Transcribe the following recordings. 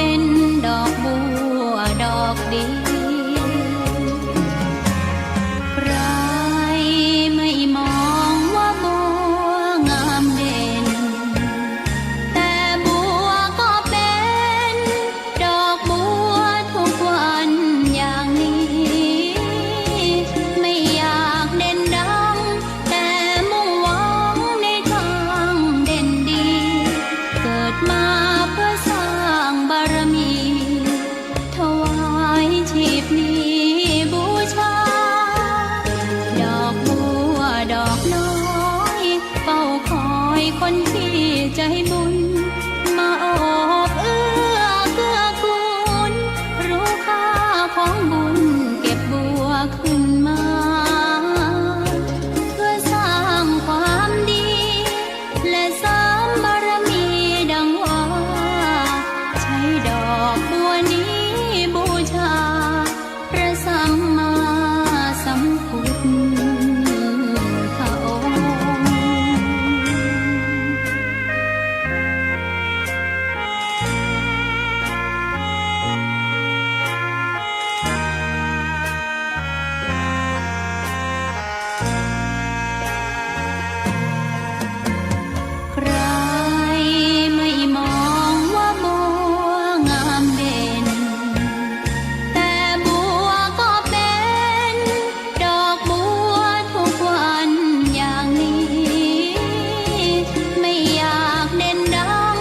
เป็นดอกบัวดอกเดียวใครไม่มองว่าบัวงามเด่นแต่บัวก็เป็นดอกบัวทุกวันอย่างนี้ไม่อยากเด่นดังแต่มุ่งหวังในทางเด่นดีเกิดมาเพื่อสร้างบารมีถวายชีพนี้บูชาดอกบัวดอกน้อยเฝ้าคอยคนที่ใจบุญมาโอบเอื้อเกื้อกูลรู้ค่าของบุญเก็บบัวขึ้นมาเพื่อสร้างความดีและเสริมบารมีดังว่าใช้ดอกบัวนี้บูชาพระสัมมาสัมพุทธองค์ ใครไม่มองว่าบัวงามเด่นแต่บัวก็เป็นดอกบัวทุกวันอย่างนี้ไม่อยากเด่นดัง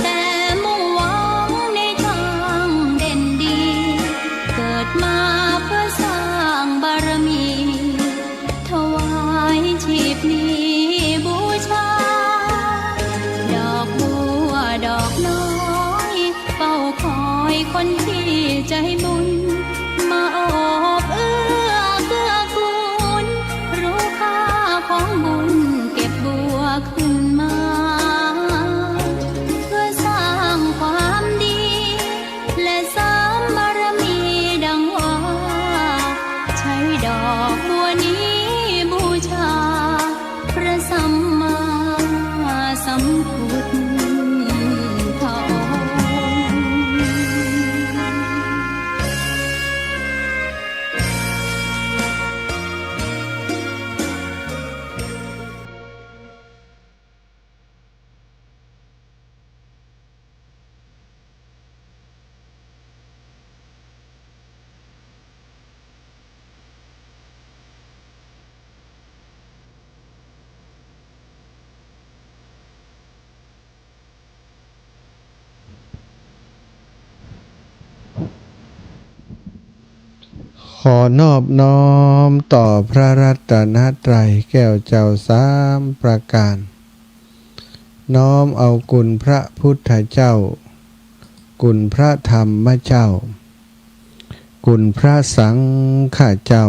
แต่มุ่งหวังในทางเด่นดีเกิดมาเพื่อสร้างบารมีถวายชีพนี้บูชาดอกบัวดอกน้อยเฝ้าคอยคนที่ใจบุญมาโอบเอื้อเกื้อกูลรู้ค่าของบุญเก็บบัวขึ้นมาเพื่อสร้างความดีและเสริมบารมีดังว่าใช้ดอกบัวนี้บูชาพระสัมมาสัมพุทธองค์ ขอนอบน้อมต่อพระรัตนตรัยแก้วเจ้าสามประการ น้อมเอาคุณพระพุทธเจ้า คุณพระธรรมเจ้า คุณพระสังฆเจ้า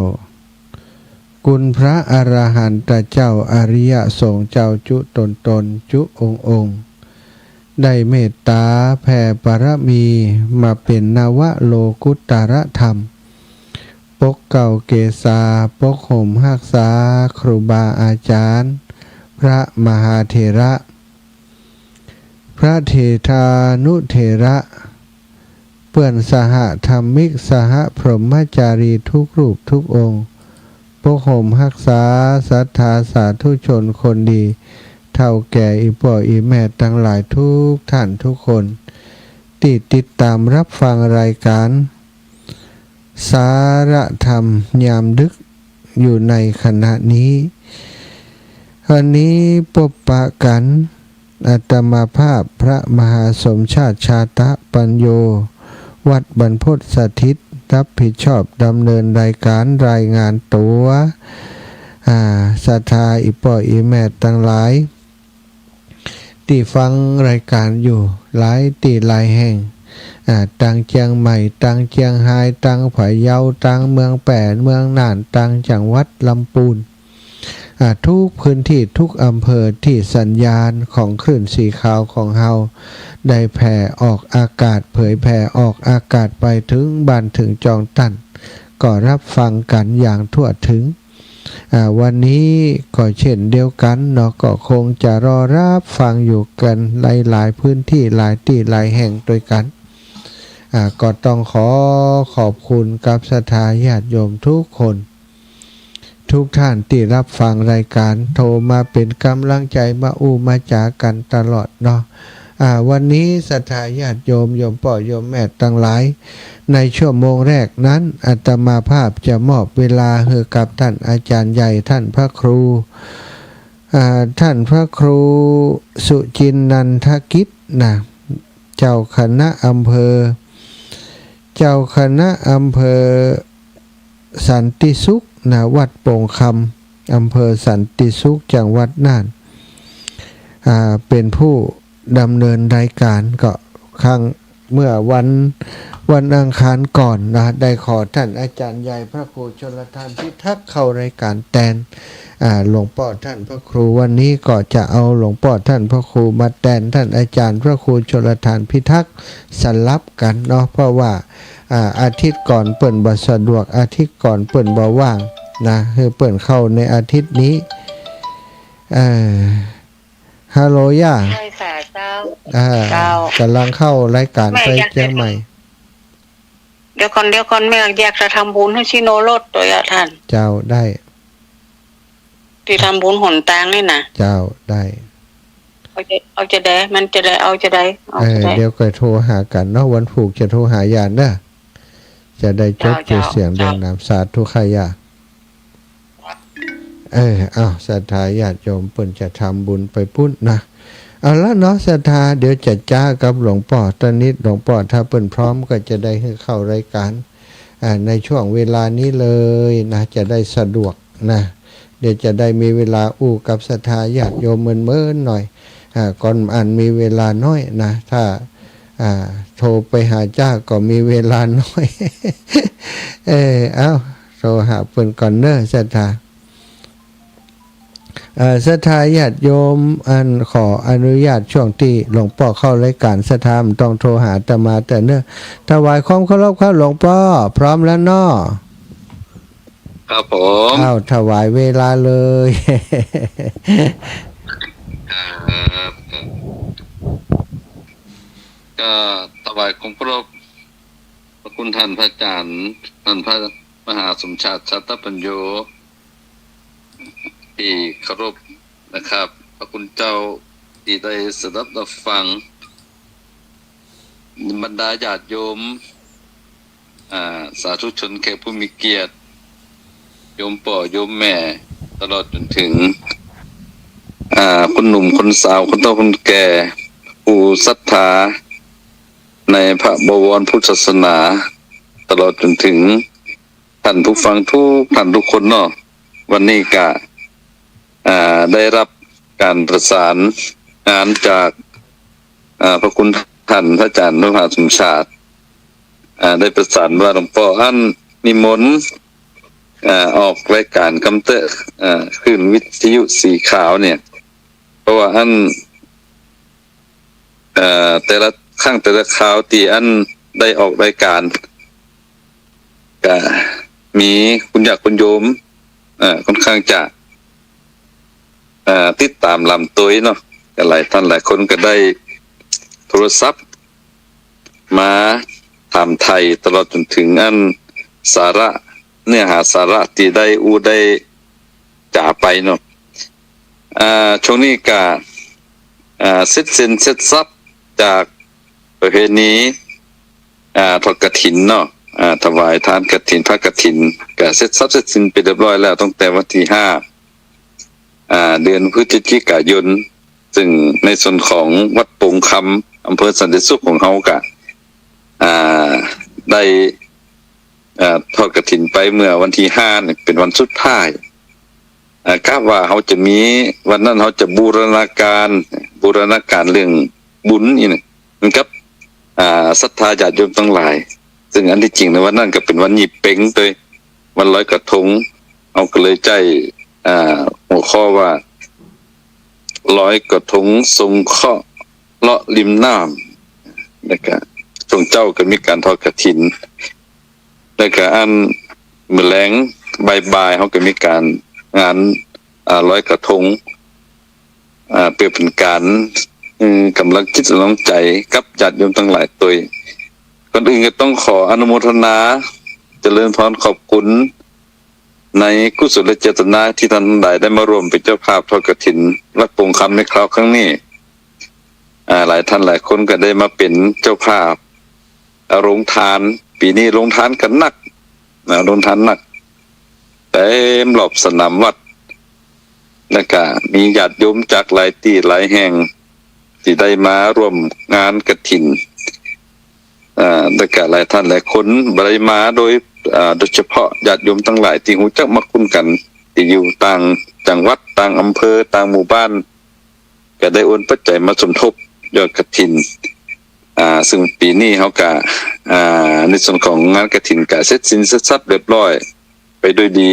คุณพระอรหันตเจ้าอริยสงฆ์เจ้าจุตนจุองค์ ได้เมตตาแผ่บารมีมาเป็นนวโลกุตตรธรรมปกเก่าเกษาปกห่มหักษาครูบาอาจารย์ พระมหาเถระ พระเถทานุเถระเพื่อนสหธรรมิกสหพรหมจารีทุกรูปทุกองค์ปกห่มหักษาศรัทธาสาธุชนคนดีเท่าแก่อีพ่ออีแม่ทั้งหลายทุกท่านทุกคนที่ติดตามรับฟังรายการสารธรรมยามดึกอยู่ในขณะนี้วันนี้พบปะกันอาตมาภาพพระมหาสมชาติชาตะปัญโยวัดบรรพตสถิตรับผิดชอบดำเนินรายการรายงานตัวศรัทธาอีพ่ออีแม่ทั้งหลายที่ฟังรายการอยู่หลายที่หลายแห่งตังเชียงใหม่ตังเชียงรายตังพะเยาตังเมืองแปดเมืองน่านตังจังหวัดลำพูนทุกพื้นที่ทุกอำเภอที่สัญญาณของคลื่นสีขาวของเฮาได้แผ่ออกอากาศเผยแผ่ออกอากาศไปถึงบ้านถึงจองตันก็รับฟังกันอย่างทั่วถึง วันนี้ก็เช่นเดียวกันเนาะก็คงจะรอรับฟังอยู่กันหลายๆพื้นที่หลายที่หลายแห่งด้วยกัน ก็ต้องขอขอบคุณกับศรัทธาญาติโยมทุกคนทุกท่านที่รับฟังรายการโทรมาเป็นกำลังใจมามาจากันตลอดเนาะวันนี้ศรัทธาญาติโยมโยมพ่อโยมแม่ทั้งหลายในชั่วโมงแรกนั้นอาตมาภาพจะมอบเวลาให้กับท่านอาจารย์ใหญ่ท่านพระครูท่านพระครูสุจินนันทกิจนะเจ้าคณะอำเภอสันติสุขนะวัดโป่งคำอำเภอสันติสุขจังหวัดน่านเป็นผู้ดำเนินรายการก็ครั้งเมื่อวันอังคารก่อนนะได้ขอท่านอาจารย์ใหญ่พระครูชลทานพิทักษ์เข้ารายการแทนหลวงพ่อท่านพระครูวันนี้ก็จะเอาหลวงพ่อท่านพระครูมาแทนท่านอาจารย์พระครูชลทานพิทักษ์สลับกันเนาะเพราะว่าอาทิตย์ก่อนเปิ่นบ่สะดวกอาทิตย์ก่อนเปิ่นบ่ว่างนะคือเปิ่นเข้าในอาทิตย์นี้ฮัลโหลย่าใช่ค่ะเจ้ากำลังเข้ารายการไปเชียงใหม่เดี๋ยวก่อนแม่อยากจะทำบุญให้ชิโนโรดตัวอ่ะท่านเจ้าได้ที่ทำบุญหนตางนี่นะเจ้าได้เอาจะได้มันจะได้เอาจะได้เดี๋ยวก็โทรหากันเนาะวันผูกจะโทรหายานเด้อจะได้จดเสียงเรียงนามสาธุขายาศรัทธาญาติโยมเพิ่นจะทำบุญไปพุ่นนะเอาละเนาะศรัทธาเดี๋ยวจะจ้ากับหลวงพ่อตอนนี้หลวงพ่อถ้าเพิ่นพร้อมก็จะได้ให้เข้ารายการในช่วงเวลานี้เลยนะจะได้สะดวกนะเดี๋ยวจะได้มีเวลากับศรัทธาญาติโยมเมินหน่อยก่อนมีเวลาน้อยนะถ้าโทรไปหาจ้าก็มีเวลาน้อย โทรหาเพิ่นก่อนเนอะศรัทธาศรัทธาญาติโยมขออนุญาตช่วงที่หลวงพ่อเข้ารายการศรัทธาต้องโทรหาอาตมาแต่เนอะถวายความเคารพครับหลวงพ่อพร้อมแล้วเนาะครับผมถวายเวลาเลยก็ถวายความเคารพพระคุณท่านพระอาจารย์ท่านพระมหาสมชาติชัตตปัญโยที่เคารพนะครับพระคุณเจ้าที่ได้สดับรับฟังบรรดาญาติโยมสาธุชนแขกผู้มีเกียรติโยมพ่อโยมแม่ตลอดจนถึงคนหนุ่มคนสาวคนโตคนแก่ผู้ศรัทธาในพระบวรพุทธศาสนาตลอดจนถึงท่านผู้ฟังทุกท่านทุกคนเนาะวันนี้ก็ได้รับการประสานงานจากพระคุณท่านพระอาจารย์มหาสมชาติได้ประสานว่าหลวงพ่อนิมนต์ออกรายการคำเตะขึ้นวิทยุสีขาวเนี่ยเพราะว่าแต่ละข้างแต่ละคราวที่ได้ออกรายการก็มีคุณญาติคุณโยมค่อนข้างจะติดตามลำตัวเนาะหลายท่านหลายคนก็ได้โทรศัพท์มาถามไทยตลอดจนถึงสาระเนื้อหาสาระที่ได้จ่าไปเนาะช่วงนี้ก็เสร็จสับจากประเพณีทอดกฐินเนาะถวายทานกฐินพระกฐินก็เสร็จสิ้นไปเรียบร้อยแล้วตั้งแต่วันที่5เดือนพฤศจิกายนซึ่งในส่วนของวัดโป่งคำอำเภอสันติสุขของเฮาก็ได้ทอดกฐินไปเมื่อวันที่5เนี่ยเป็นวันสุดท้ายกะว่าเขาจะมีวันนั้นเขาจะบูรณาการเรื่องบุญนี่นะครับศรัทธาญาติโยมทั้งหลายซึ่งอันที่จริงในวันนั้นก็เป็นวันหยิบเป้งโดยวันลอยกระทงเอาก็เลยใจหัวข้อว่าลอยกระทงทรงเคราะห์เลาะริมน้ำนะครับทรงเจ้าก็มีการทอดกฐินแล้วก็มื้อแลงบ่ายๆเขาก็มีการงานลอยกระทงเพื่อเป็นการกำลังจิตกำลังใจกับญาติโยมทั้งหลายตัว ก่อนอื่นก็ต้องขออนุโมทนาเจริญพรขอบคุณในกุศลเจตนาที่ท่านได้มารวมเป็นเจ้าภาพทอดกฐินวัดโป่งคำในคราวครั้งนี้หลายท่านหลายคนก็ได้มาเป็นเจ้าภาพโรงทานปีนี้โรงทานกันหนักโรงทานหนักเต็มรอบสนามวัดแล้วก็มีญาติโยมจากหลายที่หลายแห่งที่ได้มาร่วมงานกฐินแล้วก็หลายท่านหลายคนได้มาโดยเฉพาะญาติโยมทั้งหลายที่รู้จักมาคุ้นกันที่อยู่ต่างจังหวัดต่างอำเภอต่างหมู่บ้านก็ได้โอนปัจจัยมาสมทบยอดกฐินซึ่งปีนี้เขาก็ในส่วนของงานกฐินก็เสร็จสิ้นเสร็จสับเรียบร้อยไปด้วยดี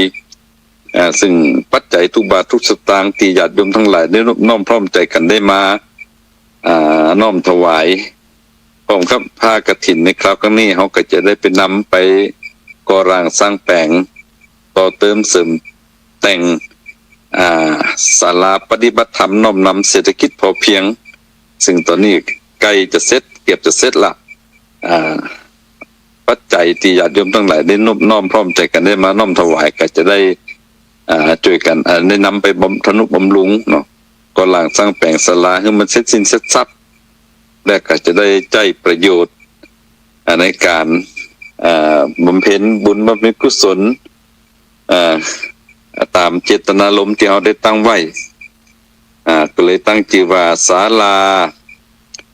ซึ่งปัจจัยทุกบาททุกสตางค์ที่ญาติโยมทั้งหลายได้น้อมพร้อมใจกันได้มาน้อมถวายพร้อมครับผ้ากฐินในคราวนี้เขาก็จะได้ไปนำไปก่อร่างสร้างแปลงต่อเติมเสริมแต่งศาลาปฏิบัติธรรมน้อมนำเศรษฐกิจพอเพียงซึ่งตอนนี้ใกล้จะเสร็จเกือบจะเสร็จละปัจจัยที่ญาติโยมทั้งหลายได้น้อมพร้อมใจกันได้มาน้อมถวายก็จะได้ช่วยกันได้นำไปทนุบำรุงเนาะก่อร่างสร้างแปลงศาลาให้มันเสร็จสิ้นเสร็จสับและก็จะได้ใจประโยชน์ในการบำเพ็ญบุญบำเพ็ญกุศลตามเจตนารมณ์ที่เราได้ตั้งไว้ก็เลยตั้งชื่อว่าศาลา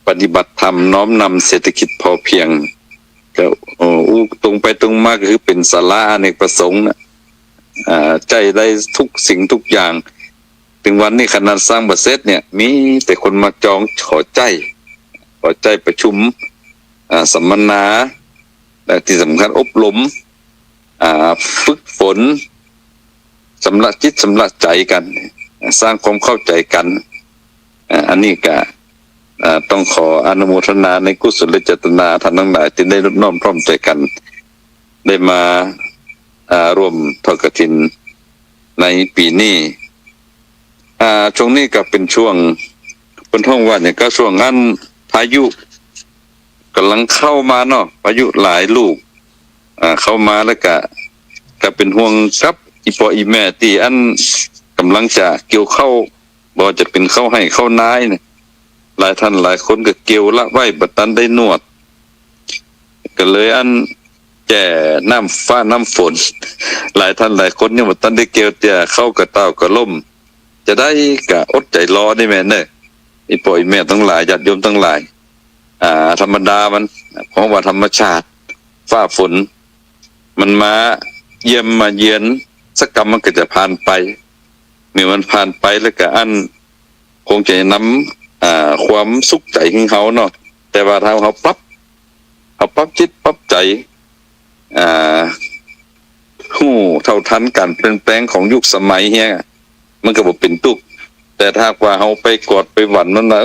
ปฏิบัติธรรมน้อมนำเศรษฐกิจพอเพียงก็ตรงไปตรงมาก็คือเป็นศาลาอเนกประสงค์นะใจได้ทุกสิ่งทุกอย่างถึงวันนี้ขนาดสร้างบัตรเสร็จเนี่ยมีแต่คนมาจองขอใจประชุมสัมมนาและที่สำคัญอบรมฝึกฝนสำลักจิตสำลักใจกันสร้างความเข้าใจกันอันนี้ก็ต้องขออนุโมทนาในกุศลเจตนาท่านทั้งหลายที่ได้น้อมพร้อมใจกันได้มาร่วมทอดกฐินในปีนี้ช่วงนี้ก็เป็นช่วงเป็นห้องว่าเนี่ยก็ช่วงนั้นพายุกำลังเข้ามาเนาะพายุหลายลูกเข้ามาแล้วก็เป็นห่วงครับอีพ่ออีแม่ที่อันกำลังจะเกี่ยวเข้าบ่จะเป็นเข้าให้เข้านายเนี่ยหลายท่านหลายคนก็เกี่ยวละไว้บัดนั้นได้นวดก็เลยอันแจ่น้ำฟ้าน้ำฝนหลายท่านหลายคนเนี่ยบัดนั้นได้เกี่ยวจะเข้ากระเต้ากระล่มจะได้กะอดใจรอได้แม่เนอะอีพ่ออีแม่ทั้งหลายญาติโยมทั้งหลายธรรมดามันเพราะว่าธรรมชาติฟ้าฝนมันมาเยี่ยมมาเยือนสักกรรมมันก็จะผ่านไปเมื่อมันผ่านไปแล้วก็อันคงจะนำความสุขใจของเขาเนาะแต่ว่าถ้าเขาปรับจิตปรับใจหู้เท่าทันการเปลี่ยนแปลงของยุคสมัยเฮียมันก็บ่เป็นตุกแต่ถ้าว่าเขาไปกอดไปหวั่นมันว่า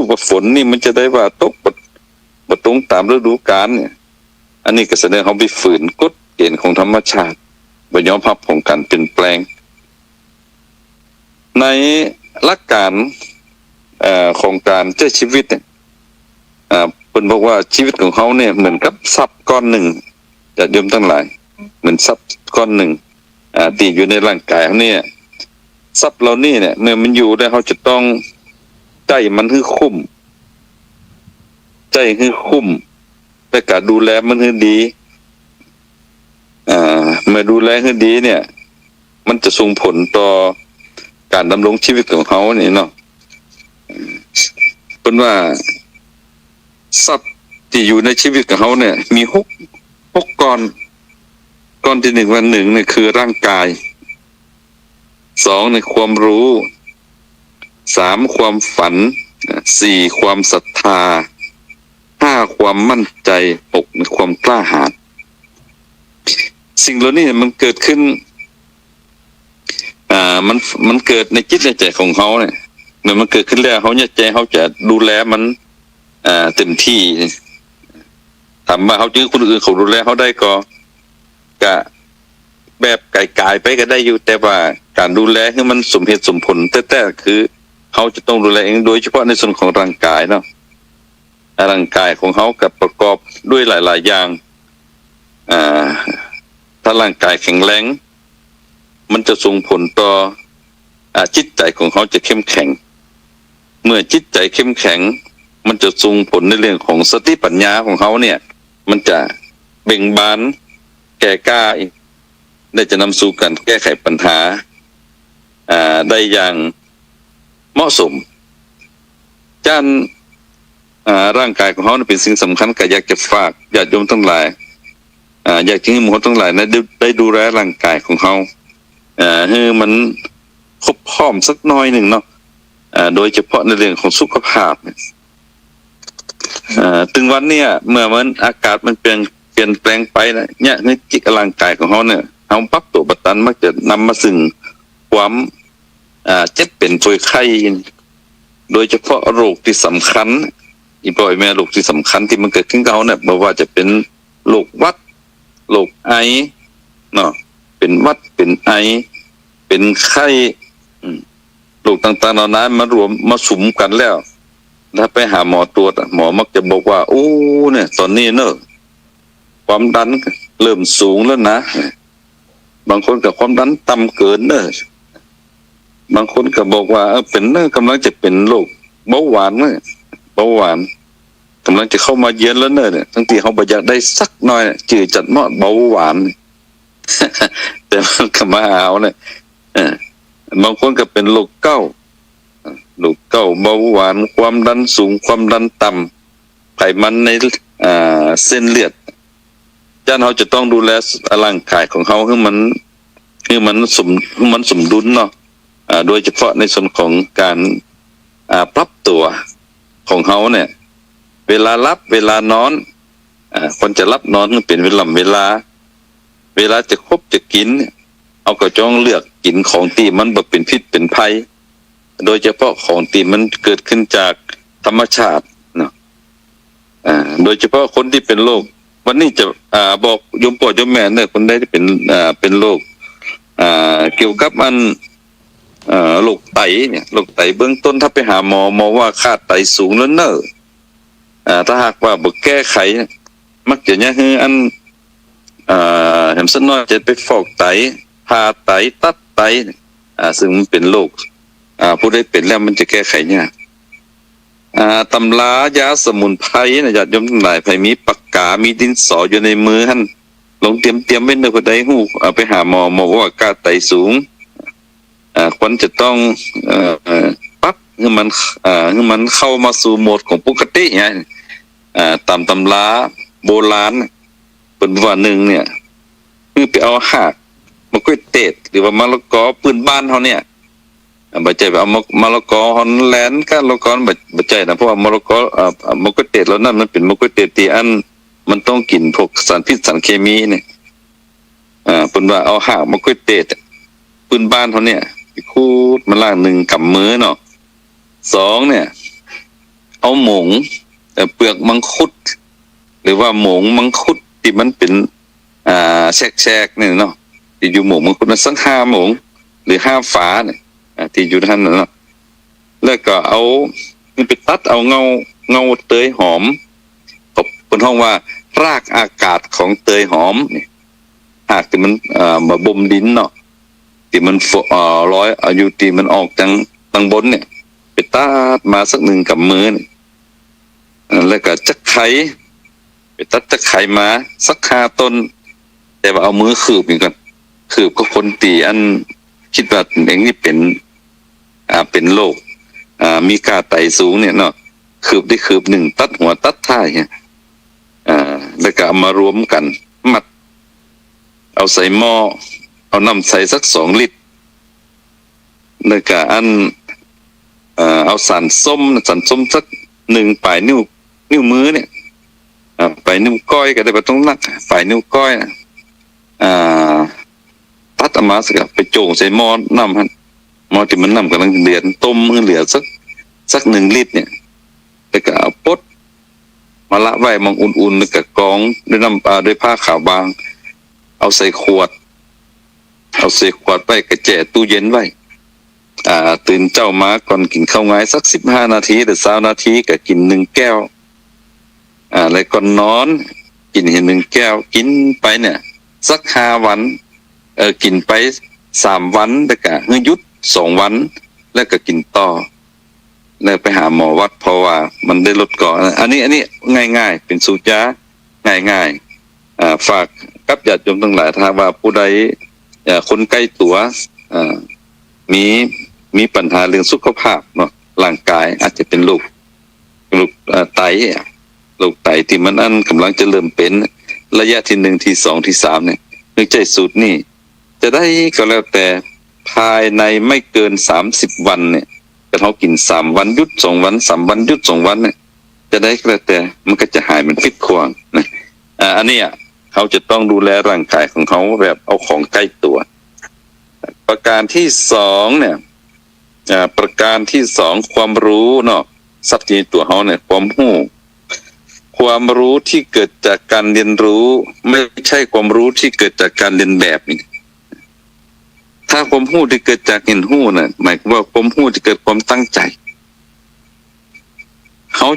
ว่าฝนนี่มันจะได้ว่าตกบ่ตรงตามฤดูกาลเนี่ยอันนี้ก็แสดงเขาไปฝืนกฎเกณฑ์ของธรรมชาติบ่ยอมรับของการเปลี่ยนแปลงในหลักการของการใช้ชีวิตเนี่ยเพิ่นบอกว่าชีวิตของเขาเนี่ยเหมือนกับทรัพย์ก้อนหนึ่งญาติโยมทั้งหลายเหมือนทรัพย์ก้อนหนึ่งที่อยู่ในร่างกายเขาเนี่ยทรัพย์เหล่านี้เนี่ยเมื่อมันอยู่แล้วเขาจะต้องใจมันให้คุ้มและก็ดูแลมันให้ดีเมื่อดูแลให้ดีเนี่ยมันจะส่งผลต่อการดำรงชีวิตของเขาเนี่ยเนาะเป็นว่าทรัพย์ที่อยู่ในชีวิตของเขาเนี่ยมีหกก้อนที่หนึ่งวันหนึ่งเนี่ยคือร่างกายสองในความรู้สามความฝันสี่ความศรัทธาห้าความมั่นใจหกในความกล้าหาญสิ่งเหล่านี้มันเกิดขึ้นมันเกิดในจิตในใจของเขาเนี่ยเมื่อมันเกิดขึ้นแล้วเขาเนี่ยใจเขาจะดูแลมันเต็มที่ถามว่าเขาจื้อคนอื่นเขาดูแลเขาได้ก็แบบไกลๆไปก็ได้อยู่แต่ว่าการดูแลให้มันสมเหตุสมผลแต่คือเขาจะต้องดูแลเองโดยเฉพาะในส่วนของร่างกายเนาะ ร่างกายของเขากับประกอบด้วยหลายๆอย่างถ้าร่างกายแข็งแรงมันจะส่งผลต่อจิตใจของเขาจะเข้มแข็งเมื่อจิตใจเข้มแข็งมันจะส่งผลในเรื่องของสติปัญญาของเขาเนี่ยมันจะเบ่งบานแก่กล้าได้จะนำสู่การแก้ไขปัญหาได้อย่างเหมาะสมร่างกายของเขาเป็นสิ่งสำคัญก็อยากจะฝากญาติโยมทั้งหลายอยากให้หมู่ทั้งหลายนะได้ดูแลร่างกายของเขาให้มันครบพร้อมสักน้อยหนึ่งเนาะโดยเฉพาะในเรื่องของสุขภาพถึงวันเนี้ยเมื่อมันอากาศมันเปลี่ยนแปลงไปนะเนี่ยในจิตร่างกายของเขาเนี่ยเขาปรับตัวบัดนั้นมักจะนำมาซึ่งความเจ็บเป็นป่วยไข้โดยเฉพาะโรคที่สำคัญอีกบ่อยแม่โรคที่สำคัญที่มันเกิดขึ้นกับเขาเนี่ยไม่ว่าจะเป็นโรคหวัดโรคไอเนาะเป็นหวัดเป็นไอเป็นไข้โรคต่างๆเหล่านั้นมารวมมาสุมกันแล้วถ้าไปหาหมอตรวจหมอมักจะบอกว่าโอ้เนี่ยตอนนี้เนอะความดันเริ่มสูงแล้วนะบางคนกับความดันต่ำเกินเนอะบางคนก็บอกว่าเป็นเนอะกำลังจะเป็นโรคเบาหวานเนอะเบาหวานกำลังจะเข้ามาเยือนแล้วเนอะเนี่ยทั้งที่เขาอยากได้สักหน่อยจืดจัดเหมาะเบาหวาน แต่มันก็มาเอาเนี่ยบางคนก็เป็นโรคเก้าเบาหวานความดันสูงความดันต่ำไขมันในเส้นเลือดเขาจะต้องดูแลร่างกายของเขาให้มันสมดุลเนาะโดยเฉพาะในส่วนของการปรับตัวของเขาเนี่ยเวลารับเวลานอนคนจะรับนอนมันเป็นเวลาจะคบจะกินเอาก็จ้องเลือกกินของที่มันแบบเป็นพิษเป็นภัยโดยเฉพาะของที่มันเกิดขึ้นจากธรรมชาติเนาะโดยเฉพาะคนที่เป็นโรควันนี้จะบอกโยมพ่อโยมแม่เนี่ยคนได้ที่เป็นโรคเกี่ยวกับโรคไตเนี่ยโรคไตเบื้องต้นถ้าไปหาหมอว่าค่าไตสูงแล้วเนอะถ้าหากว่าบ่แก้ไขมักจะเนี่ยคือเห็นสักน้อยจะไปฟอกไตผ่าไตตัดไตซึ่งมันเป็นโรคผู้ใดเป็นแล้วมันจะแก้ไขยากตำรายาสมุนไพรนะญาติโยมทั้งหลายไผมีปากกามีดินสออยู่ในมือท่านลงเตรียมไว้ในผู้ใดฮู้ไปหาหมอว่าค่าไตสูงควรจะต้องปรับให้มันเข้ามาสู่โหมดของปกติไงตามตำราโบราณเป็นว่าหนึ่งเนี่ยคือไปเอาหากมะกรูดเทศหรือว่ามะละกอปืนบ้านเขาเนี่ยบ่ใจไปเอามะละกอฮอนแลนด์กันมะละกอบ่ใจนะเพราะว่ามะละกอมะกรูดเทศแล้วนั่นมันเป็นมะกรูดเทศที่มันต้องกินพวกสารพิษสารเคมีเนี่ยเป็นว่าเอาหากมะกรูดเทศปืนบ้านเขาเนี่ยคูดมาล่างหนึ่งกำมือเนาะสองเนี่ยเอาหมงเปลือกมังคุดหรือว่าหมงมังคุดที่มันเป็นแฉกเนี่ยเนาะที่อยู่หมงมังคุดนั้นสัก5หมงหรือ5ฝาเนี่ยที่อยู่ท่านเนาะแล้วก็เอาไปตัดเอาเงาเตยหอมเป็นห้องว่ารากอากาศของเตยหอมเนี่ยหากที่มันมาบ่มดินเนาะที่มันร้อยอายุที่มันออกทางบนเนี่ยไปตัดมาสักหนึ่งกับมือเนี่ยแล้วก็จักไข่ไปตัดจักไข่มาสัก5 ต้นแต่ว่าเอามือขืบอีกก่อนขืบก็คนตีคิดว่าเองนี่เป็นโรคมีค่าไตสูงเนี่ยเนาะขืบได้ขืบ1ตัดหัวตัดท้ายเนี่ยแล้วก็เอามารวมกันมัดเอาใส่หม้อเอาน้ำใส่สัก2 ลิตรแล้วก็เอาสารส้มสัก1 ปลายนิ้วมือเนี่ยปลายนิ้วก้อยก็ได้บ่ต้องนักปลายนิ้วก้อยตัดออกมาไปโจงใส่หม้อน้ำหม้อที่มันน้ำกำลังเดือดต้มเหลือสัก1 ลิตรเนี่ยแล้วก็เอาปดมาละไว้มองอุ่นๆแล้วก็กรองด้วยน้ำด้วยผ้าขาวบางเอาใส่ขวดไว้กระแจตู้เย็นไว้ตื่นเจ้ามาก่อนกินข้าวงายสัก15 นาทีหรือ20 นาทีก็กิน1 แก้ว แล้วก็นอนกินเห็น1 แก้วกินไปเนี่ยสัก5 วันกินไป3 วันแล้วก็หยุด2 วันแล้วก็กินต่อแล้วไปหาหมอวัดเพราะว่ามันได้ลดก่อนอันนี้ง่ายๆเป็นสูตรยาง่ายๆฝากกับญาติโยมทั้งหลายถ้าว่าผู้ใดคนใกล้ตัวมีปัญหาเรื่องสุขภาพเนาะร่างกายอาจจะเป็นโรคไตที่มันกำลังจะเริ่มเป็นระยะที่1ที่2ที่3เนี่ยนึกใจสูตรนี่จะได้ก็แล้วแต่ภายในไม่เกิน30 วันเนี่ยถ้าเขากิน3 วันหยุด2 วัน3 วันหยุด2 วันเนี่ยจะได้ก็แล้วแต่มันก็จะหายมันพิษควงนะอันนี้เขาจะต้องดูแลร่างกายของเขาแบบเอาของใกล้ตัวประการที่2เนี่ยประการที่2ความรู้เนาะทรัพย์สินตัวเขาเนี่ยความรู้ที่เกิดจากการเรียนรู้ไม่ใช่ความรู้ที่เกิดจากการเรียนแบบนี่ถ้าความรู้ที่เกิดจากเห็นรู้น่ะหมายความว่าความรู้ที่เกิดความตั้งใจเขา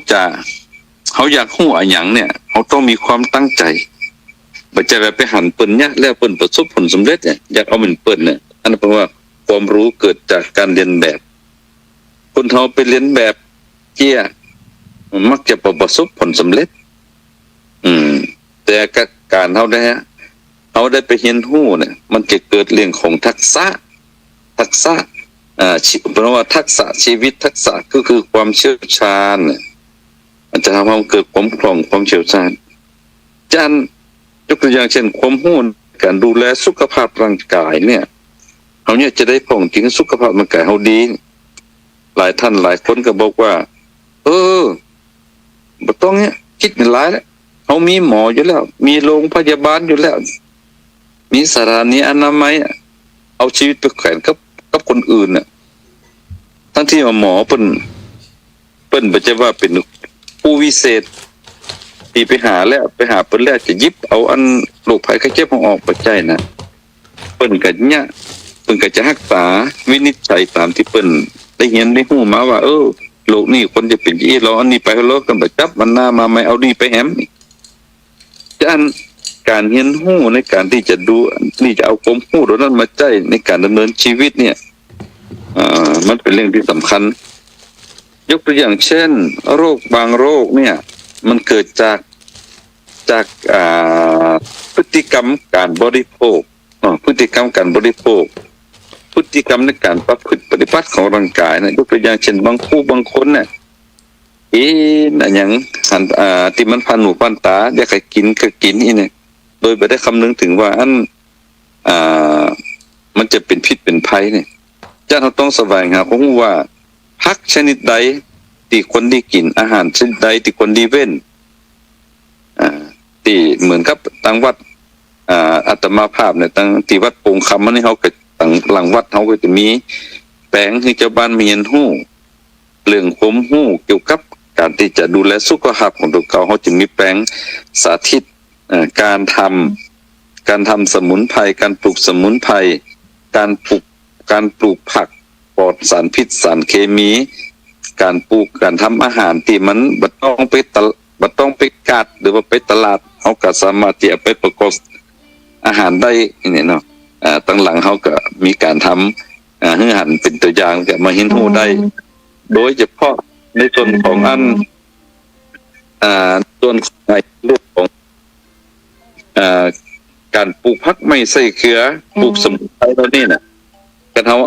อยากรู้อะไรอย่างเนี่ยเขาต้องมีความตั้งใจบ่จะแบบไปหันเปิ้นเนี่ยแล้วเปิ้นประสบผลสำเร็จเนี่ยอยากเอาเป็นเปิ้นเนี่ยอันนั้นแปลว่าความรู้เกิดจากการเรียนแบบคนเขาไปเรียนแบบเกี้ยมักจะประสบผลสำเร็จแต่การเขาได้ไปเรียนรู้เนี่ยมันจะเกิดเรื่องของทักษะเพราะว่าทักษะชีวิตทักษะก็คือความเชี่ยวชาญเนี่ยมันจะทำให้เกิดความคล่องความเชี่ยวชาญยกตัวอย่างเช่นความรู้การดูแลสุขภาพร่างกายเนี่ยเขาเนี่ยจะได้ของจริงสุขภาพร่างกายเขาดีหลายท่านหลายคนก็บอกว่าบ่ต้องเนี่ยคิดเป็นหลายแล้วเขามีหมออยู่แล้วมีโรงพยาบาลอยู่แล้วมีสถานีอนามัยเอาชีวิตไปแขวนกับคนอื่นน่ะทั้งที่ว่าหมอเปิ้นบ่ใช่ว่าเป็นผู้วิเศษที่ไปหาเปิ้นแล้วจะหยิบเอาอันโรคภัยไข้เจ็บของออกปัจจัยน่ะเปิ้นก็จะรักษาวินิจฉัยตามที่เปิ้นได้เห็นได้ฮู้มาว่าโรคนี้คนจะเป็นอีเราอันนี้ไปโรคกันบ่จับมันหน้ามาไม่เอานี่ไปแหมการเรียนรู้ในการที่จะดูนี่จะเอาความรู้ตรงนั้นมาใช้ในการดำเนินชีวิตเนี่ยมันเป็นเรื่องที่สำคัญยกตัวอย่างเช่นโรคบางโรคเนี่ยมันเกิดจากพฤติกรรมการบริโภคพฤติกรรมในการประพฤติปฏิบัติของร่างกายนะยกตัวอย่างเช่นบางคนเนี่ยอย่างที่มันพันหูพันตาอยากให้กินก็กินนี่เนี่ยโดยไม่ได้คำนึงถึงว่ามันจะเป็นพิษเป็นภัยเนี่ยเราต้องแสวงหาความรู้ว่าผักชนิดใดที่คนที่กินอาหารชนิดใดที่คนที่เว้นที่เหมือนกับทางวัดอาตมาภาพเนี่ยทางที่วัดโป่งคำมันนี่เขาก็ต่างหลังวัดเขาก็จะมีแปลงที่เจ้าบ้านมีเห็นหู้เรื่องความรู้เกี่ยวกับการที่จะดูแลสุขภาพของตัวเขาจะมีแปลงสาธิตการทำสมุนไพรการปลูกสมุนไพรการปลูกผักปลอดสารพิษสารเคมีการปลูกการทำอาหารที่มันบ่ต้องไปกัดหรือว่าไปตลาดเขาก็สามารถที่จะไปประกอบอาหารได้เนี่ยเนาะตั้งหลังเขาก็มีการทำให้อาหารเป็นตัวอย่างจะมาเห็นรู้ได้โดยเฉพาะในส่วนของส่วนในเรื่องของการปลูกผักไม่ใส่เกลือปลูกสมุนไพรแล้วนี่น่ะกันเฮา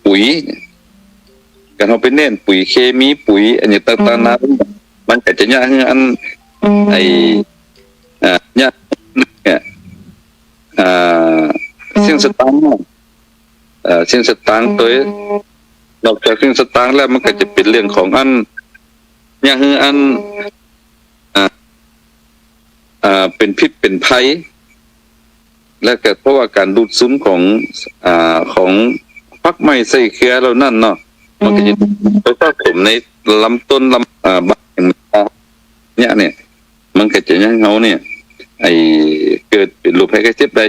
ปุ๋ยกันเฮาไปเน้นปุ๋ยเคมีปุ๋ยอันนี้ต่างๆนั้นมันก็จะยากเนี่ยเส้นสตางค์ตัวนอกจากเส้นสตางค์แล้วมันก็จะเป็นเรื่องของเป็นพิษเป็นภัยและก็เพราะว่าการดูดซึมของพักไม้ใส่เกลือแล้วนั่นเนาะมันก็จะไปสะสมในลำต้นใบเนี่ยมันก็จะยังเฮาเนี่ยเกิดเป็นโรคภัยไข้เจ็บได้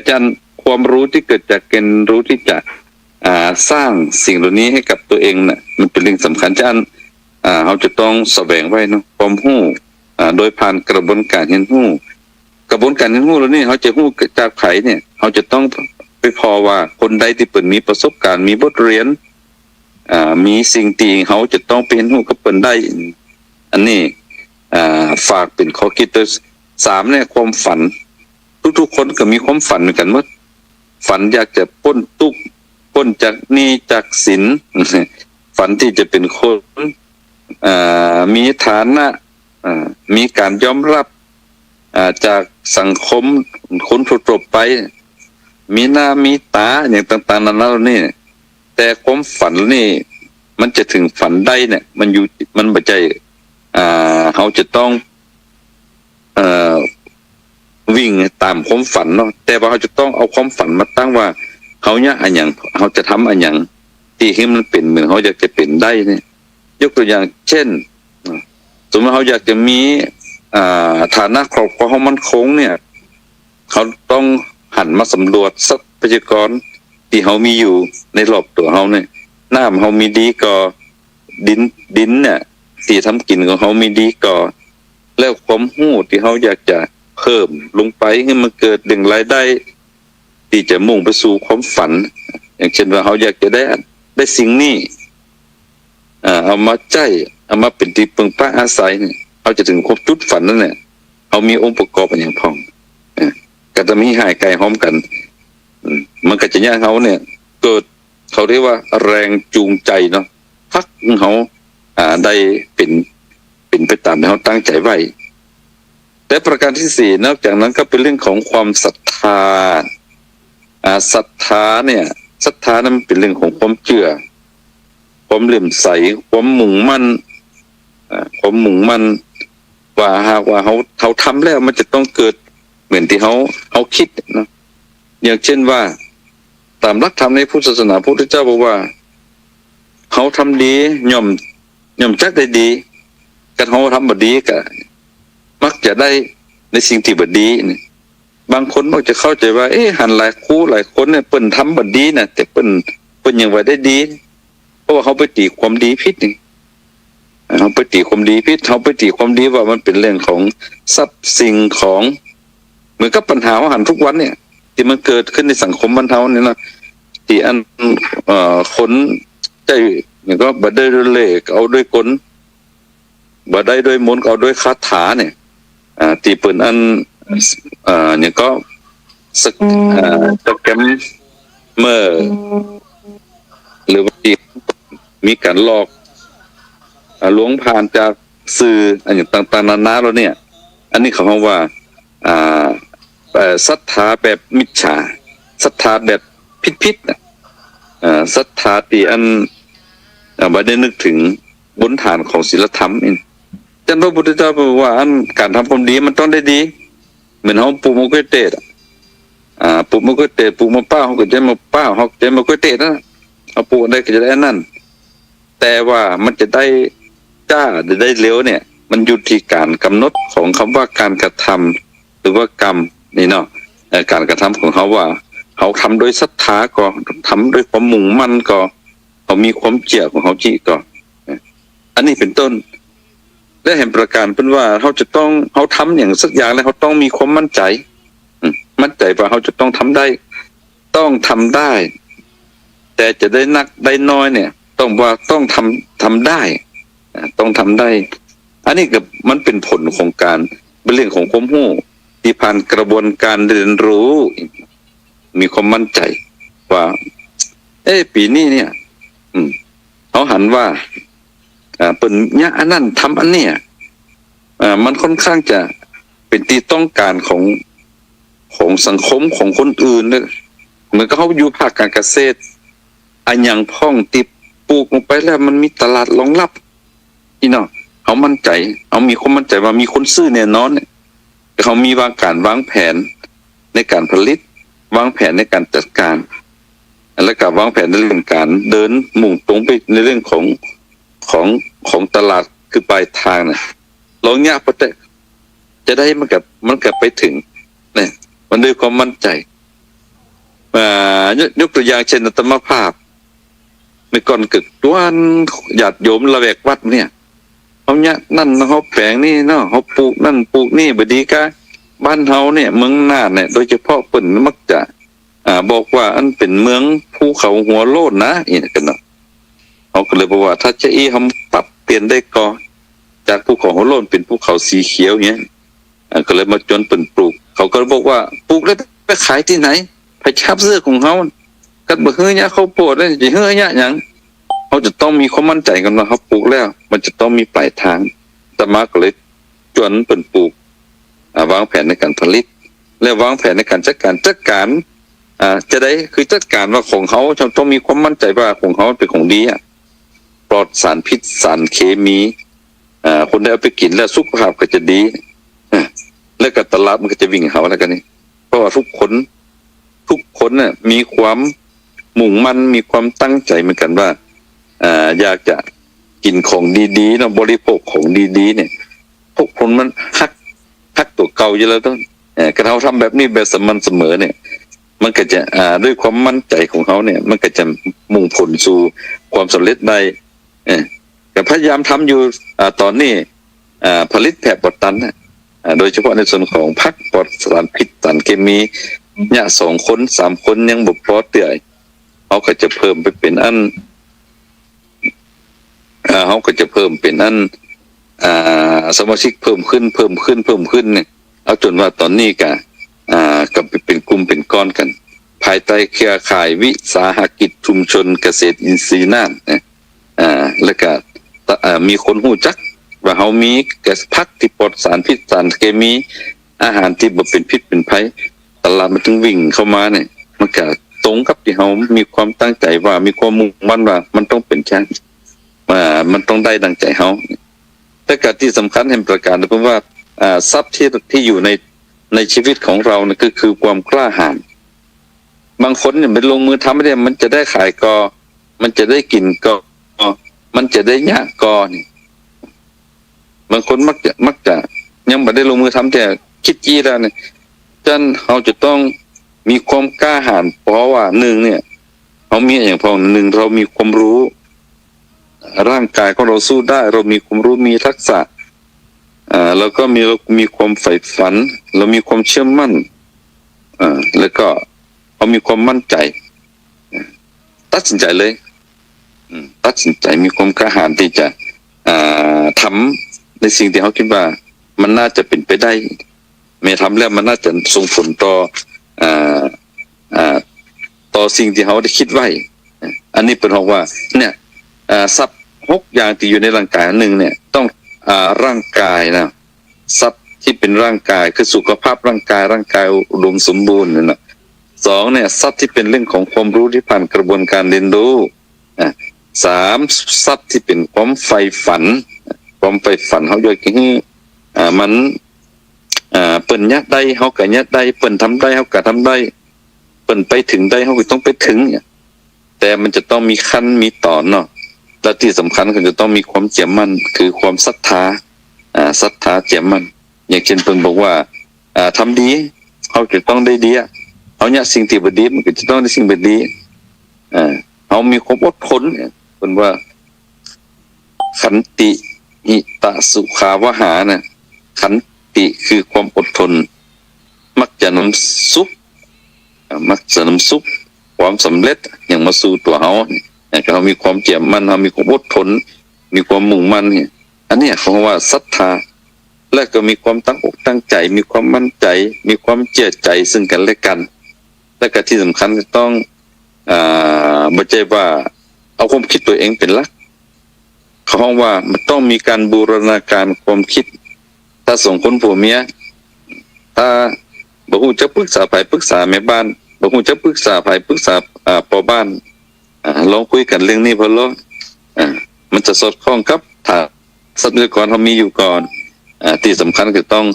ความรู้ที่เกิดจากการรู้ที่จะสร้างสิ่งเหล่านี้ให้กับตัวเองน่ะมันเป็นเรื่องสำคัญ เขาจะต้องแสวงไว้เนาะความรู้โดยผ่านกระบวนการเรียนรู้กระบวนการเรียนรู้แล้วนี่เขาจะรู้จากไผเนี่ยเขาจะต้องไปพอว่าคนใดที่เปิดมีประสบการณ์มีบทเรียนมีสิ่งที่เขาจะต้องไปเรียนรู้กับเปิดได้อันนี้ฝากเป็นข้อคิดตัว3เนี่ยความฝันทุกๆคนก็มีความฝันเหมือนกันว่าฝันอยากจะปล้นตุกปล้นจากหนี้จากสิน ฝันที่จะเป็นคนมีฐานะมีการยอมรับจากสังคมคนทั่วไปมีหน้ามีตาอย่างต่างๆนั้นแล้วนี่แต่ความฝันนี่มันจะถึงฝันได้เนี่ยมันบ่ใจเขาจะต้องวิ่งตามความฝันเนาะแต่ว่าเขาจะต้องเอาความฝันมาตั้งว่าเขาเนี่ยอันอย่างเขาจะทำอันอย่างที่ให้มันเป็นเหมือนเขาอยากจะเป็นได้เนี่ยยกตัวอย่างเช่นสมมติเขาอยากจะมีฐานะครอบครัวเขามั่นคงเนี่ยเขาต้องหันมาสำรวจทรัพยากรที่เขามีอยู่ในรอบตัวเขาเนี่ยน้ำเขามีดีก็ดินเนี่ยที่ทำกินของเขามีดีก็แล้วความรู้ที่เขาอยากจะเพิ่มลงไปให้มันเกิดดึงรายได้ที่จะมุ่งไปสู่ความฝันอย่างเช่นว่าเขาอยากจะได้สิ่งนี้เอามาใจเอามาเป็นที่พึ่งพาอาศัยเนี่ยเขาจะถึงครบจุดฝันนั่นแหละเขามีองค์ประกอบอย่างพองก็จะมีหายไกลพร้อมกันมันก็จะย่างเขาเนี่ยเกิดเขาเรียกว่าแรงจูงใจเนาะพักเขาได้เป็นไปตามที่เขาตั้งใจไว้แต่ประการที่4นอกจากนั้นก็เป็นเรื่องของความศรัทธาศรัทธาเนี่ยศรัทธานั้นเป็นเรื่องของความเชื่อความเลื่อมใสความมุ่งมั่นว่าหากว่าเขาทำแล้วมันจะต้องเกิดเหมือนที่เขาคิดนะอย่างเช่นว่าตามหลักธรรมในพุทธศาสนาพระพุทธเจ้าบอกว่าเขาทำดีย่อมจักได้ดีกันเขาทำบดีก็มักจะได้ในสิ่งที่บดีเนี่ยบางคนมักจะเข้าใจว่าหันหลายคนเนี่ยเปิ้นทำบดีนะแต่เปิ้นยังว่าได้ดีเพราะว่าเขาไปตีความดีผิดนี่เขาไปตีความดีผิดเขาไปตีความดีว่ามันเป็นเรื่องของทรัพย์สิ่งของเหมือนกับปัญหาอาหารทุกวันเนี่ยที่มันเกิดขึ้นในสังคมบ้านเฮาเนี่ยนะที่อันคนใจอย่างก็บ่ได้ด้วยเลขเอาด้วยกลบ่ได้ด้วยมนต์เอาด้วยคาถาเนี่ยที่เปิ้นอันเนี่ยก็สแกมเมอร์หรือว่าที่มีการหลอกลวงผ่านจากสื่ออันอย่างต่างๆนานาแล้วเนี่ยอันนี้เขาว่าศรัทธาแบบมิจฉาศรัทธาแบบผิดนะศรัทธาที่อันบ่ได้นึกถึงบนฐานของศีลธรรมนี่จันพระพุทธเจ้าบอกว่าอันการทำความดีมันต้องได้ดีเหมือนเฮาปลูกมะเขือเทศปลูกมะเขือเทศปลูกมะพร้าวเฮาก็จะมะพร้าวเฮาจะมะเขือเทศนะเอาปลูกได้ก็จะได้นั่นแต่ว่ามันจะได้จ้าหรือได้เร็วเนี่ยมันอยู่ที่การกำหนดของคำว่าการกระทำหรือว่ากรรมนี่เนาะการกระทำของเขาว่าเขาทำโดยศรัทธาก็ทำด้วยความมุ่งมั่นก็เขามีความเชื่อของเขาที่ก็อันนี้เป็นต้นและเห็นประการเป็นว่าเขาทำอย่างสักอย่างแล้วเขาต้องมีความมั่นใจว่าเขาจะต้องทำได้แต่จะได้นักได้น้อยเนี่ยต้องทำได้ต้องทำได้อันนี้ก็มันเป็นผลของการเป็นเรื่องของความรู้ที่ผ่านกระบวนการเรียนรู้มีความมั่นใจว่าปีนี้เนี่ยเขาหันว่าเป็นเนี่ยอันนั้นทำอันเนี้ยมันค่อนข้างจะเป็นที่ต้องการของสังคมของคนอื่นเนี่ยเหมือนกับเขาอยู่ภาคการเกษตรอันอย่างพ่องติดปลูกลงไปแล้วมันมีตลาดรองรับนี่เนาะเขามั่นใจเขามีความมั่นใจว่ามีคนซื้อแน่นอนเนี่ยเขามีวางแผนในการผลิตวางแผนในการจัดการและก็วางแผนในเรื่องการเดินมุ่งตรงไปในเรื่องของตลาดคือปลายทางเนี่ยลองเนี่ยจะได้มันกับไปถึงเนี่ยมันด้วยความมั่นใจยกตัวอย่างเช่นอัตมาภาพเมื่อก่อนเกิดวันญาติโยมละแวกวัดเนี่ย เขาเนี่ยนั่นเขาแปลงนี่เนาะเขาปลูกนั่นปลูกนี่บดีกะบ้านเฮาเนี่ยเมืองน่านเนี่ยโดยเฉพาะเปิ่นมักจะบอกว่าอันเป็นเมืองภูเขาหัวโล้นนะอีกกันเนาะเขาก็เลยบอกว่าถ้าจะทำปรับเปลี่ยนได้ก็จากภูเขาหัวโล้นเป็นภูเขาสีเขียวเงี้ยก็เลยมาจนเปิ่นปลูกเขาก็บอกว่าปลูกแล้วไปขายที่ไหนไปชับเสื้อของเขากันบ่เฮือเนี่ยเขาโปรดได้จะเฮือเนี่ยหยังเขาจะต้องมีความมั่นใจกันว่าเขาปลูกแล้วมันจะต้องมีปลายทางแต่มาก็เลยจนเปิ่นปลูกวางแผนในการผลิตและวางแผนในการจัดการจะได้คือจัดการว่าของเขาต้องมีความมั่นใจว่าของเขาเป็นของดีปลอดสารพิษสารเคมีคนได้เอาไปกินแล้วสุขภาพก็จะดีแล้วก็ตลาดมันก็จะวิ่งเขาแล้วกันนี่เพราะว่าทุกคนน่ะมีความมุ่งมั่นมีความตั้งใจเหมือนกันว่าอยากจะกินของดีๆเนาะบริโภคของดีๆเนี่ยพวกคนมันฮักตัวเก่าอยู่แล้วต้องกระเทาทำแบบนี้แบบสม่ำเสมอเนี่ยมันก็จะด้วยความมั่นใจของเขาเนี่ยมันก็จะมุ่งผลสู่ความสำเร็จได้ก็พยายามทำอยู่ตอนนี้ผลิตแผบปอดตันนะโดยเฉพาะในส่วนของพักปลอดสารพิษสารเคมีเนี่ย2 คน3 คนยังบ่พอเตื่อยเขาก็จะเพิ่มไปเป็นอันเขาก็จะเพิ่มเป็นอันสมาชิกเพิ่มขึ้นเนี่ยเอาจนว่าตอนนี้ก็เป็นกลุ่มเป็นก้อนกันภายใต้เครือข่ายวิสาหกิจชุมชนเกษตรอินทรีย์น่านแล้วก็มีคนหู้จักว่าเขามีแก๊สพักที่ปลอดสารพิษสารเคมีอาหารที่บ่เป็นพิษเป็นภัยตลาดมันถึงวิ่งเข้ามาเนี่ยมันก็ตรงกับที่เขามีความตั้งใจว่ามีความมุ่งมั่นว่ามันต้องเป็นแค่มันต้องได้ดังใจเขาแต่การที่สำคัญแห่งประการเพราะว่าทรัพย์ที่อยู่ในชีวิตของเราเนี่ยคือความกล้าหาญบางคนเนี่ยไปลงมือทำไม่ได้มันจะได้ขายก็มันจะได้กินก็มันจะได้ยากก็นี่บางคนมักจะยังไม่ได้ลงมือทำแต่คิดจี้แล้วเนี่ยฉะนั้นเราจะต้องมีความกล้าหาญเพราะว่า1เนี่ยเขามีอย่างพอ1เรามีความรู้ร่างกายของเราสู้ได้เรามีความรู้มีทักษะแล้วก็มีความใฝ่ฝันเรามีความเชื่อมั่นแล้วก็เขามีความมั่นใจตัดสินใจเลยตัดสินใจมีความกล้าหาญที่จะทำในสิ่งที่เขาคิดว่ามันน่าจะเป็นไปได้ไม่ทำแล้วมันน่าจะส่งผลต่อสิ่งที่เขาได้คิดไว้อันนี้เป็นเพราะว่าเนี่ยทรัพย์6 อย่างที่อยู่ในร่างกาย1เนี่ยต้องร่างกายนะทรัพย์ที่เป็นร่างกายคือสุขภาพร่างกายอุดมสมบูรณ์นะ2เนี่ยทรัพย์ที่เป็นเรื่องของความรู้ที่ผ่านกระบวนการเรียนรู้3ทรัพย์ที่เป็นความใฝ่ฝันเขาอยากให้มันเปิ้นยัดได้เขาก็ยัดได้เปิ้นทำได้เขาก็ทำได้เปิ้นไปถึงได้เขาก็ต้องไปถึงแต่มันจะต้องมีขั้นมีตอนเนาะและที่สำคัญก็จะต้องมีความเชื่อมั่นคือความศรัทธาเชื่อมั่นอย่างเช่นเพิ่นบอกว่าทำดีเขาจะต้องได้ดีเขาเนี่ยสิ่งที่บ่ดีมันก็จะต้องได้สิ่งบ่ดีเขามีความอดทนเพิ่นว่าขันติหิตะสุขาวหานะขันติคือความอดทนมักจะนำสุขความสำเร็จอย่างมาสู่ตัวเขาเขามีความเชื่อมั่นเขามีความอดทนมีความมุ่งมั่นเนี่ยอันนี้เขาว่าศรัทธาและก็มีความตั้งอกตั้งใจมีความมั่นใจมีความเชื่อใจซึ่งกันและกันและก็ที่สำคัญก็ต้องไม่ใช่ว่าเอาความคิดตัวเองเป็นหลักเขาว่ามันต้องมีการบูรณาการความคิดถ้าส่งคนผัวเมียถ้าบ่ฮู้จะปรึกษาไผปรึกษาแม่บ้านบ่ฮู้จะปรึกษาไผปรึกษาพ่อบ้านลองคุยกันเรื่องนี้พอแล้วมันจะสอดคล้องกับถ้าทรัพยากรเขามีอยู่ก่อนที่สำคัญคือต้อง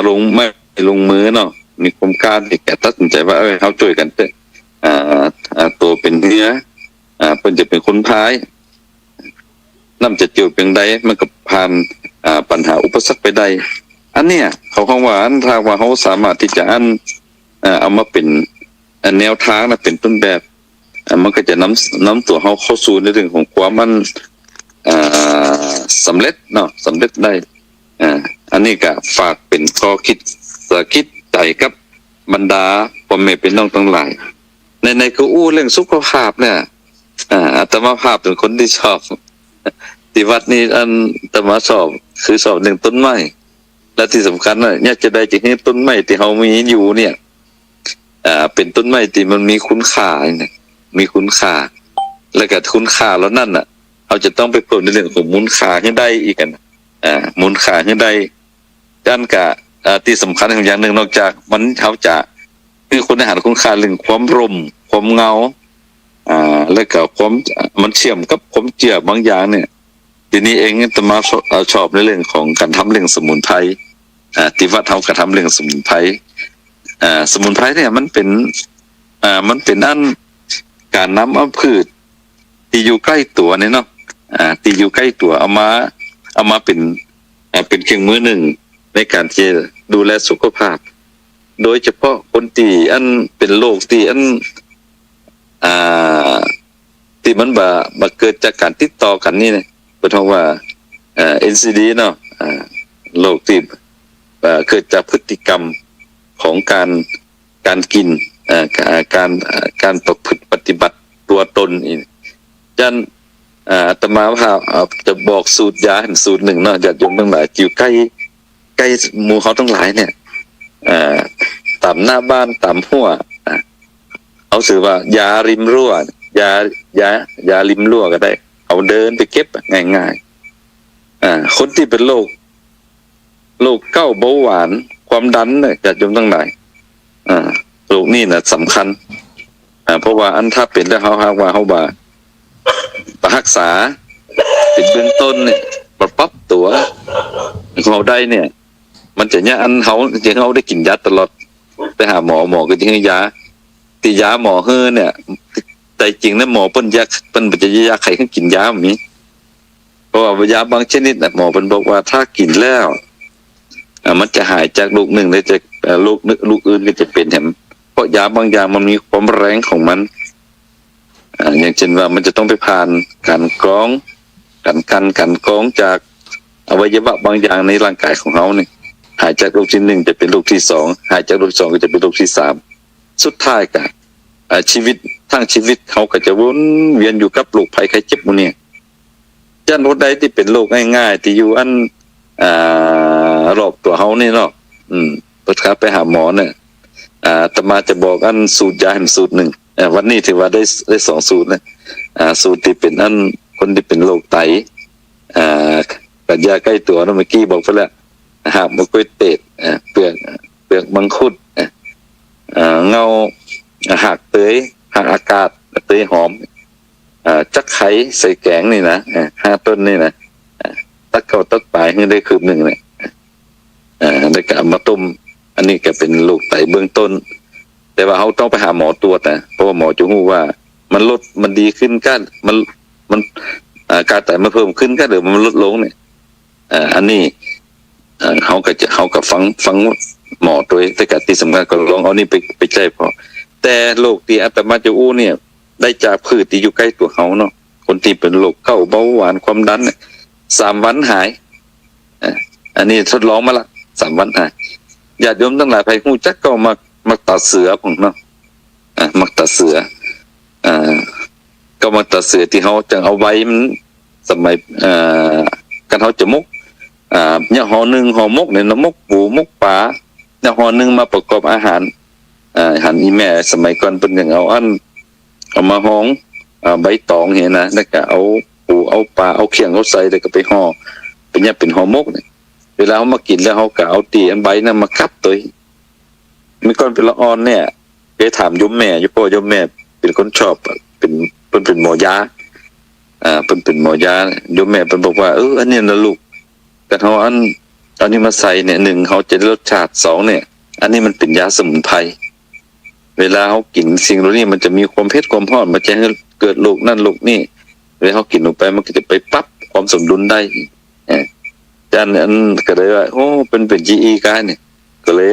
ลงมือเนาะมีความกล้าที่จะตัดสินใจว่าเขาช่วยกันตัวเป็นเนื้อเพิ่นจะเป็นคนพายน้ำจะเจียวเพียงใดมันก็ผ่านปัญหาอุปสรรคไปได้อันเนี้ยเขาว่าถ้าว่าเขาสามารถที่จะเอามาเป็นแนวทางนะเป็นต้นแบบมันก็จะน้ำตัวเขาเข้าสู่ในเรื่องของความ อ่สำเร็จเนาะสำเร็จได้อันนี้ก็ฝากเป็นข้อคิดใจกับบรรดาพ่อแม่พี่น้องทั้งหลายในก็อู้เรื่องสุขภาพเนี่ยอาตมาภาพเป็นคนที่ชอบที่วัดนี้อันอาตมาชอบคือชอบเรื่องต้นไม้และที่สำคัญน่ะเนี่ยจะได้จากนี้ต้นไม้ที่เรามีอยู่เนี่ยเป็นต้นไม้ที่มันมีคุณค่าเนี่ยมีคุณค่าแล้วก็คุณค่าแล้วนั่นน่ะเราจะต้องไปเพิ่มในเรื่องของมูลค่าให้ได้อีกกันมูลค่าให้ได้ด้านกะที่สำคัญอย่างหนึ่งนอกจากมันเขาจะคือคุณอาหารคุณค่าเรื่องความร่มความเงาแล้วก็ความมันเชื่อมกับความเจือบางอย่างเนี่ยทีนี้เองจะมาชอบในเรื่องของการทำเรื่องสมุนไพรที่วัดเขาก็ทำเรื่องสมุนไพรสมุนไพรเนี่ยมันเป็นอันการนำเอาพืชที่อยู่ใกล้ตัวเนี่ยเนาะที่อยู่ใกล้ตัวเอามาเป็นเครื่องมือหนึ่งในการที่ดูแลสุขภาพโดยเฉพาะคนที่อันเป็นโรคที่อันที่มันบ่เกิดจากการติดต่อกันนี่นะเพราะว่าNCD เนาะโรคที่เกิดจากพฤติกรรมของการกินการประพฤติปฏิบัติตัวตนอีกจันอาตมาว่าจะบอกสูตรยาสูตรหนึ่งเนาะญาติโยมทั้งหลายอยู่ใกล้หมู่เขาทั้งหลายเนี่ยตามหน้าบ้านตามหัวเอาสื่อว่ายาริมรั่วยาริมรั่วก็ได้เอาเดินไปเก็บง่ายๆคนที่เป็นโรคเก้าเบาหวานความดันเนี่ยญาติโยมทั้งหลายโรคนี่นะสำคัญเพราะว่าอันถ้าเป็นแล้วเขารักษาเป็นเบื้องต้นเนี่ยปั๊บตัวเขาได้เนี่ยมันจะเนี่ยอันเขาจริงเขาได้กินยาตลอดไปหาหมอก็จริงยาตียาหมอเฮ้อเนี่ยแต่จริงนะหมอเปิ้นยาเปิ้นจะยาใครขึ้นกินยาแบบนี้เพราะว่ายาบางชนิดนะหมอเปิ้นบอกว่าถ้ากินแล้วมันจะหายจากลูกหนึ่งแล้วจะลูกอื่นก็จะเป็นแถมเพราะยาบางอย่างมันมีความแรงของมันอย่างเช่นว่ามันจะต้องไปผ่านการกรองการกรองจากอวัยวะบางอย่างในร่างกายของเขาเนี่ยหายจากโรคที่หนึ่งจะเป็นโรคที่สองหายจากโรคที่สองก็จะเป็นโรคที่สามสุดท้ายกันชีวิตทั้งชีวิตเขาก็จะวนเวียนอยู่กับโรคภัยไข้เจ็บมื้อนี้จันรถใดที่เป็นโรคง่ายๆที่อยู่อันรอบตัวเขานี่เนาะเปิดขาไปหาหมอเนี่ยอาตมาจะบอกอันสูตรยาสูตรหนึ่งวันนี้ถือว่าได้สองสูตรนะสูตรที่เป็นอันคนที่เป็นโรคไตกับยาใกล้ตัวนะเมื่อกี้บอกไปแล้วหากมะกรูดเตดเปลือกมังคุดเงาหักเตยหักอากาศเตยหอมจักไข่ใส่แกงนี่นะ5 ต้นนี่นะตักเข้าตักปลายให้ได้คืบหนึ่งเนี่ยได้กลับมาต้มอันนี้ก็เป็นโรคไตเบื้องต้นแต่ว่าเขาต้องไปหาหมอตรวจนะเพราะว่าหมอจะรู้ว่ามันดีขึ้นกันมันการไตมันเพิ่มขึ้นก็หรือมันลดลงเนี่ยอันนี้เขาก็ฟังหมอตัวแต่กที่สำคัญก็ลองเอานี่ไปใจพอแต่โรคที่อาตมาจะอู้เนี่ยได้จากพืชที่อยู่ใกล้ตัวเขาเนาะคนที่เป็นโรคเก้าเบาหวานความดัน3 วันหายอันนี้ทดลองมาละ3 วันหายญาติโยมทั้งหลายไปฮู้จักก็มาตัดเสือผมเนาะมักตัดเสือก็มาตัดเสือที่เขาจังเอาไว้มันสมัยกันเขาจะมกเนี่ยห่อหนึ่งห่อมกเนี่ยมกปูมกปลาเนี่ยห่อหนึ่งมาประกอบอาหารอาหารอีแม่สมัยก่อนเป็นอย่างเอามาห้องใบตองเห็นนะแล้วก็เอาปูเอาปลาเอาเขียงเขาใส่แล้วก็ไปห่อเป็นเนี่ยเป็นห่อมกเนี่ยเวลาเขามากินแล้วเขาก็เอาตีอันใบนั้นมาคับตัวเมื่อก่อนเป็นละอ่อนเนี่ยไปถามยมแม่พ่อยมแม่เป็นคนชอบเป็นหมอยาเป็นหมอยายมแม่เป็นบอกว่าอันนี้นะลูกแต่เขาอันนี้มาใส่เนี่ย1เขาจะได้รสชาติ2เนี่ยอันนี้มันเป็นยาสมุนไพรเวลาเขากินสิ่งเหล่านี้มันจะมีความเผ็ดความร้อนมันจะให้เกิดโรคนั่นโรคนี่เวลาเขากินลงไปมันก็จะไปปรับความสมดุลได้อันก็เลยว่าเป็น GE กันเนี่ยก็เลย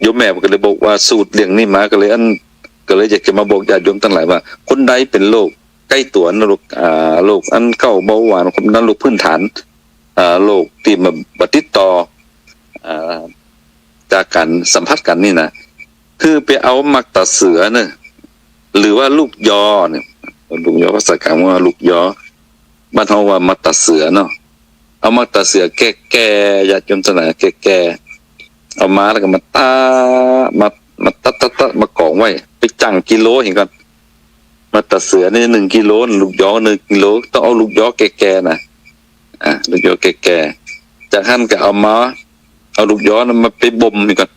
โยมแม่ก็เลยบอกว่าสูตรเรื่องนี้มาก็เลยอยากจะมาบอกญาติโยมทั้งหลายว่าคนใดเป็นโรค ใกล้ตัวนะโรคอันเก่าเบาหวานความดันโรคพื้นฐานโรคที่มาบติดต่อจากการสัมผัสกันนี่นะคือไปเอามักตาเสือเนี่ยหรือว่าลูกยอเนี่ยลูกยอภาษากลางว่าลูกยอบ้านเฮาว่ามักตาเสือเนาะเอามักตาเสือแก่ๆญาติโยมสนาแก่ๆเอามาแล้วก็มามาตัดมากองไว้ไปจังกิโลเห็นก่อนมาตาเสือนี่1 กิโลลูกยอ1 กิโลต้องเอาลูกยอแก่ๆนะลูกยอแก่ๆจากนั้นก็เอาลูกยอนั้นมาไปบ่มนี่ก่อน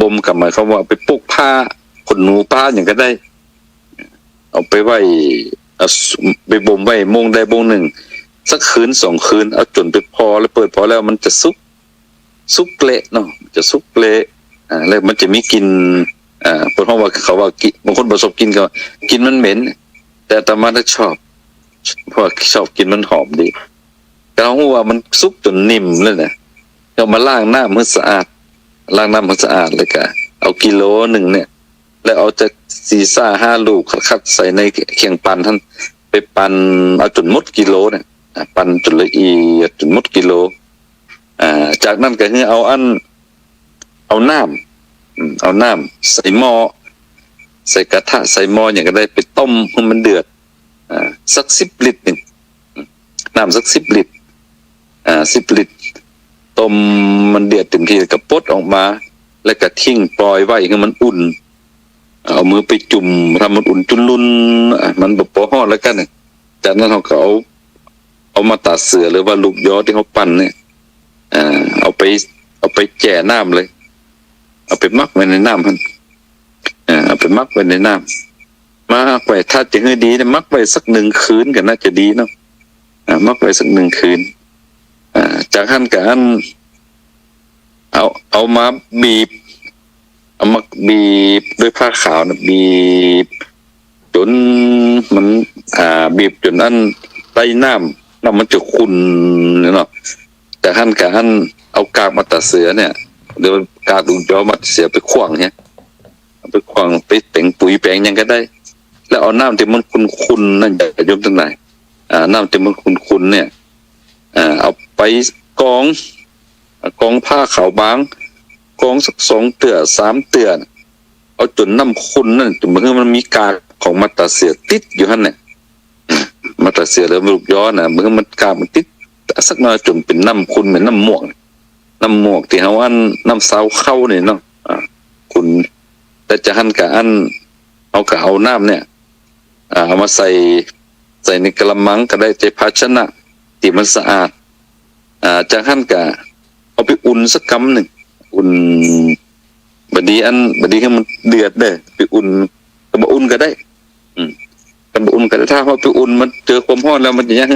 บ่มกับหมายความว่าไปปุกผ้าขนหนูผ้าอย่างก็ได้เอาไปไว้ไปบ่มไว้โมงใดโมงหนึ่งสักคืน2 คืนเอาจนไปพอแล้วเปิดพอแล้วมันจะสุกเละเนาะจะสุกเละแล้วมันจะมีกลิ่นเพราะว่าเขาว่าบางคนประสบกินก็กินมันเหม็นแต่อาตมาชอบเพราะชอบกินมันหอมดีแต่เขาว่ามันสุกจนนิ่มเลยนะเอามาล้างน้ำให้สะอาดเลยก็เอากิโลหนึ่งเนี่ยแล้วเอาจาก4-5 ลูกคัดใส่ในเขียงปั่นท่านไปปั่นเอาจนหมดกิโลเนี่ยปั่นจนละเอียดจนหมดกิโลจากนั้นก็คือเอาน้ำใส่หม้อใส่กระทะใส่หม้ออย่างก็ได้ไปต้มให้มันเดือดสัก10 ลิตรหนึ่งน้ำสัก10 ลิตร10 ลิตรต้มมันเดือดเต็มที่ก็ปลดออกมาแล้วก็ทิ้งปล่อยไว้ให้มันอุ่นเอามือไปจุ่มทำมันอุ่นจุนลุนมันแบบพอฮอดแล้วกันจากนั้นเขาก็เอามาตัดเสือหรือว่าลูกยอที่เขาปั่นเนี่ยเอาไปแจ่น้ำเลยเอาไปมักไว้ในน้ำมันเอาไปมักไว้ในน้ำมักไว้ถ้าจะให้ดีเนี่ยมักไว้สัก1 คืนก็น่าจะดีเนาะมักไว้สัก1 คืนจากขั้นการเอามาบีบด้วยผ้าขาวนะบีบจนมันบีบจนใต้น้ำมันจะขุ่นเนาะแต่ขั้นการเอากากมาตัดเสือเนี่ยเดี๋ยวกากดูย้อมาเสียไปขวางเนี่ยไปขวางไปแต่งปุ๋ยแปลงยังก็ได้แล้วเอาน้ำที่มันขุ่นนั่นอย่าโยมทั้งหลายน้ำที่มันขุ่นเนี่ยเอาไปกองผ้าขาวบางกองสัก2 เตื่อ3 เตื่อเอาจนน้ำขุ่นนั่นจนมันมีกากของมาตาเสือติดอยู่หั่นเนี่ยมาตาเสือหรือลูกย้อนน่ะมันกากมันติดสักหน่อยจนเป็นน้ำขุ่นเหมือนน้ำหมวกที่เฮาน้ำสาวเข้านี่เนาะคุณแต่จะหั่นกับเอาน้ำเนี่ยเอามาใส่ในกระมังก็ได้ใจภาชนะที่มันสะอาดจากหั่นกับเอาไปอุ่นสักกำหนึ่งอุ่นบดีให้มันเดือดเด้อไปอุ่นก็บ่อุ่นก็ได้ก็บ่อุ่นก็ได้ถ้าเฮาไปอุ่นมันเจอความร้อนแล้วมันจะยัง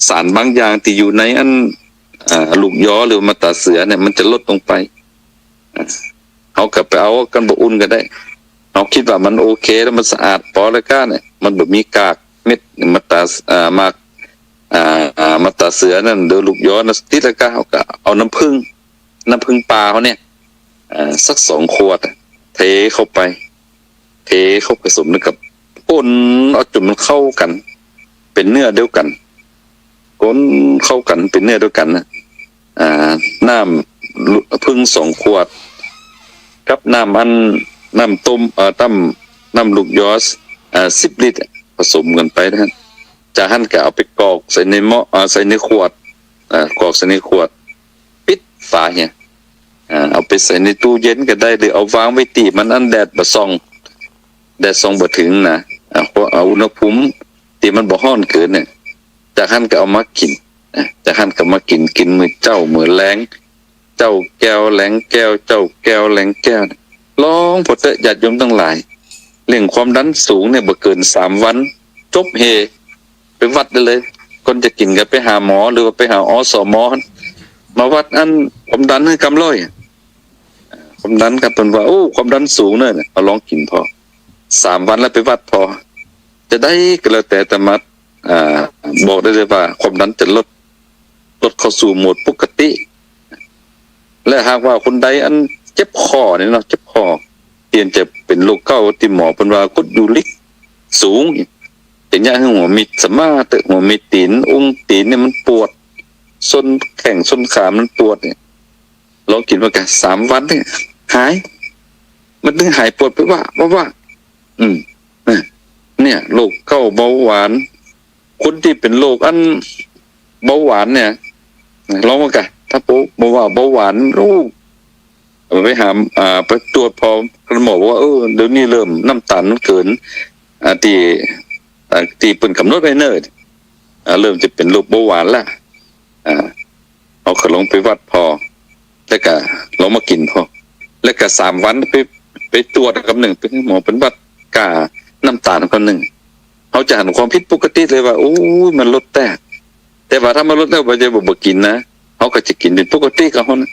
สารบางอย่างที่อยู่ในลูกยอหรือมาตาเสือเนี่ยมันจะลดลงไปเอากลับไปเอากันบ่อุ่นก็ได้เอาคิดว่ามันโอเคแล้วมันสะอาดพอแล้วกันเนี่ยมันบ่มีกากเม็ดมาตามาตาเสือนั่นเดี๋ยวลูกยอนะติดแล้วก็เอาน้ำผึ้งปลาเขาเนี่ยสัก2 ขวดเทเข้าไปผสมกับป่นเอาจนมันเข้ากันเป็นเนื้อเดียวกันก้นเข้ากันเป็นเนื้อเดียวกันนะน้ำผึ้ง2 ขวดกับน้ำต้มน้ำลูกยอ10 ลิตรผสมกันไปนะจากนั้นก็เอาไปกรอกใส่ในหม้อใส่ในขวดกรอกใส่ในขวดปิดฝาเนี่ยเอาไปใส่ในตู้เย็นก็ได้หรือเอาวางไว้ตีมันแดดบ่ส่องบ่ถึงนะเพราะเอาอุณหภูมิที่มันบ่ร้อนเกินเนี่ยจากนั้นก็เอามากินกินมื้อเจ้ามื้อแลงเจ้าแก้วแหลงแก้วเจ้าแก้วแหลงแก้วลองพอเตะญาติโยมทั้งหลายเรื่องความดันสูงเนี่ยบ่เกิน3 วันจบเฮไปวัดได้เลยคนจะกินก็ไปหาหมอหรือว่าไปหาอสมมาวัดความดันให้กำร้อยความดันครับเป็นว่าโอ้ความดันสูงเนี่ยเอาลองกินพอ3 วันแล้วไปวัดพอจะได้ก็แล้วแต่มัดบอกได้เลยว่าความดันจะลดเข้าสู่โหมดปกติและหากว่าคนใดเจ็บคอเนี่ยเนาะเจ็บคอเปลี่ยนจะเป็นโรคเก้าที่หมอเป็นว่ากรดยูริกสูง แต่เนี่ยหัวมีสมาตึหัวมีตีนตีนเนี่ยมันปวดส้นแข้งส้นขามันปวดเนี่ยลองกินมากัน3 วันเนี่ยหายมันถึงหายปวดไปว่าเนี่ยโรคเก้าเบาหวานคนที่เป็นโรคอันเบาหวานเนี่ยลองมากันถ้าบอกว่าเบาหวานลูกไปหาไปตรวจพอคุณหมอบอกว่าเดี๋ยวนี้เริ่มน้ำตาลมันเกินที่เป็นกำหนดไว้เนิ่นเริ่มจะเป็นโรคเบาหวานละเอาขลงไปวัดพอแล้วก็ลองมากินพอแล้วก็3 วันไปตรวจกับ1เป็นหมอเป็นวัดกาน้ำตาลคน1เขาจะหันความผิดปกติเลยว่าโอ้ยมันลดแต่ว่าถ้ามันลดแล้วบ่จะบ่กินนะเขาก็จะกินเป็นปกติกับเขานะ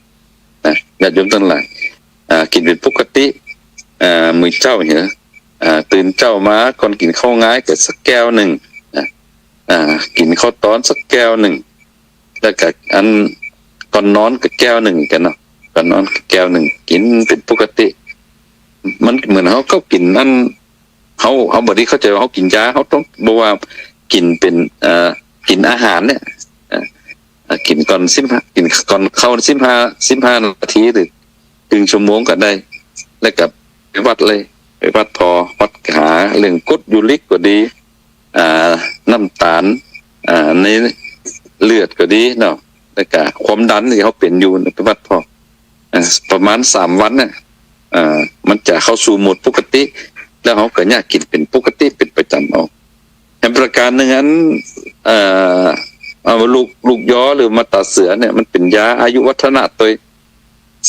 ญาติโยมทั้งหลายกินเป็นปกติมื้อเจ้าเนี่ยตื่นเจ้ามาก่อนกินข้าวง่ายก็สักแก้วหนึ่งกินข้าวตอนสักแก้วหนึ่งแล้วก็อันก่อนนอนก็แก้วหนึ่งกันเนาะก่อนนอนก็แก้วหนึ่งกินเป็นปกติมันเหมือนเขาก็กินนั่นเขาบดีเข้าใจว่าเขากินยาเขาต้องบอกว่ากินเป็นกินอาหารเนี่ยกินก่อนกินก่อนเข้า15 นาทีหรือ1 ชั่วโมงก็ได้แล้วกับไปวัดเลยไปวัดพอวัดหาเรื่องกรดยูริกก็ดีน้ำตาลในเลือดก็ดีเนาะแล้วก็ความดันที่เขาเป็นอยู่ไปวัดพอประมาณ3 วันเนี่ยมันจะเข้าสู่โหมดปกติแล้วเขาก็เนี่ยกินเป็นปกติเป็นประจำเอาแห่งประการหนึ่งนั้นลูกย้อหรือมาตัดเสือเนี่ยมันเป็นยาอายุวัฒนะตัว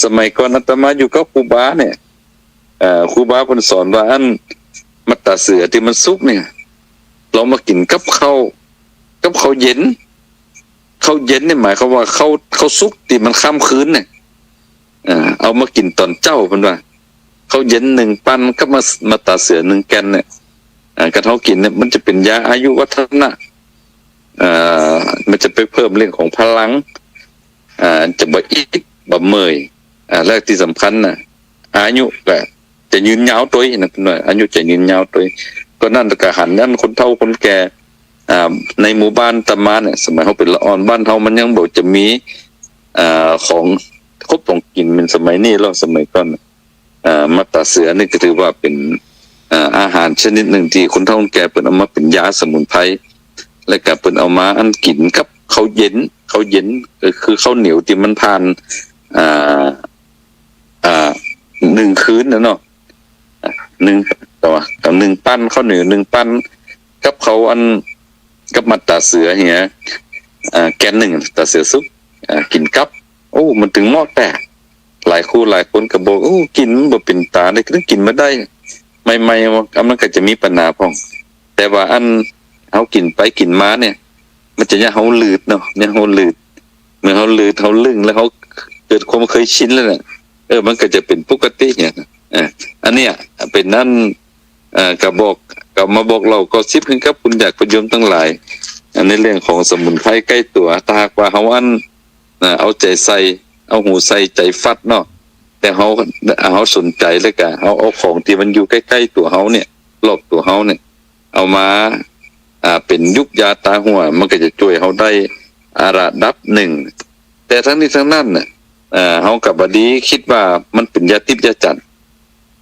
สมัยก่อนอาตมาอยู่กับครูบาเนี่ยครูบาเพิ่นสอนว่าอันมาตัดเสือที่มันสุกเนี่ยเรามากินกับข้าวเย็นเนี่ยหมายความว่าข้าวสุกที่มันค่ำคืนเนี่ยเอามากินตอนเจ้าเพิ่นว่าข้าวเย็น1 ปันก็มาตัดเสือ1 แกนเนี่ยกระเทากินเนี่ยมันจะเป็นยาอายุวัฒนะมันจะไปเพิ่มเรื่องของพลังจะบ่อิดบ่เมื่อยและที่สำคัญนะอายุก็จะยืนยาวตัวนะเป็นว่าอายุจะยืนยาวตัวก็นั่นก็หันนั่นคนเฒ่าคนแก่ในหมู่บ้านตะมาเนี่ยสมัยเขาเป็นละอ่อนบ้านเฮามันยังบ่จะมีของครบของกินเป็นสมัยนี้แล้วสมัยก่อนมาตาเสือนี่ก็ถือว่าเป็นอาหารชนิดหนึ่งที่คนเฒ่าคนแก่เพิ่นเอามาเป็นยาสมุนไพรแล้วก็เพิ่นเอามาอันกินกับข้าวเย็นก็คือข้าวเหนียวที่มันผ่าน1 คืนนะเนาะ1ต่อกับ1 ปั้นข้าวเหนียว1 ปั้นกับเขาอันกับมัดตาเสือเหี้ยแกน1ตาเสือซุปกินกับโอ้มันถึงหม้อแตกหลายคู่หลายคนก็บอกโอ้กินบ่เป็นตาได้คือกินมาได้ใหม่ๆมันก็จะมีปัญหาพ้องแต่ว่าอันเฮากินไปกินมาเนี่ยมันจะเนี่ยเฮาลืดเนาะเนี่ยเฮาลืดเมื่อเฮาลืดเฮาลึงแล้วเฮาเกิดความเคยชินแล้วเนี่ยมันก็จะเป็นปกติเนี่ยอันเนี้ยเป็นนั่นก็มาบอกเราก็ซิบขึ้นกับคุณอยากประโยชน์ทั้งหลายในเรื่องของสมุนไพรใกล้ตัวถ้าหากว่าเฮาอันเอาใจใส่เอาหูใส่ใจฟัดเนาะแต่เฮาสนใจแล้วก็เฮาเอาของที่มันอยู่ใกล้ๆตัวเฮาเนี่ยรอบตัวเฮาเนี่ยเอามาเป็นยุกยาตาหัวมันก็จะช่วยเฮาได้ระดับหนึ่งแต่ทั้งนี้ทั้งนั้นน่ะเฮากับบดีคิดว่ามันเป็นยาทิพย์ยาจันทร์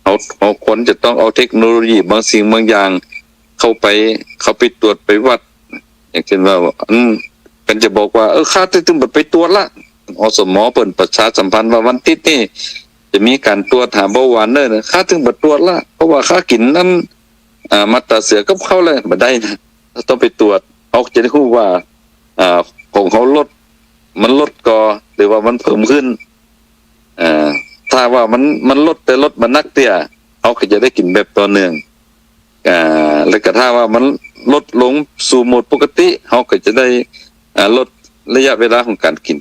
เฮาควรจะต้องเอาเทคโนโลยีบางสิ่งบางอย่างเข้าไปตรวจไปวัดอย่างเช่นว่ากันจะบอกว่าค่าตึงไปตรวจละอสมเปิ่นประชาสัมพันธ์ว่าวันอาทิตย์นี่จะมีการตรวจหาเบาหวานเด้อค่าตึงบ่ตรวจละเพราะว่าค่ากินนั้นมาตาเสือกับเขาเลยบ่ได้นะต้องไปตรวจเขาจะได้รู้ว่าของเขามันลดก็หรือว่ามันเพิ่มขึ้นถ้าว่ามันลดแต่ลดมันนักเตี้ยเขาก็จะได้กินแบบต่อเนื่องแล้วก็ถ้าว่ามันลดลงสู่โหมดปกติเขาก็จะได้ลดระยะเวลาของการกิน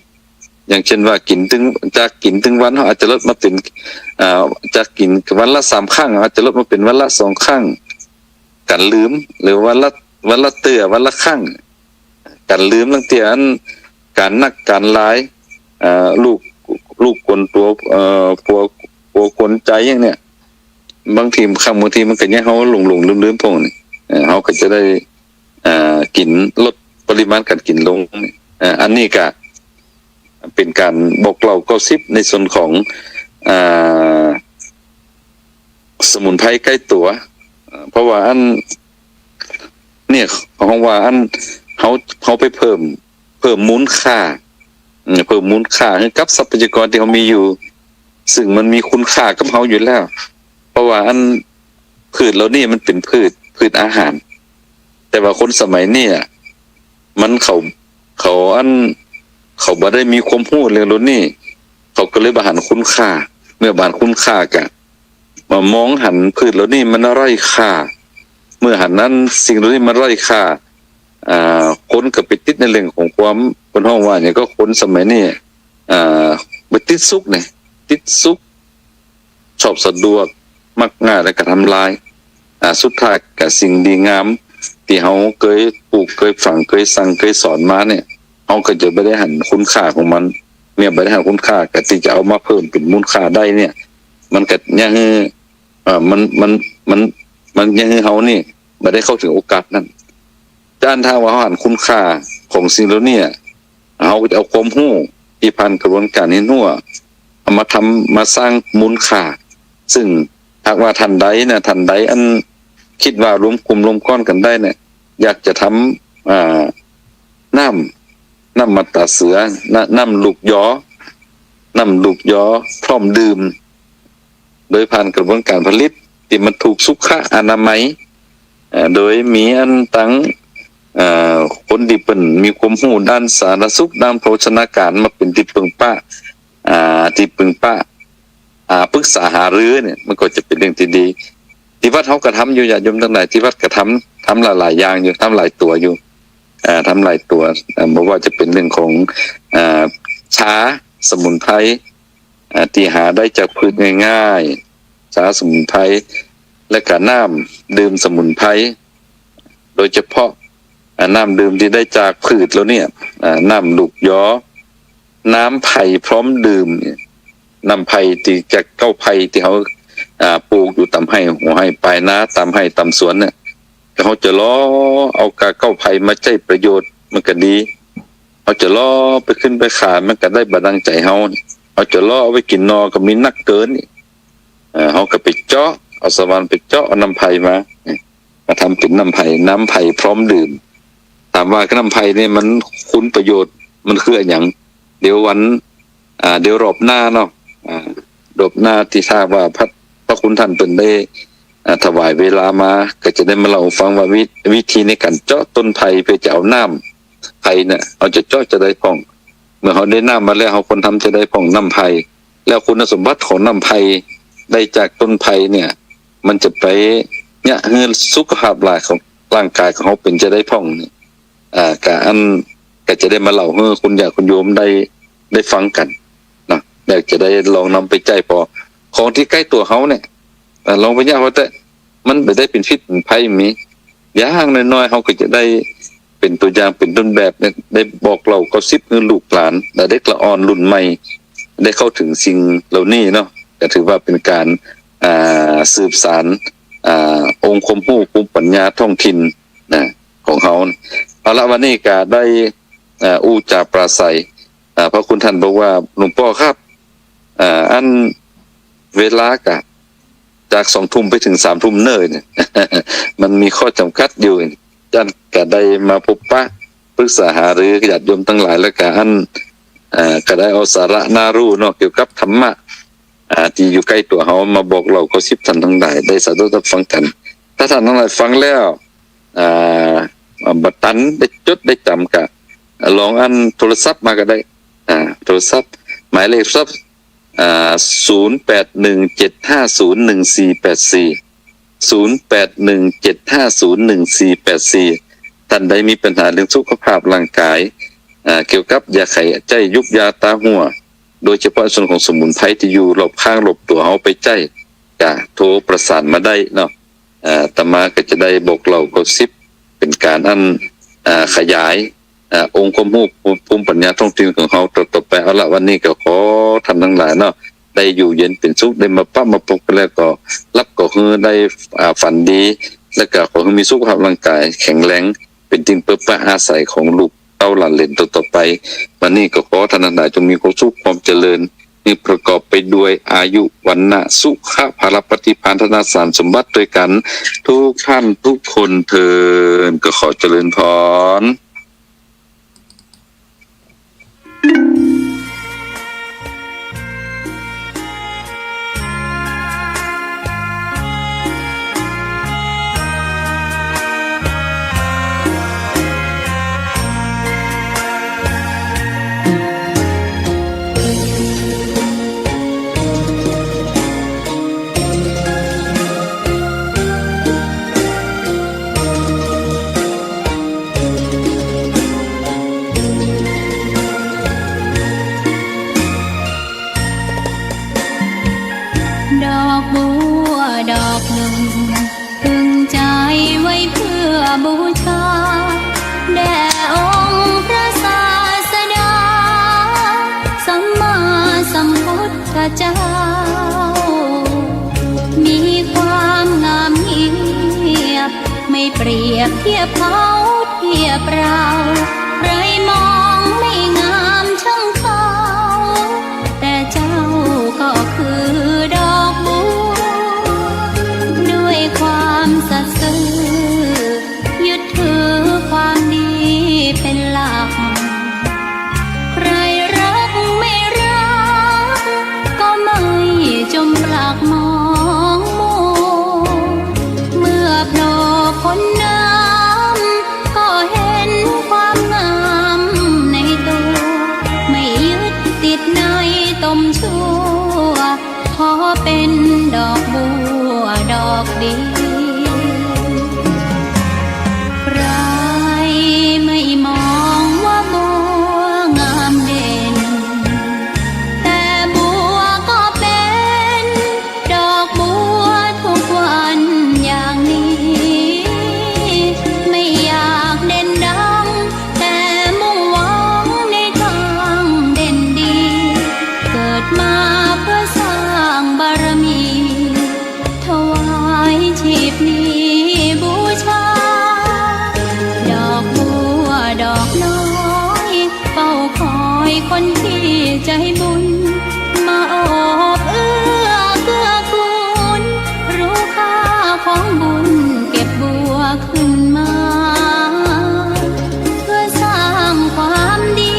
อย่างเช่นว่ากินถึงวันเขาอาจจะลดมาเป็นจากกินวันละ3 ครั้งอาจจะลดมาเป็นวันละ2 ครั้งการลืมหรือวันละเตื้อวันละครั้งการลืมตั้งแต่อันการนักการหลายลูกคนตัวผัวคนใจอย่างเนี้ยบางทีมันก็เนี่ยเขาหลงลืมพวกนี้เขาก็จะได้ กินลดปริมาณการกินลงอันนี้ก็เป็นการบอกเล่าก็ซิบในส่วนของสมุนไพรใกล้ตัวเพราะว่าอันเนี่ยของว่าอันเขาไปเพิ่มมูลค่าเพิ่มมูลค่าให้กับทรัพยากรที่เขามีอยู่ซึ่งมันมีคุณค่ากับเขาอยู่แล้วเพราะว่าอันพืชเหล่านี้มันเป็นพืชอาหารแต่ว่าคนสมัยนี้มันเขาบ่ได้มีความรู้เรื่องเหล่านี้เขาก็เลยบ่หันคุณค่าเมื่อบ่หันคุณค่าก็มามองหันพืชเหล่านี้มันไร้ค่าเมื่อหันนั้นสิ่งเหล่านี้มันไร้ค่าคนก็ไปติดในเรื่องของความคนห้องว่าเนี่ยก็คนสมัยนี้ไปติดสุขเนี่ยติดสุขชอบสะดวกมักง่ายและก็ทำลายสุดท้ายกับสิ่งดีงามที่เขาเคยปลูกเคยฝังเคยสั่งเคยสอนมาเนี่ยเขาก็จะไม่ได้หันคุณค่าของมันเมื่อไม่ได้หันคุณค่าก็ที่จะเอามาเพิ่มเป็นมูลค่าได้เนี่ยมันก็ยังมันยังเขานี่ไม่ได้เข้าถึงโอกาสนั้นด้านถ้าว่าเขาหันคุณค่าของสิ่งเหล่านี้เขาจะเอาความรู้ที่ผ่านกระบวนการนี้นัวเอามาทำมาสร้างมูลค่าซึ่งหากว่าทันใดอันคิดว่ารวมกลุ่มรวมก้อนกันได้เนี่ยอยากจะทำน้ำมัตตาเสือน้ำลูกยอพร้อมดื่มโดยผ่านกระบวนการผลิตที่มันถูกสุขอนามัยโดยมีอันตั้งคนที่เป็นมีความรู้ด้านสาธารณสุขด้านโภชนาการมาเป็นที่ปรึงป้าปรึกษาหารือเนี่ยมันก็จะเป็นเรื่องที่ดีที่วัดเขาก็ทำอยู่ญาติโยมทั้งหลายที่วัดก็ทำหลายอย่างอยู่ทำหลายตัวอยู่ทำหลายตัวบอกว่าจะเป็นเรื่องของชาสมุนไพรที่หาได้จากพืชง่ายๆชาสมุนไพรและก็น้ำดื่มสมุนไพรโดยเฉพาะน้ำดื่มที่ได้จากพืชแล้วเนี่ยน้ำลูกยอน้ำไผ่พร้อมดื่มน้ำไผ่ที่จากเก้าไผ่ที่เขาปลูกอยู่ตามให้หัวให้ปลายนาตามให้ตามสวนเนี่ยเขาจะล้อเอากาเก้าไผ่มาใช้ประโยชน์มันก็ดีเขาจะล้อไปขึ้นไปขายมันก็ได้บัดดังใจเขาจะล้อเอาไปกินนอก็มีนักเกินเขาก็ไปเจาะเอาสว่านไปเจาะเอาน้ำไผ่มาทำเป็นน้ำไผ่พร้อมดื่มถามว่าน้ำไผ่เนี่ยมันคุณประโยชน์มันคืออย่างเดี๋ยวรอบหน้าเนาะรอบหน้าที่ทราบว่าพระคุณท่านเป็นได้ถวายเวลามาก็จะได้มาเล่าฟังว่าวิธีในการเจาะต้นไผ่เพื่อจะเอาน้ำไผ่เนี่ยเอาจะเจาะจะได้พองเมื่อเขาได้น้ำมาแล้วเขาคนทำจะได้พองน้ำไผ่แล้วคุณสมบัติของน้ำไผ่ได้จากต้นไผ่เนี่ยมันจะไปเนี่ยให้สุขภาพร่างกายของเขาเป็นจะได้พองก็จะได้มาเล่าให้คุณญาติคุณโยมได้ฟังกันนะอยากจะได้ลองนำไปใจพอของที่ใกล้ตัวเขาเนี่ยลองไปย่าว่าแต่มันไม่ได้เป็นพิษเป็นภัยมีอย่างน้อยๆเขาก็จะได้เป็นตัวอย่างเป็นต้นแบบเนี่ยได้บอกเราก็ซิบเงินลูกหลานและเด็กละอ่อนรุ่นใหม่ได้เข้าถึงสิ่งเหล่านี้เนาะก็ถือว่าเป็นการสืบสานองค์ความรู้ภูมิปัญญาท้องถิ่นนะของเขาเอาละวันนี้ก็ได้อู้จาปราศัยพระคุณท่านบอกว่าหลวงพ่อครับอันเวลากะจาก2 ทุ่มไปถึง3 ทุ่มเนิ่นเนี่ย มันมีข้อจำกัดอยู่ท่านก็ได้มาพบปะปรึกษาหารือญาติโยมทั้งหลายแล้วก็ก็ได้เอาสาระน่ารู้เนาะเกี่ยวกับธรรมะที่อยู่ใกล้ตัวเขามาบอกเราก็10 ท่านทั้งหลายได้สาธุรับฟังกันถ้าท่านทั้งหลายฟังแล้วบัดตันได้จดได้จำกะลองอันโทรศัพท์มาก็ได้โทรศัพท์หมายเลขโทรศัพท์0817501484 ท่านใดมีปัญหาเรื่องสุขภาพร่างกายเกี่ยวกับยาไข้ใจยุบยาตาหัวโดยเฉพาะส่วนของสมุนไพรที่อยู่รอบข้างรอบตัวเอาไปใจจะโทรประสานมาได้เนาะตมาก็จะได้บอกเราก็ซิบเป็นการขยายองค์ความรู้ภูมิปัญญาท้องถิ่นของเขาต่อไปเอาละวันนี้ก็ขอท่านทั้งหลายเนาะได้อยู่เย็นเป็นสุขได้มาพบกันแล้วก็รับก็คือได้ฝันดีแล้วก็ขอให้มีสุขภาพร่างกายแข็งแรง เป็นที่เพื่อปะอาศัยของลูกเต้าหลานเหลนต่อไปวันนี้ก็ขอท่านทั้งหลายจงมีความสุขความเจริญนี่ประกอบไปด้วยอายุวันนะสุขะภรปฏิภาณธนสารสมบัติด้วยกันทุกท่านทุกคนเทินก็ขอเจริญพรดอกบัวดอกหนึ่งพึงใจไว้เพื่อบูชาแด่องค์พระศาสดาสัมมาสัมพุทธเจ้ามีความงามเงียบไม่เปรียบเทียบเขาเทียบเราใครมองไม่งามช่างเขาแต่เจ้าก็คือดอกบัวด้วยความสัตย์ซื่อยึดถือความดีเป็นหลักใครรักไม่รักก็ไม่จมปลักมองมัวเมื่อโผล่พ้นน้ำก็เห็นความงามในตัวไม่ยึดติดในตมชั่วขอเป็นดอกบัวดอกเดียวใครไม่มองว่าบัวงามเด่นแต่บัวก็เป็นดอกบัวทุกวันอย่างนี้ไม่อยากเด่นดังแต่มุ่งหวังในทางเด่นดีเกิดมาเพื่อสร้างบารมีถวายชีพนี้บูชาดอกบัวดอกน้อยเฝ้าคอยคนที่ใจบุญมาโอบเอื้อเกื้อกูลรู้ค่าของบุญเก็บบัวขึ้นมาเพื่อสร้างความดี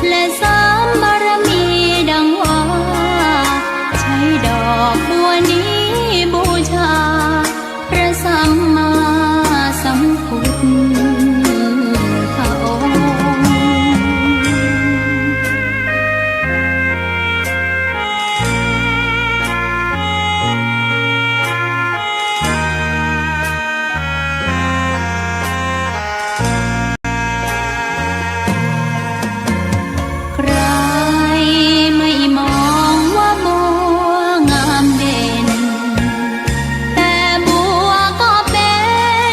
และเสริมบารมีดังว่าใช้ดอกบัวนี้บูชาพระสัมมาสัมพุทธองค์ ใครไม่มองว่าบัวงามเด่นแต่บัวก็เป็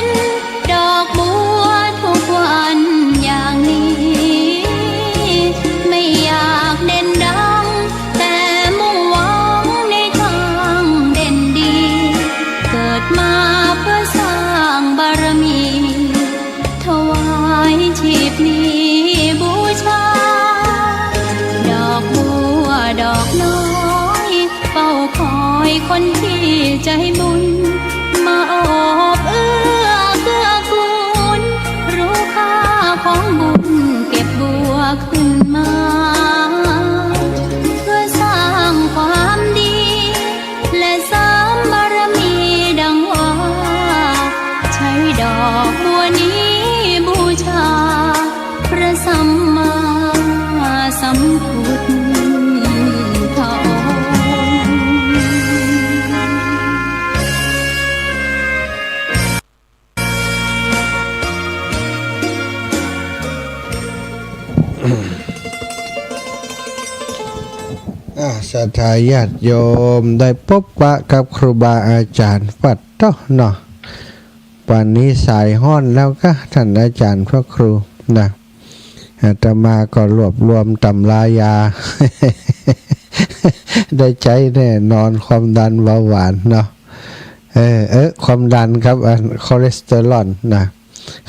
นดอกบัวทุกวันอย่างนี้ไม่อยากเด่นดังแต่มุ่งหวังในทางเด่นดีเกิดมาเพื่อสร้างบารมีถวายชีพนี้บูชาดอกบัวดอกน้อยเฝ้าคอยคนที่ใจบุญมาโอบเอื้อเกื้อกูลรู้ค่าของบุญเก็บบัวขึ้นมาเพื่อสร้างความดีและเสริมบารมีดังว่าใช้ดอกบัวนี้บูชาพระสัมมาสัมพุทธองค์ ศรัทธาญาติโยมได้พบปะกับครูบาอาจารย์ปัดต่อเนาะวันนี้สายห้อนแล้วก็ท่านอาจารย์พระครูนะอาตมาก็รวบรวมตำรายา ได้ใจแน่นอนความดันเบาหวานเนาะความดันครับคอเลสเตอรอลนะ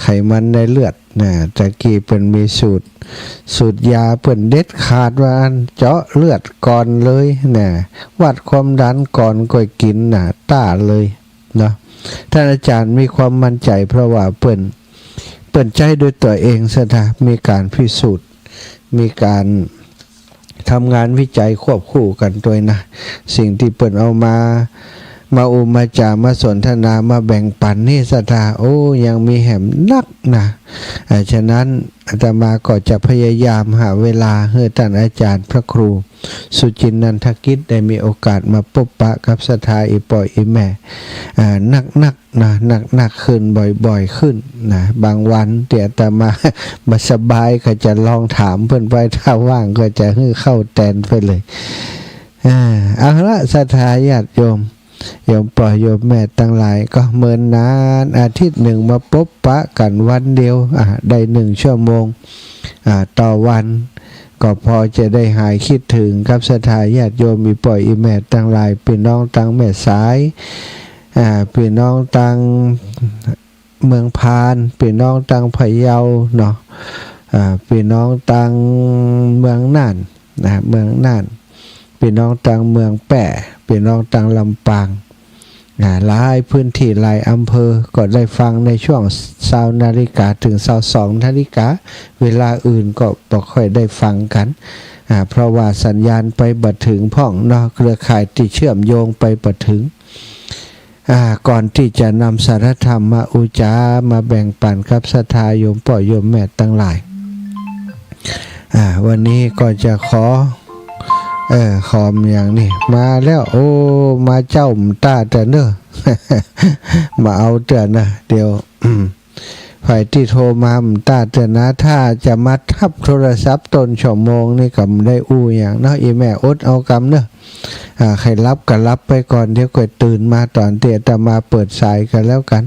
ไขมันในเลือดนะตะกี้เป็นมีสูตรยาเปิ่นเด็ดขาดว่าเจาะเลือดก่อนเลยนะวัดความดันก่อนก็กินนะต้าเลยเนาะท่านอาจารย์มีความมั่นใจเพราะว่าเปิ่นใจด้วยตัวเองซะนะมีการพิสูจน์มีการทำงานวิจัยควบคู่กันด้วยนะสิ่งที่เปิ่นเอามาอุมาจามาสนทนามาแบ่งปันนี่ศรัทธาโอ้ยังมีแหมนักนะฉะนั้นอาตมาก็จะพยายามหาเวลาให้ท่านอาจารย์พระครูสุจินนันทกิจได้มีโอกาสมาพบปะกับศรัทธาอีปอยอีแม่นักนะนักขึ้นบ่อยขึ้นนะบางวันเดี๋ยวอาตมามาสบายก็จะลองถามเพื่อนไปถ้าว่างก็จะให้เข้าแตนไปเลยเอาละศรัทธาญาติโยมปล่อยโยมแม่ตั้งหลายก็เมินนานอาทิตย์หนึ่งมาพบปะกันวันเดียวได้1 ชั่วโมงต่อวันก็พอจะได้หายคิดถึงกับศรัทธาญาติโยมมีปล่อยอีแม่ตั้งหลายพี่น้องตั้งแม่สายพี่น้องตั้งเมืองพานพี่น้องตั้งพะเยาเนาะพี่น้องตั้งเมืองน่านเมืองน่านพี่น้องต่างเมืองแป่พี่น้องต่างลำปางหลายพื้นที่หลายอำเภอก็ได้ฟังในช่วง20 นาฬิกาถึง22 นาฬิกาเวลาอื่นก็บ่ค่อยได้ฟังกันเพราะว่าสัญญาณไปบ่ถึงพ่องเนาะเครือข่ายที่เชื่อมโยงไปบ่ถึงก่อนที่จะนำสารธรรมมาอุจามาแบ่งปันกับศรัทธาโยมพ่อโยมแม่ทั้งหลายวันนี้ก็จะขออย่างนี้มาแล้วโอ้มาเจ้าตาแต่เนอะ มาเอาเตือนนะเดี๋ยวฝ่ายที่โทรมาตาเตือนนะถ้าจะมาทับโทรศัพท์ต้นชั่วโมงนี่ก็ได้อู้อย่างเนาะอีแม่อดเอากำเนอะใครรับก็รับไปก่อนเดี๋ยวก็ตื่นมาตอนเตี้ยแต่มาเปิดสายกันแล้วกัน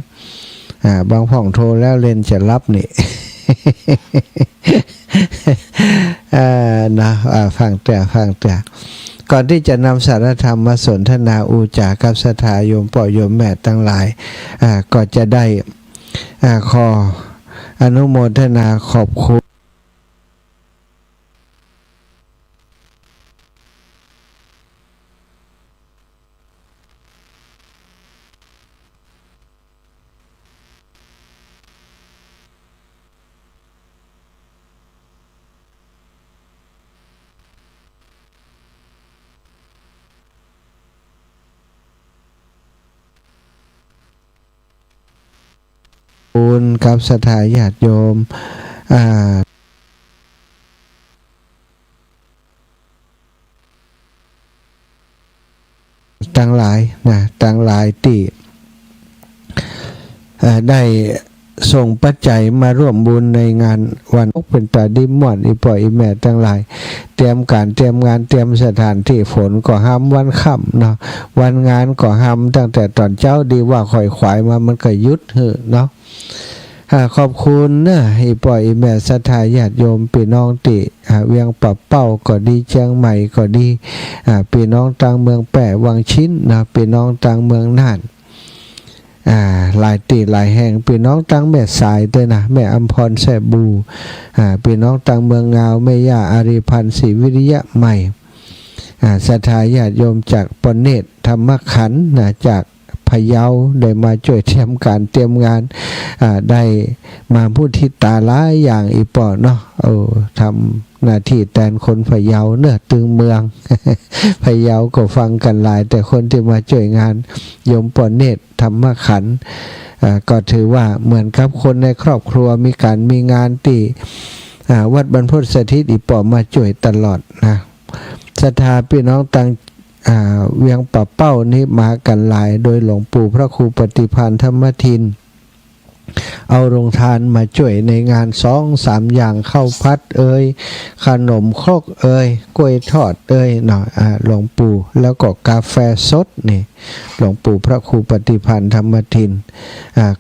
บางพ่องโทรแล้วเล่นจะรับนี่ นะฟังแต่ก่อนที่จะนำสารธรรมมาสนทนาอูจากับศรัทธาโยมพ่อโยมแม่ทั้งหลายก็จะได้ขออนุโมทนาขอบคุณกับศรัทธาญาติโยมตั้งหลายที่ได้ส่งปัจจัยมาร่วมบุญในงานวันเป็นตาดิมม่วนอีปอยอีแม่ทั้งหลายเตรียมงานเตรียมสถานที่ฝนก็ห้ามวันค่ำเนาะวันงานก็ห้ามตั้งแต่ตอนเจ้าดีว่าข่อยขวายมามันก็ยุดเนาะขอบคุณนะอีปอยอีแม่ศรัทธาญาติโยมพี่น้องติเวียงปะเป้าก็ดีเชียงใหม่ก็ดีพี่น้องต่างเมืองแปะวังชิ้นนะพี่น้องต่างเมืองน่านหลายตีหลายแห่งพี่น้องตั้งแม่สายด้วยนะแม่อำพรแสบบูพี่น้องตั้งเมืองงาวแม่ย่าอารีพันธ์ศรีวิริยะใหม่ศรัทธาญาติโยมจากปนเนตรธรรมขันธ์จากพะเยาได้มาช่วยเตรียมงานได้มาพูดที่ตาล้ายอย่างอีปอเนาะทำหน้าที่แทนคนพะเยาเนื้อตึงเมือง พะเยาก็ฟังกันหลายแต่คนที่มาช่วยงานโยมปนเนตรธรรมขันธ์ก็ถือว่าเหมือนกับคนในครอบครัวมีงานที่วัดบรรพตสถิตอีปอมาช่วยตลอดนะศรัทธาพี่น้องต่างเวียงปะเป้านี้มากันหลายโดยหลวงปู่พระครูปฏิภาณธรรมทินเอาโรงทานมาช่วยในงาน2-3 อย่างข้าวพัดขนมครกกล้วยทอดหน่อยหลวงปู่แล้วก็กาแฟสดนี่หลวงปู่พระครูปฏิภาณธรรมทิน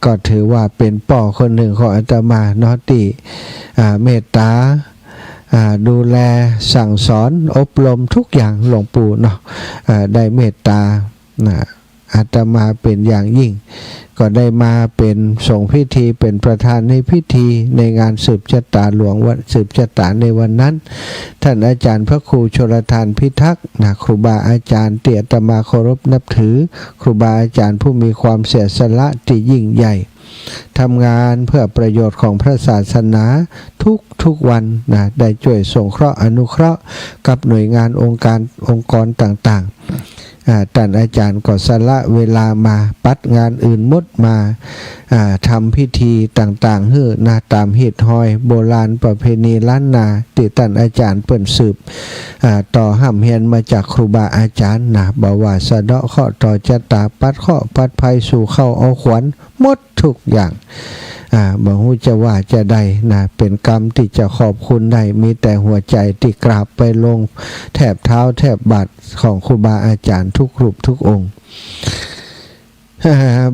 ก็ถือว่าเป็นป่อคนหนึ่งของอาตมาเนาะที่เมตตาดูแลสั่งสอนอบรมทุกอย่างหลวงปู่เนาะได้เมตตาอาตมาเป็นอย่างยิ่ง ก็ได้มาเป็นสงฆ์พิธีเป็นประธานในพิธีในงานสืบชะตาหลวงวันสืบชะตาในวันนั้นท่านอาจารย์พระครูชลทานพิทักษ์ครูบาอาจารย์ที่อาตมาเคารพนับถือครูบาอาจารย์ผู้มีความเสียสละที่ยิ่งใหญ่ทำงานเพื่อประโยชน์ของพระศาสนาทุกวันได้ช่วยสงเคราะห์อนุเคราะห์กับหน่วยงานองค์กรต่างๆท่านอาจารย์ก็สละเวลามาปัดงานอื่นหมดมาทำพิธีต่างๆตามเหตุหอยโบราณประเพณีล้านนาที่ท่านอาจารย์เปิ่นสืบต่อห้ำเฮียนมาจากครูบาอาจารย์บอกว่าสะเดาะเคราะห์ต่อชะตาปัดเคราะห์ปัดภัยสู่เข้าเอาขวัญหมดทุกอย่างบ่ฮู้จะว่าจะได้เป็นกรรมที่จะขอบคุณได้มีแต่หัวใจที่กราบไปลงแทบเท้าแทบบาทของครูบาอาจารย์ทุกรูปทุกองค์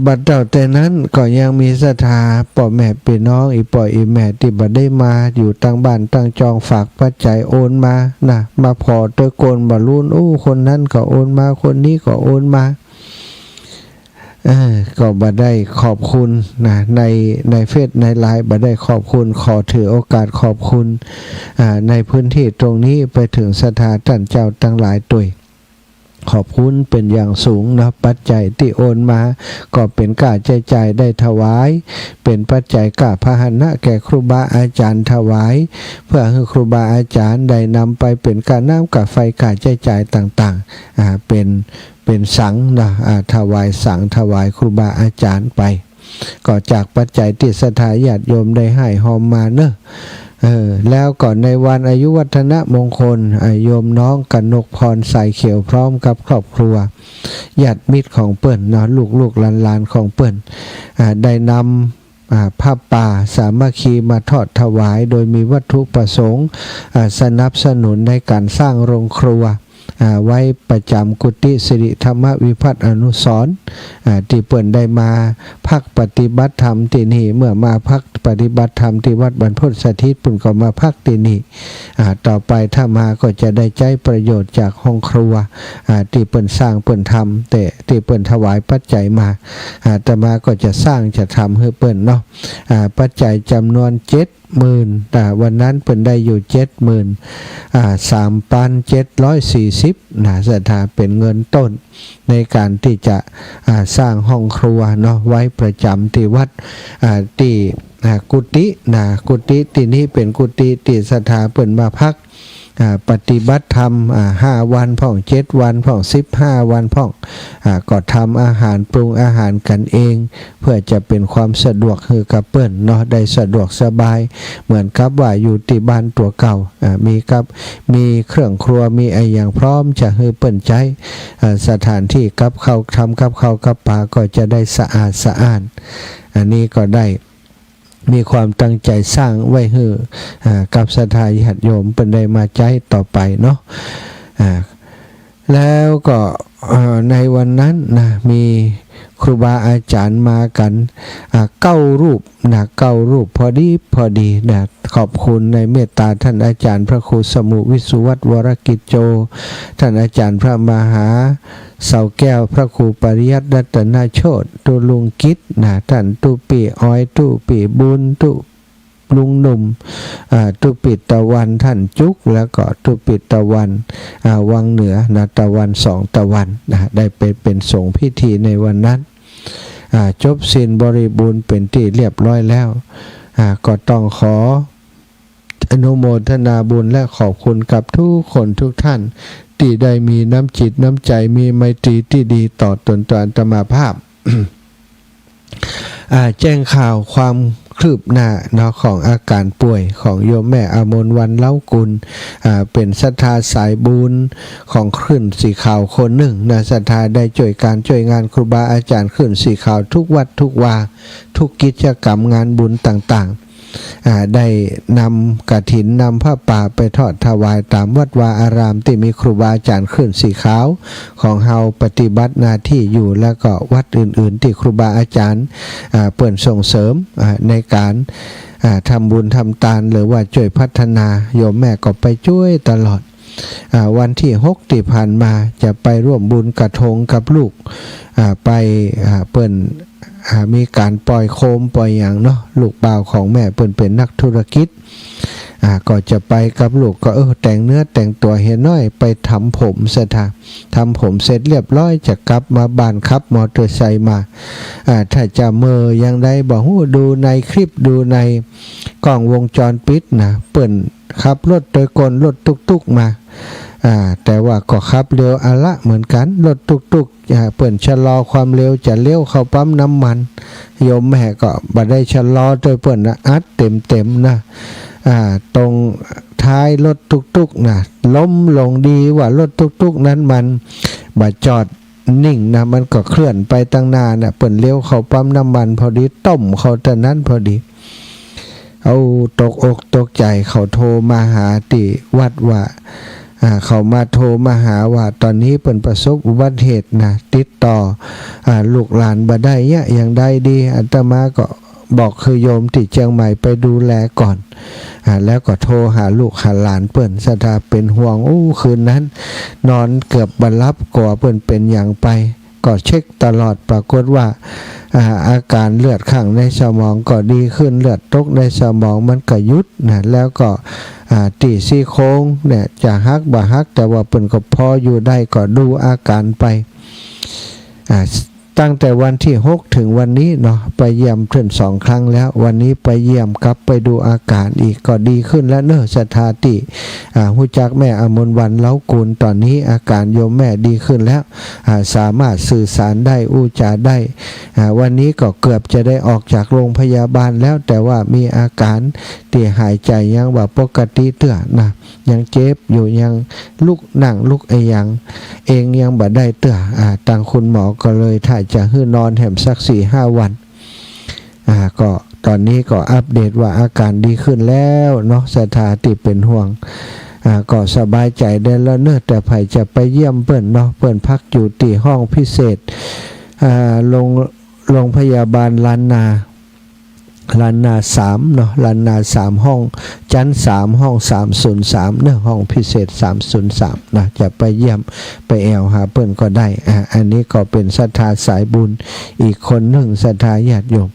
บัดเต่าแต่นั้นก็ยังมีศรัทธาพ่อแม่พี่น้องอีพ่ออีแม่ที่บ่ได้มาอยู่ตั้งบ้านตั้งจองฝากปัจจัยโอนมามาพอตัวโกนบ่รุ่นคนนั้นก็โอนมาคนนี้ก็โอนมาก็บ่ได้ขอบคุณในเฟซในไลน์บ่ได้ขอบคุณขอถือโอกาสขอบคุณในพื้นที่ตรงนี้ไปถึงศรัทธาท่านเจ้าทั้งหลายด้วยขอบคุณเป็นอย่างสูงปัจจัยที่โอนมาก็เป็นค่าใช้จ่ายได้ถวายเป็นปัจจัยค่าพาหนะแก่ครูบาอาจารย์ถวายเพื่อให้ครูบาอาจารย์ได้นำไปเป็นค่าน้ำค่าไฟค่าใช้จ่ายต่างๆเป็นสังถวายสังถวายครูบาอาจารย์ไปก็จากปัจจัยที่ศรัทธาญาติโยมได้ให้หอมมาแล้วก่อนในวันอายุวัฒนมงคลโยมน้องกนกพรสายเขียวพร้อมกับครอบครัวญาติมิตรของเปิ้นลูกหลานของเปิ้นได้นำผ้าป่าสามัคคีมาทอดถวายโดยมีวัตถุประสงค์สนับสนุนในการสร้างโรงครัวไว้ประจำกุฏิสิริธรรมวิพัฒน์อนุสรณ์ที่เปิ้นได้มาพักปฏิบัติธรรมที่นี่เมื่อมาพักปฏิบัติธรรมที่วัดบรรพตสถิตเปิ้นก็มาพักที่นี่ต่อไปถ้ามาก็จะได้ใจประโยชน์จากห้องครัวที่เปิ้นสร้างเปิ้นทำแต่ที่เปิ้นถวายปัจจัยมาแต่มาก็จะสร้างจะทำให้เปิ้นเนาะปัจจัยจำนวน70,000วันนั้นเปิ้นได้อยู่3,740ศรัทธาเป็นเงินต้นในการที่จะสร้างห้องครัวเนาะไว้ประจำที่วัดที่กุฏิที่นี้เป็นกุฏิที่ศรัทธาเปิ้นมาพักปฏิบัติธรรม5 วันพ่อง7 วันพ่อง15 วันพ่องก็ทำอาหารปรุงอาหารกันเองเพื่อจะเป็นความสะดวกคือกับเปิ้นเนาะได้สะดวกสบายเหมือนกับว่าอยู่ที่บ้านตัวเก่ามีเครื่องครัวมีไอ้อย่างพร้อมจะให้เปิ้นใจสถานที่กับข้าวทำกับข้าวกับปลาก็จะได้สะอาดอันนี้ก็ได้มีความตั้งใจสร้างไว้ให้กับศรัทธาญาติโยมเป็นได้มาใจต่อไปเนาะแล้วก็ในวันนั้นมีครูบาอาจารย์มากัน9 รูป9 รูปพอดีขอบคุณในเมตตาท่านอาจารย์พระครูสมุวิสุวัตวรกิจโจท่านอาจารย์พระมหาเสาแก้วพระครูปริยัติรัตนโชติตุลุงกิจท่านตุปีอ้อยตุปีบุญตุลุงหนุ่มตุปิตะวันท่านจุกแล้วก็ตุปิตะวันวังเหนือตะวัน2 ตะวันได้ไปเป็นสงฆ์พิธีในวันนั้นจบสิ้นบริบูรณ์เป็นที่เรียบร้อยแล้วก็ต้องขออนุโมทนาบุญและขอบคุณกับทุกคนทุกท่านที่ได้มีน้ำจิตน้ำใจมีไมตรีที่ดีต่อตนอาตมาภาพ แจ้งข่าวความคืบหน้าของอาการป่วยของโยมแม่อมนวันเล้ากุลเป็นศรัทธาสายบุญของขึ้นสีขาวคนหนึ่งศรัทธาได้ช่วยงานครูบาอาจารย์ขึ้นสีขาวทุกวัดทุกวาทุกกิจกรรมงานบุญต่างๆได้นำกฐินนำผ้าป่าไปทอดถวายตามวัดวาอารามที่มีครูบาอาจารย์ขึ้นสีขาวของเฮาปฏิบัติหน้าที่อยู่แล้วก็วัดอื่นๆที่ครูบาอาจารย์เปิดส่งเสริมในการทำบุญทำทานหรือว่าช่วยพัฒนาโยมแม่ก็ไปช่วยตลอด วันที่6ที่ผ่านมาจะไปร่วมบุญกระทงกับลูกไปเปิ้นมีการปล่อยโคมปล่อยอย่างเนาะลูกบ่าวของแม่เปิ้นเป็นนักธุรกิจก็จะไปกับลูกก็แต่งเนื้อแต่งตัวเห็นน้อยไปทำผมเสร็จทำผมเสร็จเรียบร้อยจะกลับมาบ้านขับมอเตอร์ไซค์มาถ้าจะเมอยังได้บอกดูในคลิปดูในกล้องวงจรปิดนะเปิ้นขับรถโดยกลรถตุกๆมาแต่ว่าก็ขับเร็วอะละเหมือนกันรถตุกๆเปิ้นชะลอความเร็วจะเลี้ยวเข้าปั๊มน้ำมันโยมแม่ก็บ่ได้ชะลอโดยเปิ้นอัดเต็มนะตรงท้ายรถตุกๆนะล้มลงดีว่ารถตุกๆนั้นมันบ่จอดนิ่งนะมันก็เคลื่อนไปตั้งหน้าเนี่ยเปิ้นเลี้ยวเข้าปั๊มน้ำมันพอดีต้มเข้าตะนั้นพอดีเอาตกอกตกใจเขาโทรมาหาที่วัดว่าเขามาโทรมาหาว่าตอนนี้เปิ้นประสบอุบัติเหตุนะติดต่อลูกหลานบ่ได้เนี่ยอย่างใดดีอาตมาก็บอกคือโยมที่เชียงใหม่ไปดูแลก่อนแล้วก็โทรหาลูกหาหลานเปิ้นสถาเป็นห่วงคืนนั้นนอนเกือบบ่หลับกว่าเปิ้นเป็นอย่างไปก็เช็คตลอดปรากฏว่าอาการเลือดข้างในสมองก็ดีขึ้นเลือดตกในสมองมันก็ยุดนะแล้วก็ตีซี่โครงเนี่ยจะฮักบ่ฮักแต่ว่าเปิ้นก็พออยู่ได้ก็ดูอาการไปตั้งแต่วันที่6ถึงวันนี้เนาะไปเยี่ยมเพิ่น2ครั้งแล้ววันนี้ไปเยี่ยมกลับไปดูอาการอีกก็ดีขึ้นแล้วเนอะสถาติฮู้จักแม่อมนวันเล้ากูลตอนนี้อาการโยมแม่ดีขึ้นแล้วสามารถสื่อสารได้อู้จาได้วันนี้ก็เกือบจะได้ออกจากโรงพยาบาลแล้วแต่ว่ามีอาการที่หายใจยังว่าปกติเตื้อนะยังเจ็บอยู่ยังลุกนั่งลุกยังเองยังบ่ได้เตื้อทางคุณหมอก็เลยถ้าจะให้นอนแหมสัก 4-5 วันก็ตอนนี้ก็อัปเดตว่าอาการดีขึ้นแล้วเนาะสถาติเป็นห่วงก็สบายใจได้แล้วเนอะแต่ไผจะไปเยี่ยมเปิ้นเนาะเปิ้นพักอยู่ที่ห้องพิเศษโรงพยาบาลล้านนา3เนาะล้านนา3ห้องชั้น3ห้อง303เนอะห้องพิเศษ303นะจะไปเยี่ยมไปแอวหาเปิ้นก็ได้อันนี้ก็เป็นศรัทธาสายบุญอีกคนหนึ่งศรัทธาญาติโยม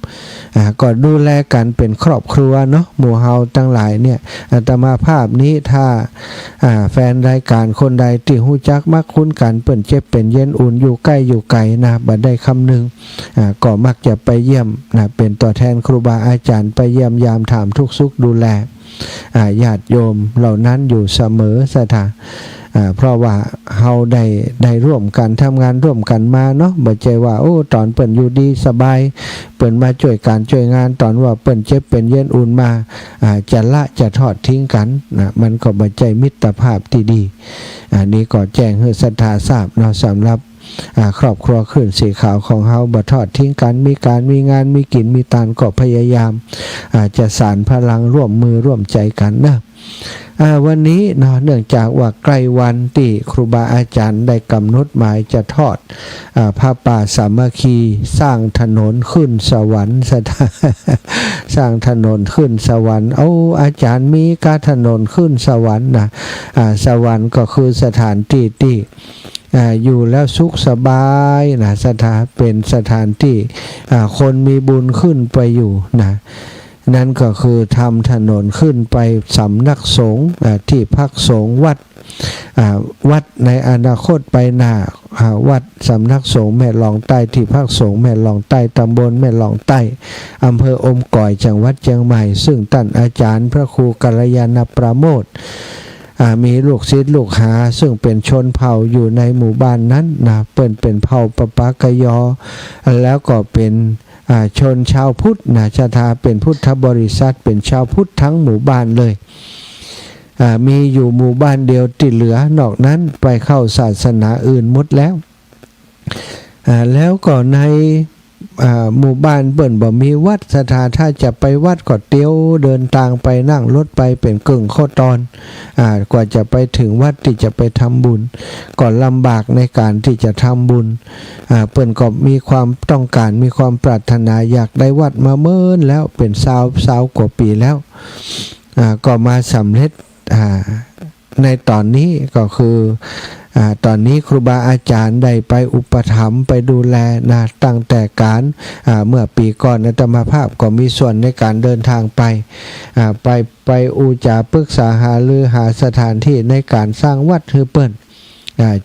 ก็ดูแลกันเป็นครอบครัวเนาะหมู่เฮาทั้งหลายเนี่ยอาตมาภาพนี้ถ้าแฟนรายการคนใดที่ฮู้จักมักคุ้นกันเปิ้นเจ็บเป็นเย็นอุ่นอยู่ใกล้อยู่ไกลนะบ่ได้คำนึงก็มักจะไปเยี่ยมนะเป็นตัวแทนครูบาอาจารย์ไปเยี่ยมยามถามทุกสุขดูแลญาติโยมเหล่านั้นอยู่เสมอสถาเพราะว่าเฮาได้ร่วมกันทำงานร่วมกันมาเนาะบ่ใจว่าตอนเปิ้นอยู่ดีสบายเปิ้นมาช่วยการช่วยงานตอนว่าเปิ้นเจ็บเป็นเย็นอุ่นมาจะละจะทอดทิ้งกันนะมันก็บ่ใจมิตรภาพที่ดีนี้ก็แจ้งให้ศรัทธาทราบเนาะสำหรับครอบครัวคลื่นสีขาวของเฮาบ่ทอดทิ้งกันมีการมีงานมีกินมีตานก็พยายามจะสานพลังร่วมมือร่วมใจกันนะวันนี้เนาะเนื่องจากว่าใกล้วันที่ครูบาอาจารย์ได้กำหนดหมายจะทอดผ้าป่าสามัคคีสร้างถนนขึ้นสวรรค์สร้างถนนขึ้นสวรรค์อาจารย์มีการถนนขึ้นสวรรค์นะสวรรค์ก็คือสถานที่ที่อยู่แล้วสุขสบายนะเป็นสถานที่คนมีบุญขึ้นไปอยู่นะนั่นก็คือทำถนนขึ้นไปสำนักสงฆ์ที่พักสงฆ์วัดในอนาคตไปหน้าวัดสำนักสงฆ์แม่ลองใต้ที่พักสงฆ์แม่ลองใต้ตำบลแม่ลองใต้อำเภออมก่อยจังหวัดเชียงใหม่ซึ่งท่านอาจารย์พระครูกัลยาณประโมทมีลูกศิษย์ลูกหาซึ่งเป็นชนเผ่าอยู่ในหมู่บ้านนั้นนะเป็นเผ่าปะปากยอแล้วก็เป็นชนชาวพุทธนะชาทาเป็นพุทธบริษัทเป็นชาวพุทธทั้งหมู่บ้านเลยมีอยู่หมู่บ้านเดียวที่เหลือนอกนั้นไปเข้าศาสนาอื่นหมดแล้วแล้วก็ในหมู่บ้านเปิ้นบ่มีวัดสถานถ้าจะไปวัดก็เตี้ยวเดินทางไปนั่งรถไปเป็นกึ่งข้อตอนกว่าจะไปถึงวัดที่จะไปทำบุญก็ลำบากในการที่จะทำบุญเปิ้นก็มีความต้องการมีความปรารถนาอยากได้วัดมาเมินแล้วเป็น20กว่าปีแล้วก็มาสำเร็จ ในตอนนี้ก็คือตอนนี้ครูบาอาจารย์ได้ไปอุปถัมภ์ไปดูแลนะตั้งแต่การเมื่อปีก่อนอาตมาภาพก็มีส่วนในการเดินทางไปอูจาปรึกษาหารือหาสถานที่ในการสร้างวัดฮือเปิ้น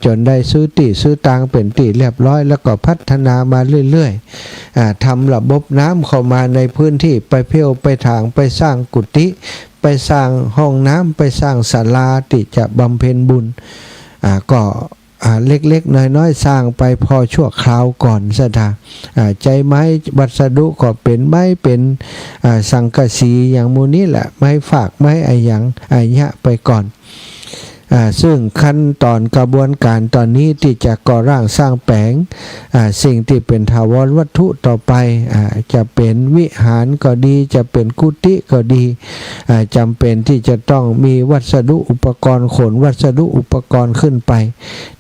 จนได้ซื้อตังเป็นตีเรียบร้อยแล้วก็พัฒนามาเรื่อยๆทำระบบน้ำเข้ามาในพื้นที่ไปเพี้ยวไปถางไปสร้างกุฏิไปสร้างห้องน้ำไปสร้างศาลาที่จะบำเพ็ญบุญก็เล็กๆน้อยๆสร้างไปพอชั่วคราวก่อนซะท่าใจไม้วัสดุก็เป็นไม้เป็นสังกะสีอย่างมูนี้แหละไม้ฝากไม้อย่างยะไปก่อนซึ่งขั้นตอนกระบวนการตอนนี้ที่จะก่อร่างสร้างแปลงสิ่งที่เป็นถาวรวัตถุต่อไปจะเป็นวิหารก็ดีจะเป็นกุฏิก็ดีจำเป็นที่จะต้องมีวัสดุอุปกรณ์ขนวัสดุอุปกรณ์ขึ้นไป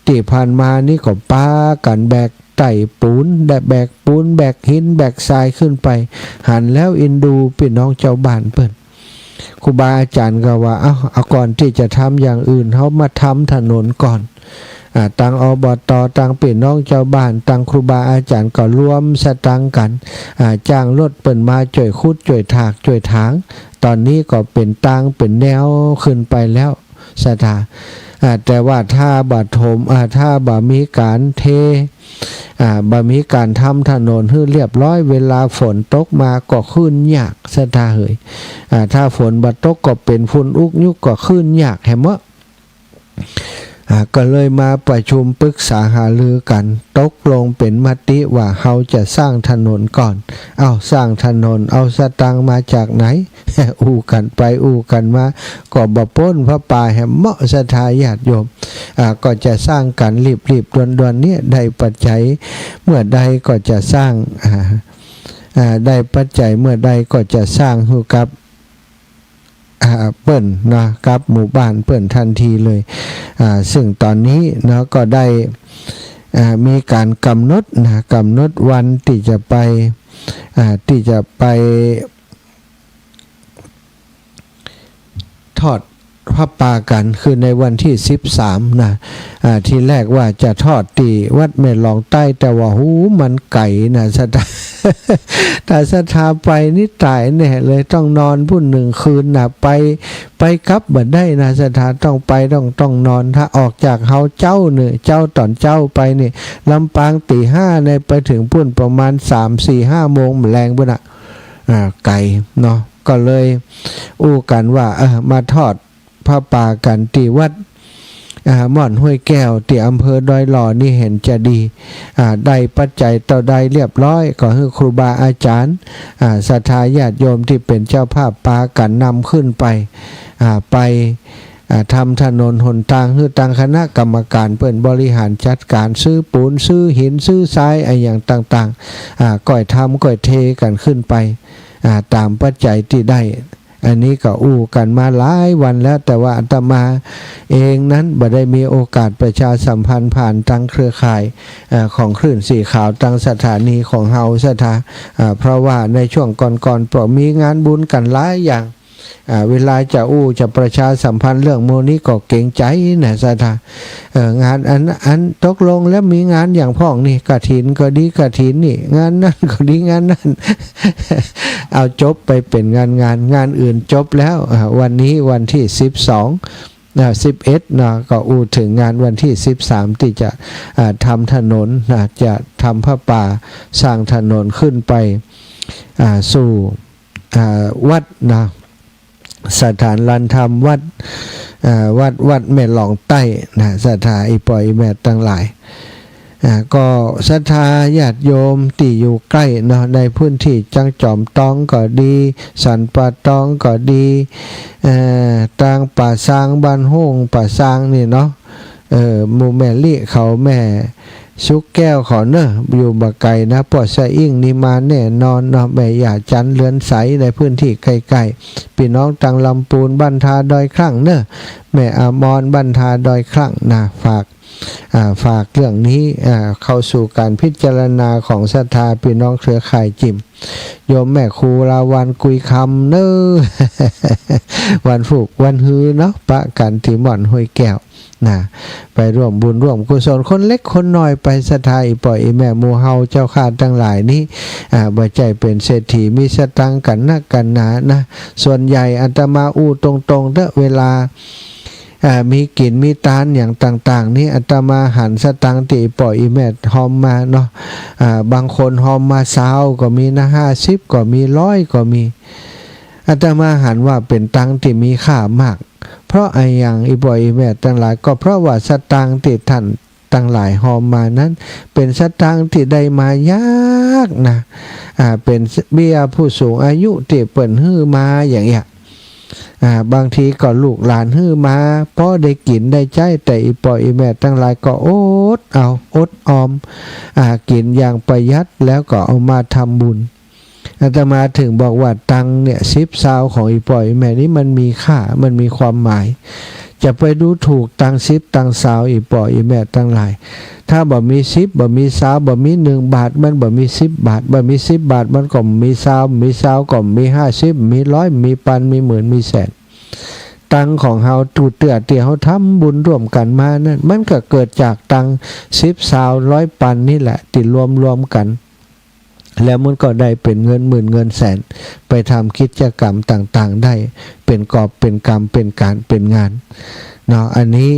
ที่ผ่านมานี่ก็ป้ากันแบกไต่ปูนแบกปูนแบกหินแบกทรายขึ้นไปหันแล้วอินดูพี่น้องเจ้าบ้านเปิ้นครูบาอาจารย์ก็ว่าเอาก่อนที่จะทำอย่างอื่นเขามาทำถนนก่อนต่างอบตต่างพี่น้องเจ้าบ้านต่างครูบาอาจารย์ก็รวมสตังกันจ้างรถเปิ่นมาช่วยขุดช่วยถากช่วยถางตอนนี้ก็เป็นตังเป็นแนวขึ้นไปแล้วสถาแต่ว่าถ้าบาถมถ้าบามีการเทบามีการทำถนนให้เรียบร้อยเวลาฝนตกมาก็ขึ้นยากสถาเหยถ้าฝนบาตกก็เป็นฝุ่นอุกยุกก็ขึ้นยากแฮมะก็เลยมาประชุมปรึกษาหารือกันตกลงเป็นมติว่าเขาจะสร้างถนนก่อนสร้างถนนเอาสตังมาจากไหน อู้กันไปอู้กันมาก็บ่พ้นพระป่าแห่เหมาะศรัทธาญาติโยมก็จะสร้างกันรีบด่วนๆเนี่ยได้ปัจจัยเมื่อใดก็จะสร้างได้ปัจจัยเมื่อใดก็จะสร้างหูกับเปิ้นนะกับหมู่บ้านเปิ้นทันทีเลยซึ่งตอนนี้เนาะก็ได้มีการกำหนดวันที่จะไปทอดพระป่ากันคือในวันที่13นะที่แรกว่าจะทอดที่วัดแม่หลองใต้แต่ว่าหูมันไก่นะสถาแต่สถาไปนี่ตายแน่เลยต้องนอนพุ่น1 คืนนะไปกลับบ่ได้นะสถาต้องไปต้องนอนถ้าออกจากเฮาเจ้าเนี่ยเจ้าตอนเจ้าไปนี่ลำปางตี 5เนี่ยไปถึงพุ่นประมาณ 3-4-5 โมงแรงพุ่นไก่เนาะก็เลยอู้กันว่ามาทอดพระป่ากันที่วัดม่อนห้วยแก้วที่อำเภอดอยหล่อนี่เห็นจะดีได้ปัจจัยต่อใดเรียบร้อยก็ให้ครูบาอาจารย์ศรัทธาญาติโยมที่เป็นเจ้าภาพป่ากันนำขึ้นไปทำถนนหนทางให้ตั้งคณะกรรมการเปิ่นบริหารจัดการซื้อปูนซื้อหินซื้อทรายอย่างต่างๆก่อยทำก่อยเทกันขึ้นไปตามปัจจัยที่ได้อันนี้ก็อู้กันมาหลายวันแล้วแต่ว่าอาตมาเองนั้นบ่ได้มีโอกาสประชาสัมพันธ์ผ่านทางเครือข่ายของคลื่นสีขาวทางสถานีของเฮาสถาเพราะว่าในช่วงก่อนๆมีงานบุญกันหลายอย่างเวลาจะจะประชาสัมพันธ์เรื่องโมนี้ก็เก่งใจนะสถางานอันตกลงแล้วมีงานอย่างพ่องนี่กฐินก็ดีกฐินนี่งานนั่นก็ดีงานนั่น เอาจบไปเป็นงานอื่นจบแล้ววันนี้วันที่11นะก็ถึงงานวันที่13ที่จะทำถนนจะทำพระป่าสร้างถนนขึ้นไปสู่วัดนะสถานลานธรรมวัดแม่หลองใต้นะสถาอีปอยแม่ตั้งหลายก็ศรัทธาญาติโยมที่อยู่ใกล้เนาะในพื้นที่จังจอมตองก็ดีสันป่าตองก็ดีตางป่าซางบ้านโฮงป่าซางนี่เนาะหมู่แม่ลิเขาแม่ สุกแก้วขอเนอะอยู่บะไก่นะปอดสะอิ่งนี่มาแน่นอนเนาะแม่อย่าจันเลือนใสในพื้นที่ใกล้ๆพี่น้องตังลำปูนบ้านทาดอยคลั่งเนอะแม่อมรบ้านทาดอยคลั่งนะฝากเรื่องนี้เข้าสู่การพิจารณาของศรัทธาพี่น้องเครือข่ายจิมโยมแม่ครูลาวันกุยคำเนอ วันฝุกวันฮือเนาะปะกันที่หม่อนห้วยแก้วนะไปร่วมบุญร่วมกุศลคนเล็กคนน้อยไปศรัทธาอีปล่อยอีแม่หมู่เฮาเจ้าข้าทั้งหลายนี้บ่ใจเป็นเศรษฐีมีสตังค์กันนักกันหนานะส่วนใหญ่อาตมาอู้ตรงๆเด้อเวลามีกินมีตานอย่างต่างๆนี่อาตมาหันสตังค์ที่ปล่อยอีแม่หอมมาเนาะบางคนหอมมา20ก็มีนะ50ก็มี100ก็มีอาตมาหันว่าเป็นตังค์ที่มีค่ามากเพราะไอ้อย่างอีบ่อยอีแม่ทั้งหลายก็เพราะว่าสตังค์ที่ท่านทั้งหลายหอมมานั้นเป็นสตังค์ที่ได้มายากนะเป็นเบี้ยผู้สูงอายุที่เปิ่นฮื้อมาอย่างเงี้ยบางทีก็ลูกหลานฮื้อมาพอได้กินได้ใจแต่อีปล่อยอีแม่ทั้งหลายก็อดออมกินอย่างประหยัดแล้วก็เอามาทำบุญอาตมาถึงบอกว่าตังเนี่ย10 ซาวของอีปล่อยแม่นี้มันมีค่ามันมีความหมายจะไปดูถูกตัง10ตังซาวอีปล่อยอีแม่ทั้งหลายถ้าบ่มี10บ่มีซาวบ่มี1 บาทมันบ่มี10 บาทบ่มี10 บาทมันก็มีซาวก็มี50มี100มีพันมีหมื่นมีแสนตังของเฮาตูเตือเฮาทำบุญร่วมกันมานั่นมันก็เกิดจากตัง10 ซาว100 ปันนี่แหละที่รวมกันแล้วมันก็ได้เป็นเงินหมื่นเงินแสนไปทำกิจกรรมต่างๆได้เป็นกอบเป็นกรรมเป็นการเป็นงานเนาะอันนี้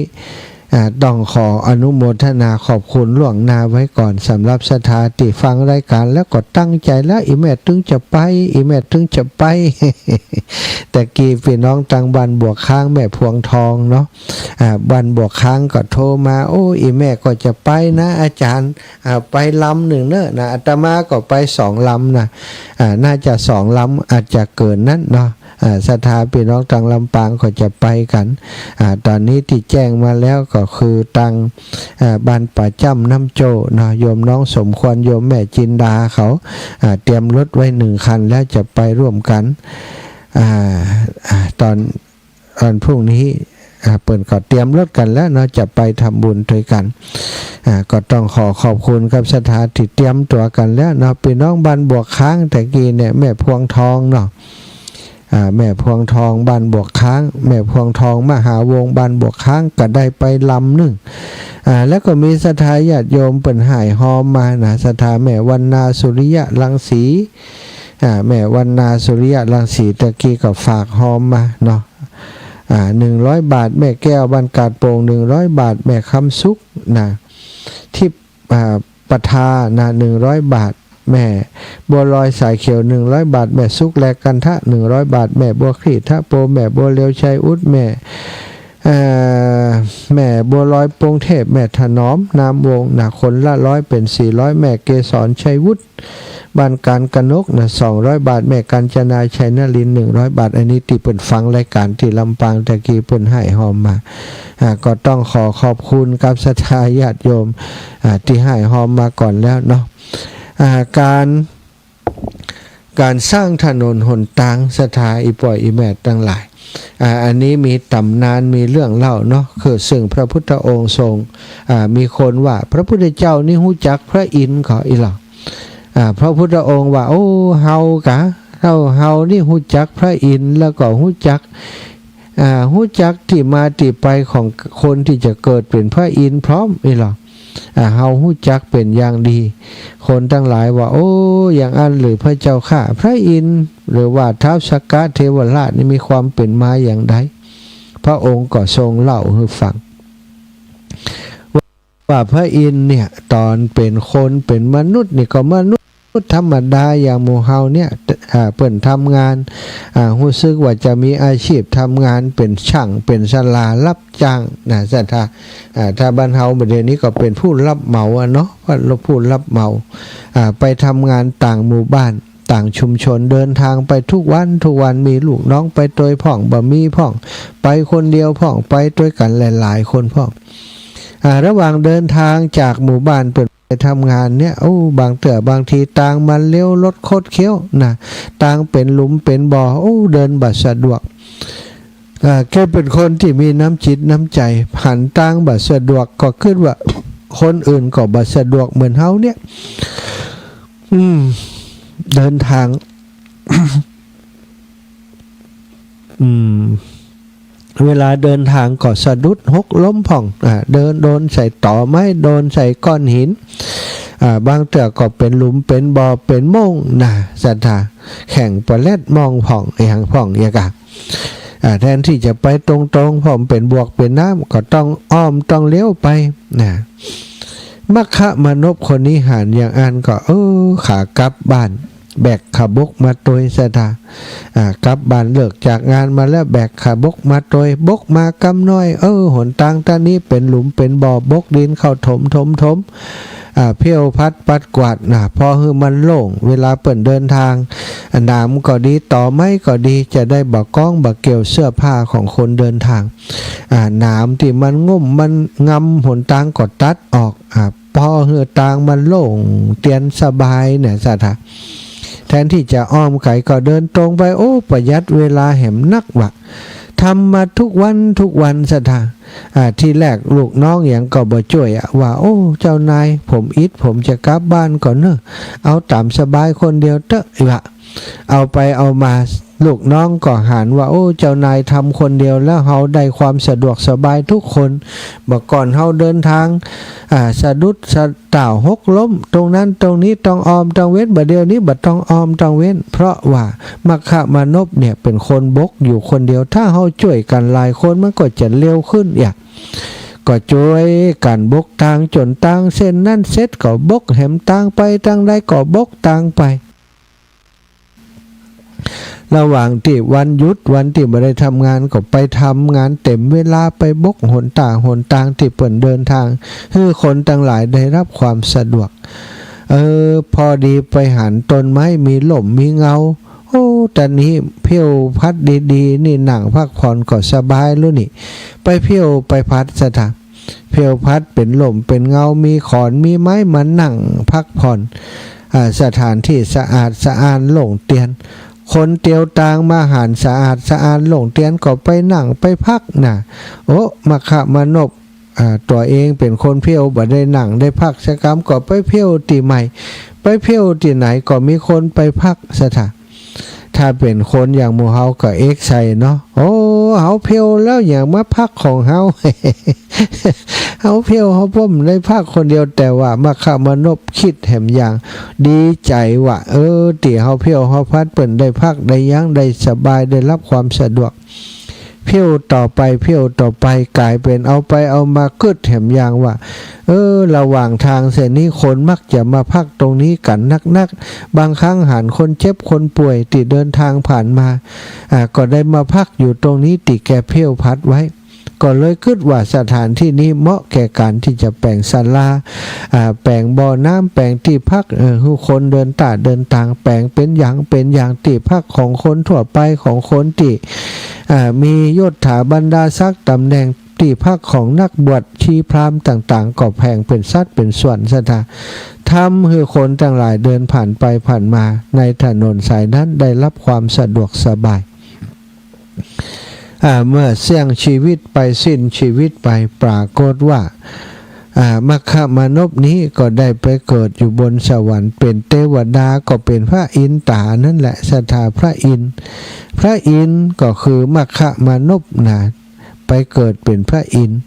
ต้องขออนุโมทนาขอบคุณล่วงหน้าไว้ก่อนสำหรับศรัทธาที่ฟังรายการแล้วก็ตั้งใจแล้วอีแม่ถึงจะไป แต่กี้พี่น้องตังบ้านบวกค้างแม่พวงทองเนาะบ้านบวกค้างก็โทรมาโอ้อีแม่ก็จะไปนะอาจารย์ไปลำหนึ่งเนอะนะอาตมาก็ไป2 ลำนะน่าจะ2 ลำอาจจะเกินนั้นเนาะศรัทธาพี่น้องตังลำปางก็จะไปกันตอนนี้ที่แจ้งมาแล้วก็คือตังบ้านป่าจ้ำน้ำโจเนาะโยมน้องสมควรโยมแม่จินดาเขาเตรียมรถไว้1 คันแล้วจะไปร่วมกันตอนพรุ่งนี้เปิดก็เตรียมรถกันแล้วเนาะจะไปทำบุญด้วยกันก็ต้องขอบคุณกับศรัทธาที่เตรียมตัวกันแล้วเนาะพี่น้องบ้านบวกค้างแต่กี้เนี่ยแม่พวงทองเนาะแม่พวงทองบ้านบวกค้างแม่พวงทองมหาวงบ้านบวกค้างก็ได้ไปลำหนึ่งแล้วก็มีศรัทธาญาติโยมเปิ่นหายหอมมานะศรัทธาแม่วรรณาสุริยะรังสีแม่วรรณาสุริยะรังสีตะกี้ก็ฝากหอมมาเนาะ100 บาทแม่แก้วบ้านกาดโป่ง100 บาทแม่คำสุกนะที่ปทานะ100 บาทแม่บัวลอยสายเขียว100 บาทแม่สุกแลกันทะ100 บาทแม่บัวขีดทะโปแม่บัวเลียวชัยอุดแม่บัวลอยปงเทพแม่ถนอมนามวงนะคนละ100เป็น400แม่เกสรชัยวุฒิบ้านการกนกนะ200 บาทแม่กัญจนาชัยนลิน100 บาทอันนี้ที่เปิ่นฟังรายการที่ลำปางตะกี้เปิ่นให้หอมมาก็ต้องขอบคุณกับศรัทธาญาติโยมที่ให้หอมมาก่อนแล้วเนาะการสร้างถนนหนทางศรัทธาอีปล่อยอีแม่ทั้งหลายอันนี้มีตำนานมีเรื่องเล่าเนาะคือซึ่งพระพุทธองค์ทรงมีคนว่าพระพุทธเจ้านี่ฮู้จักพระอินทร์ขออีหล่ะพระพุทธองค์ว่าโอ้เฮานี่ฮู้จักพระอินทร์แล้วก็ฮู้จักที่มาที่ไปของคนที่จะเกิดเป็นพระอินทร์พร้อมอีหล่ะเฮาฮู้จักเป็นอย่างดีคนทั้งหลายว่าโอ้อย่างอันหรือพระเจ้าข้าพระอินทร์หรือว่าท้าวสักกะเทวราชนี่มีความเป็นมาอย่างใดพระองค์ก็ทรงเล่าให้ฟังว่าพระอินทร์เนี่ยตอนเป็นคนเป็นมนุษย์นี่ก็มนุษย์ธรรมดาอย่างหมู่เฮาเนี่ยเปิ่นทำงานรู้สึกว่าจะมีอาชีพทำงานเป็นช่างเป็นศาลารับจ้างนะศรัทธาถ้าบ้านเฮาประเดี๋ยวนี้ก็เป็นผู้รับเหมาเนาะว่าผู้รับเหมาไปทำงานต่างหมู่บ้านต่างชุมชนเดินทางไปทุกวันมีลูกน้องไปตัวพ่องบ่มีพ่องไปคนเดียวพ่องไปด้วยกันหลายๆคนพ่องระหว่างเดินทางจากหมู่บ้านเปิ่น ทำงานเนี่ยบางเตื่อบางทีต่างมันเลี้ยวรถโคตรเคี้ยวนะต่างเป็นหลุมเป็นบ่อเดินบัดสะดวกแค่เป็นคนที่มีน้ำจิตน้ำใจหันต่างบัดสะดวกก็ขึ้นว่าคนอื่นก็บัดสะดวกเหมือนเฮาเนี่ยเดินทาง เวลาเดินทางก็สะดุดหกล้มผ่องเดินโดนใส่ต่อไม้โดนใส่ก้อนหินบางเตือก็เป็นหลุมเป็นบ่อเป็นโม่งศรัทธาแข่งปลาเล็ดมองผ่องอย่างผ่องอย่างกะแทนที่จะไปตรงๆผมเป็นบวกเป็นน้ำก็ต้องอ้อมต้องเลี้ยวไปมัคคะมานพคนนี้หันอย่างอันก็ขากลับบ้านแบกขาบกมาโดยศรัทธากลับบ้านเลิกจากงานมาแล้วแบกขาบกมาโดยบกมากำน้อยหนทางตานี้เป็นหลุมเป็นบ่อบกดินเข้าถมเพี้ยวพัดปัดกวาดพอคือมันโล่งเวลาเปิดเดินทางน้ำก็ดีต่อไม้ก็ดีจะได้บักก้องบักเกี่ยวเสื้อผ้าของคนเดินทางน้ำที่มันงุ่มมันงำหนทางก็ตัดออกพอคือทางมันโล่งเตียนสบายเนี่ยสัตว์แทนที่จะอ้อมไก่ก็เดินตรงไปประหยัดเวลาแหมนักวะทำมาทุกวันสัทธาที่แรกลูกน้องอย่างก็บ่ช่วยว่าเจ้านายผมผมจะกลับบ้านก่อนเนอะเอาตามสบายคนเดียวเถอะวะเอาไปเอามาลูกน้องก็หันว่าเจ้านายทำคนเดียวแล้วเฮาได้ความสะดวกสบายทุกคนบอกก่อนเฮาเดินทางสะดุดสะต่าวหกล้มตรงนั้นตรงนี้ต้องออมต้องเว้นบัดเดียวนี้บัดต้องออมต้องเว้นเพราะว่ามัคคะมานพเนี่ยเป็นคนบกอยู่คนเดียวถ้าเฮาช่วยกันหลายคนมันก็จะเร็วขึ้นก็ช่วยกันบกทางจนทางเส้นนั่นเสร็จก็บกแหมทางไปทางใดก็บกทางไประหว่างที่วันหยุดวันที่ไม่ได้ทำงานก็ไปทำงานเต็มเวลาไปบกหนทางที่เปิ่นเดินทางให้คนต่างหลายได้รับความสะดวกพอดีไปหันต้นไม้มีหล่มมีเงาตอนนี้เพี้ยวพัดดีๆนี่หนังพักผ่อนก็สบายแล้วนี่ไปเพี้ยวไปพัดสถานเพี้ยวพัดเป็นหล่มเป็นเงามีขอนมีไม้มานั่งพักผ่อนสถานที่สะอาดโล่งเตียนคนเตียวตางมาหารสะอาดหลงเตียนก็ไปนั่งไปพักมัคคะมานพตัวเองเป็นคนเพี้ยวบ่ได้นั่งได้พักสักคำก็ไปเพี้ยวตีใหม่ไปเพี้ยวตีไหนก็มีคนไปพักสถานถ้าเป็นคนอย่างหมู่เฮาก็เอกใส่เนาะเฮาเพี้ยวแล้วอย่างมาพักของเฮา เฮาเพี้ยวเฮาพ่มได้พักคนเดียวแต่ว่ามัคคะมานพคิดแหมอย่างดีใจว่าที่เฮาเพี้ยวเฮาพัดเปิ่นได้พักได้ยั้งได้สบายได้รับความสะดวกเพี้ยวต่อไปกลายเป็นเอาไปเอามากึดแหมอย่างว่าระหว่างทางเส้นนี้คนมักจะมาพักตรงนี้กันนักบางครั้งหันคนเจ็บคนป่วยที่เดินทางผ่านมาก็ได้มาพักอยู่ตรงนี้ติแกเพี้ยวพัดไว้ก็เลยคิดว่าสถานที่นี้เหมาะแก่การที่จะแปลงศาลาแปลงบ่อน้ำแปลงที่พักผู้คนเดินทางแปลงเป็นอย่างที่พักของคนทั่วไปของคนที่มียศถาบรรดาศักดิ์ตำแหน่งที่พักของนักบวชชีพราหมณ์ต่างๆก็แพงเป็นสัดเป็นส่วนสถานทำให้คนต่างหลายเดินผ่านไปผ่านมาในถนนสายนั้นได้รับความสะดวกสบายเมื่อเสี่ยงชีวิตไปสิ้นชีวิตไปปรากฏว่ามัคคะมานพนี้ก็ได้ไปเกิดอยู่บนสวรรค์เป็นเทวดาก็เป็นพระอินทรานั่นแหละศรัทธาพระอินทร์ก็คือมัคคะมานพไปเกิดเป็นพระอินทร์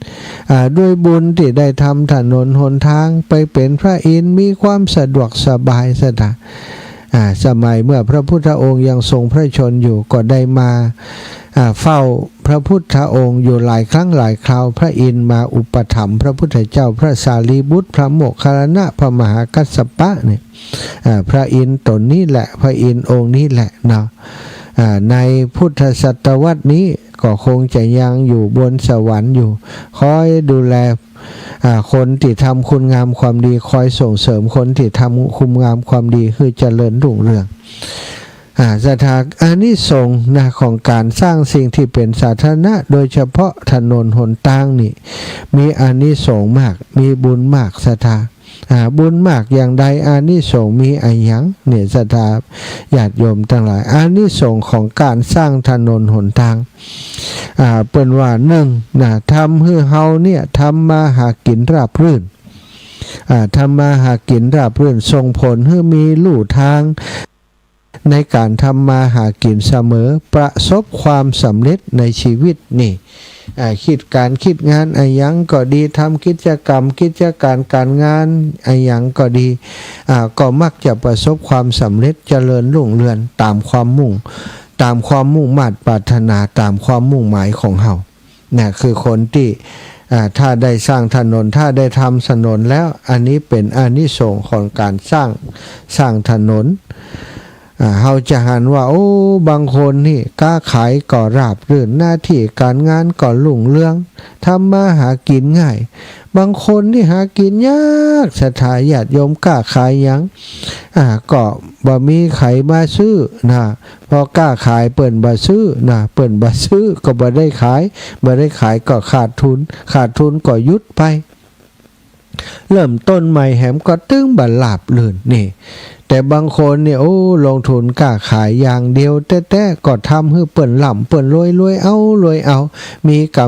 ด้วยบุญที่ได้ทำถนนหนทางไปเป็นพระอินทร์มีความสะดวกสบายศรัทธาสมัยเมื่อพระพุทธองค์ยังทรงพระชนอยู่ก็ได้มาเฝ้าพระพุทธองค์อยู่หลายครั้งหลายคราวพระอินทร์มาอุปถัมภ์พระพุทธเจ้าพระสารีบุตรพระโมคคัลลานะพระมหากัสสปะเนี่ยพระอินทร์ตนนี้แหละพระอินทร์องค์นี้แหละเนาะในพุทธศตวรรษนี้ก็คงจะยังอยู่บนสวรรค์อยู่คอยดูแลคนที่ทำคุณงามความดีคอยส่งเสริมคนที่ทำคุณงามความดีคือเจริญรุ่งเรืองสถานอานิสงส์ของการสร้างสิ่งที่เป็นสาธารณะโดยเฉพาะถนนหนทางนี่มีอานิสงส์มากมีบุญมากสถาน บุญมากอย่างใดอานิสงส์มีอะไรหยังเนี่ยศรัทธาญาติโยมทั้งหลายอานิสงส์ของการสร้างถนนหนทางเปิ้นว่าหนึ่งทำให้เฮาเนี่ยทำมาหากินราบรื่นทำมาหากินราบรื่นส่งผลให้มีลู่ทางในการทำมาหากินเสมอประสบความสำเร็จในชีวิตนี่คิดงานอะไรยังก็ดีทำกิจกรรมกิจการงานอะไรยังก็ดีก็มักจะประสบความสำเร็จเจริญรุ่งเรืองตามความมุ่งมา่ปรารถนาตามความมุ่งหมายของเฮาเนี่ยคือคนที่ถ้าได้สร้างถนนถ้าได้ทำถนนแล้วอันนี้เป็นอานิสงส์ของการสร้างถนนเฮาจะหันว่าโอ้บางคนนี่ค้าขายก็ราบรื่นหน้าที่การงานก็รุ่งเรืองทำมาหากินง่ายบางคนที่หากินยากศรัทธาญาติโยมค้าขายหยังก็บ่มีใครมาซื้อพอค้าขายเปิ้นบ่ซื้อเปิ้นบ่ซื้อก็บ่ได้ขายก็ขาดทุนก็หยุดไปเริ่มต้นใหม่แหมก็ตึ้งบ่ลาบลื่นนี่แต่บางคนเนี่ยลงทุนค้าขายอย่างเดียวแต่ก็ทำให้เปิ้นล่ำเปิ้นรวยเอามีก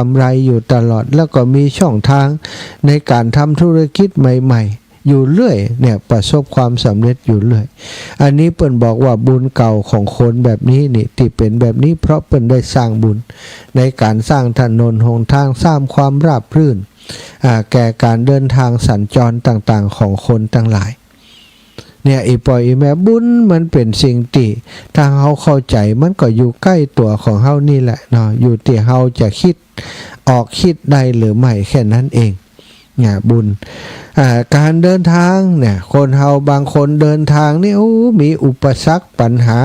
ำไรอยู่ตลอดแล้วก็มีช่องทางในการทำธุรกิจใหม่ๆอยู่เรื่อยเนี่ยประสบความสำเร็จอยู่เรื่อยอันนี้เปิ้นบอกว่าบุญเก่าของคนแบบนี้นี่ที่เป็นแบบนี้เพราะเปิ้นได้สร้างบุญในการสร้างถนนหนทางสร้างความราบรื่นแก่การเดินทางสัญจรต่างๆของคนทั้งหลายเนี่ยอีปอยอีแม่บุญมันเป็นสิ่งที่ถ้าเฮาเข้าใจมันก็อยู่ใกล้ตัวของเฮานี่แหละเนาะอยู่ที่เฮาจะคิดได้หรือไม่แค่นั้นเองเนี่ยบุญการเดินทางเนี่ยคนเฮาบางคนเดินทางนี่มีอุปสรรคปัญหา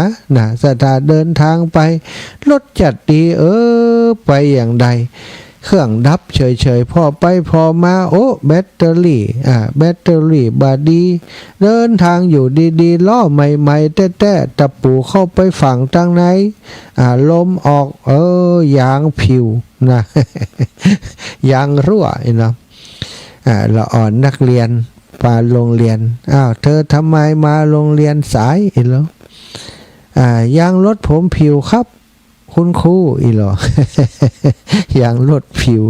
สถานเดินทางไปรถจัดดีไปอย่างใดเครื่องดับเฉยๆพอไปพอมาแบตเตอรี่บาดีเดินทางอยู่ดีๆล้อใหม่ๆแต่ตะปูเข้าไปฝังทางไหนลมออกยางผิวนะ ยางรั่วเนาะละอ่อนนักเรียนมาโรงเรียนเธอทำไมมาโรงเรียนสายเหรอยางรถผมผิวครับคุณครูหรอ อย่างรถผิว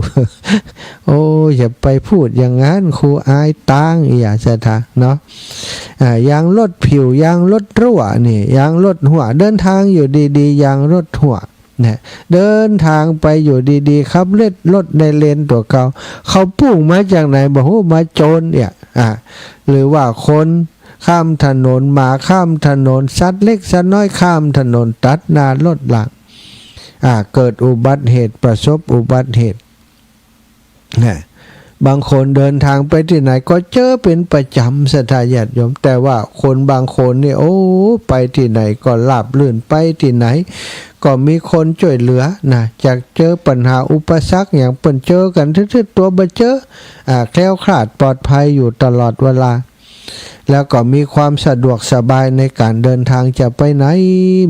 อย่าไปพูดอย่างนั้นครูอายตังอย่าจะทะเนาะยางรถผิวยางรถรั่วนี่ยางรถหัวเดินทางอยู่ดีๆยางรถหัวเนี่ยเดินทางไปอยู่ดีๆครับรถในเลนตัวเขาพุ่งมาจากไหนบอกว่ามาโจรเนี่ยหรือว่าคนข้ามถนนมาข้ามถนนสัตว์เล็กสัตว์น้อยข้ามถนนตัดหน้ารถหลังเกิดอุบัติเหตุประสบอุบัติเหตุเนี่ยบางคนเดินทางไปที่ไหนก็เจอเป็นประจำศรัทธาญาติโยมแต่ว่าคนบางคนนี่ไปที่ไหนก็ราบรื่นไปที่ไหนก็มีคนช่วยเหลือจากเจอปัญหาอุปสรรคอย่างเปิ้นเจอกันทึ่ตัวบ่เจอแคล้วคลาดปลอดภัยอยู่ตลอดเวลาแล้วก็มีความสะดวกสบายในการเดินทางจะไปไหน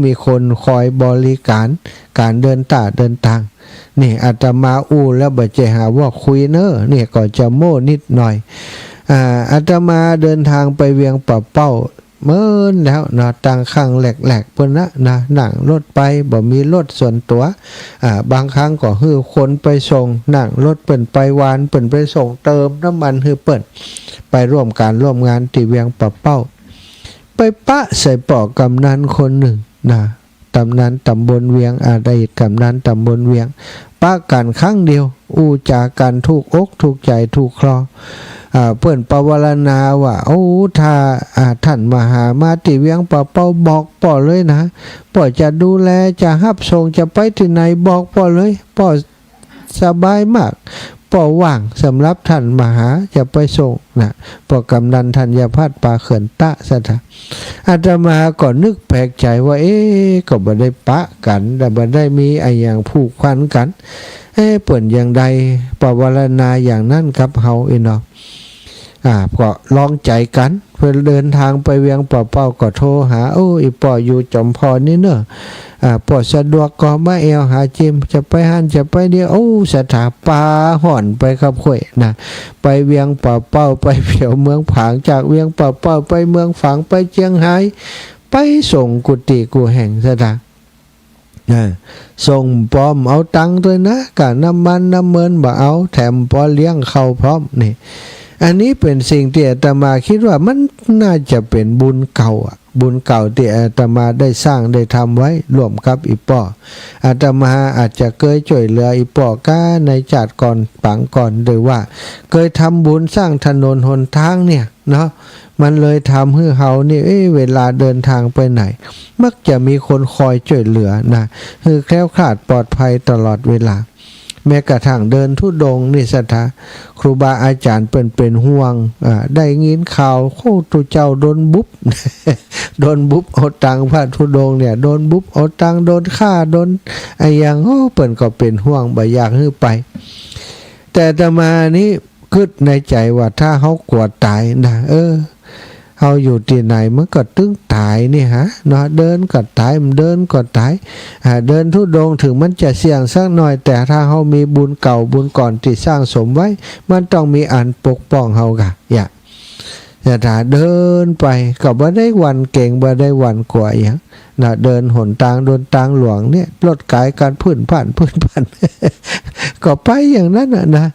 มีคนคอยบริการการเดินทางนี่อาตมาแล้วบ่ใจหาว่าคุยเนี่ยก็จะโม้นิดหน่อยอาตมาเดินทางไปเวียงป่าเป้าเมื่อแล้วตั้งข้างแหลกเปิ้นนั่งรถไปบ่มีรถส่วนตัวบางครั้งก็ฮือคนไปส่งนั่งรถเปิ้นไปวานเปิ้นไปส่งเติมน้ำมันฮือเปิ้นไปร่วมงานที่เวียงป่าเป้าไปปะใส่ปอกกำนันคนหนึ่งตำนันตำบลเวียงอดีตกำนันตำบลเวียงปะกันครั้งเดียวจากันถูกอกถูกใจถูกคลอเพื่อนปวารณาว่าถ้าท่านมาหามาที่เวียงป่าเป้าบอกป่อเลยนะป่อจะดูแลจะฮับส่งจะไปที่ไหนบอกป่อเลยป่อสบายมากป่อว่างสำหรับท่านมาหาจะไปส่งป่อกำนันธัญพัฒน์ปาเขื่อนตะสถาอาตมาก็นึกแปลกใจว่าก็บ่ได้ปะกันแต่บ่ได้มีไอ้อย่างผูกพันกันเปิ่นอย่างใดปวารณาอย่างนั้นกับเฮาเนาะก็ลองใจกันเพื่อเดินทางไปเวียงป่าเป้าก็โทรหาอีป่ออยู่จอมพรนี่เนอะ ปวดสะดวกก็มาเอวหาจิมจะไปหันจะไปเดียวโอ้สถาปาห่อนไปครับข่อยนะไปเวียงป่าเป้าไปเผียวเมืองผางจากเวียงป่าเป้าไปเมืองฝางไปเจียงไฮ้ไปส่งกุฏิกูแห่งสถาส่งปอมเอาตังค์ด้วยนะกะน้ำมันน้ำเมินบ่เอาแถมพอเลี้ยงเข้าพร้อมนี่อันนี้เป็นสิ่งที่อาตมาคิดว่ามันน่าจะเป็นบุญเก่าบุญเก่าที่อาตมาได้สร้างได้ทำไว้ร่วมกับอีป่ออาตมาอาจจะเคยช่วยเหลืออีป่อก้าในจัดก่อนปังก่อนหรือว่าเคยทำบุญสร้างถนนหนทางเนี่ยเนาะมันเลยทำให้เฮานี่เวลาเดินทางไปไหนมักจะมีคนคอยช่วยเหลือนะคือแคล้วคลาดปลอดภัยตลอดเวลาแม้กระทั่งเดินธุดงค์นี่สถาครูบาอาจารย์เป็นห่วงได้ยินข่าวโคตุเจ้าโดนบุบ โดนบุบเอาตังพระธุดงค์เนี่ยโดนบุบเอาตังโดนฆ่าโดนไอ้อย่างเปิ้นก็เป็นห่วงบ่อยากให้ไปแต่อาตมานี่คิดในใจว่าถ้าเฮากลัวตายนะเฮาอยู่ที่ไหนมันก็ตึงตายนี่ฮะเนาะเดินก็ตายมันเดินก็ตายเดินธุดงค์ถึงมันจะเสี่ยงสักหน่อยแต่ถ้าเฮามีบุญเก่าบุญก่อนที่สร้างสมไว้มันต้องมีอันปกป้องเฮากะแต่ถ้าเดินไปก็บ่ได้วันเก่งบ่ได้วันกว่าอย่างนะเดินหนทางโดนทางหลวงเนี่ยรถกายการพื้นผ่าน ก็ไปอย่างนั้นนะ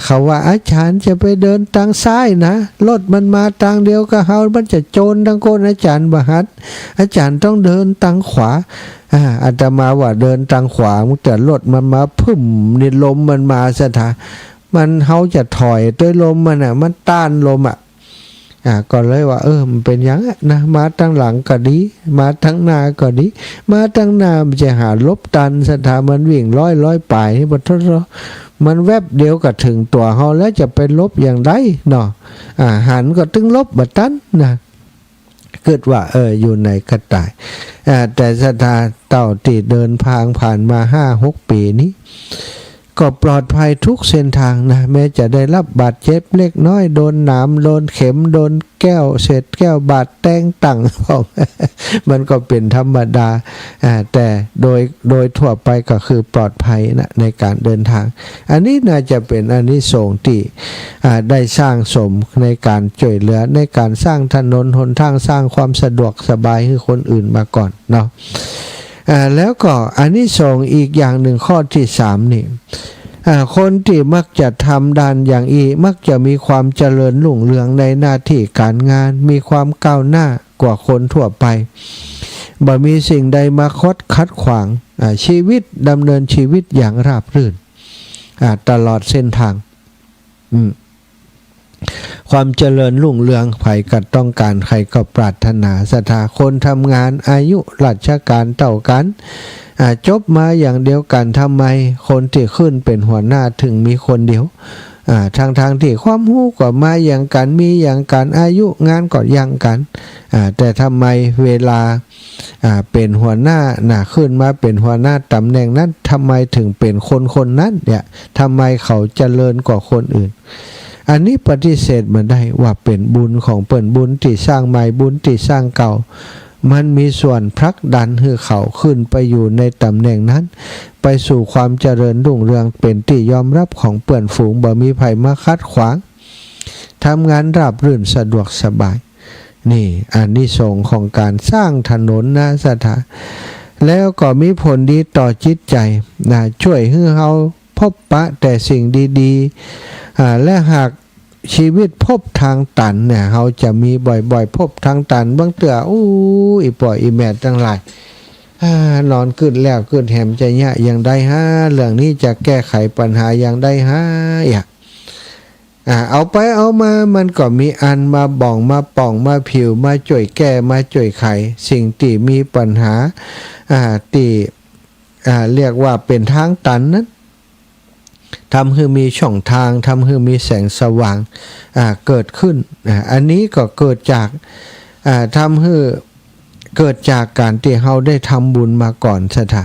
เขาว่าอาจารย์จะไปเดินทางซ้ายนะรถมันมาทางเดียวกับเฮามันจะโจรทั้งคนอาจารย์บ่ฮัดอาจารย์ต้องเดินทางขวาอาตมาว่าเดินทางขวาแต่รถมันมาพึ่มนี่ลมมันมาสถามันเฮาจะถอยด้วยลมมันต้านลมก็เลยว่ามันเป็นอย่างนะมาตั้งหลังก็ดีมาทั้งหน้าก็ดีมาทั้งหน้ามันจะหาลบตันสถามันวิ่งร้อยป่ายนี่บ่ทดมันแวบเดียวก็ถึงตัวเฮาแล้วจะไปลบอย่างไรเนาะหันก็ถึงลบบ่ตันนะเกิดว่าอยู่ในกระต่ายแต่สถาเต่าที่เดินผ่านมา 5-6 ปีนี้ก็ปลอดภัยทุกเส้นทางนะแม้จะได้รับบาดเจ็บเล็กน้อยโดนหนามโดนเข็มโดนแก้วเศษแก้วบาดแตงตั่งมันก็เป็นธรรมดาแต่โดยทั่วไปก็คือปลอดภัยนะในการเดินทางอันนี้น่าจะเป็นอานิสงส์ที่ได้สร้างสมในการช่วยเหลือในการสร้างถนนหนทางสร้างความสะดวกสบายให้คนอื่นมาก่อนเนาะแล้วก็อันนี้ส่งอีกอย่างหนึ่งข้อที่3นี่คนที่มักจะทำด้านอย่างมักจะมีความเจริญรุ่งเรืองในหน้าที่การงานมีความก้าวหน้ากว่าคนทั่วไปบ่มีสิ่งใดมาคัดขวางชีวิตดำเนินชีวิตอย่างราบรื่นตลอดเส้นทางความเจริญรุ่งเรืองใครก็ต้องการใครก็ปรารถนาศรัทธาคนทำงานอายุราชการเท่ากันจบมาอย่างเดียวกันทำไมคนที่ขึ้นเป็นหัวหน้าถึงมีคนเดียวทางที่ความรู้ก็มาอย่างกันมีอย่างกันอายุงานก็อย่างกันแต่ทำไมเวลาเป็นหัวหน้าขึ้นมาเป็นหัวหน้าตำแหน่งนั้นทำไมถึงเป็นคนนั้นเนี่ยทำไมเขาเจริญกว่าคนอื่นอันนี้ปฏิเสธมาได้ว่าเป็นบุญของเปิ่นบุญที่สร้างใหม่บุญที่สร้างเก่ามันมีส่วนผลักดันให้เขาขึ้นไปอยู่ในตำแหน่งนั้นไปสู่ความเจริญรุ่งเรืองเป็นที่ยอมรับของเปิ่นฝูงบ่มีภัยมาคัดขวางทำงานราบรื่นสะดวกสบายนี่อานิสงส์ของการสร้างถนนนะสถาแล้วก็มีผลดีต่อจิตใจช่วยให้เราพบปะแต่สิ่งดีๆและหากชีวิตพบทางตันเนี่ยเขาจะมีบ่อยๆพบทางตันบางเตืออีปล่อยอีแม่ทั้งหลายนอนขึ้นแล้วขึ้นแหมจะยะอย่างใดเรื่องนี้จะแก้ไขปัญหาอย่างใดเอาไปเอามามันก็มีอันมาบ่องมาป่องมาผิวมาจ่วยแก้มาจ่วยไขสิ่งที่มีปัญหาที่เรียกว่าเป็นทางตันนั้นทำให้มีช่องทางทำให้มีแสงสว่างเกิดขึ้นอันนี้ก็เกิดจากทำให้เกิดจากการที่เราได้ทำบุญมาก่อนสถา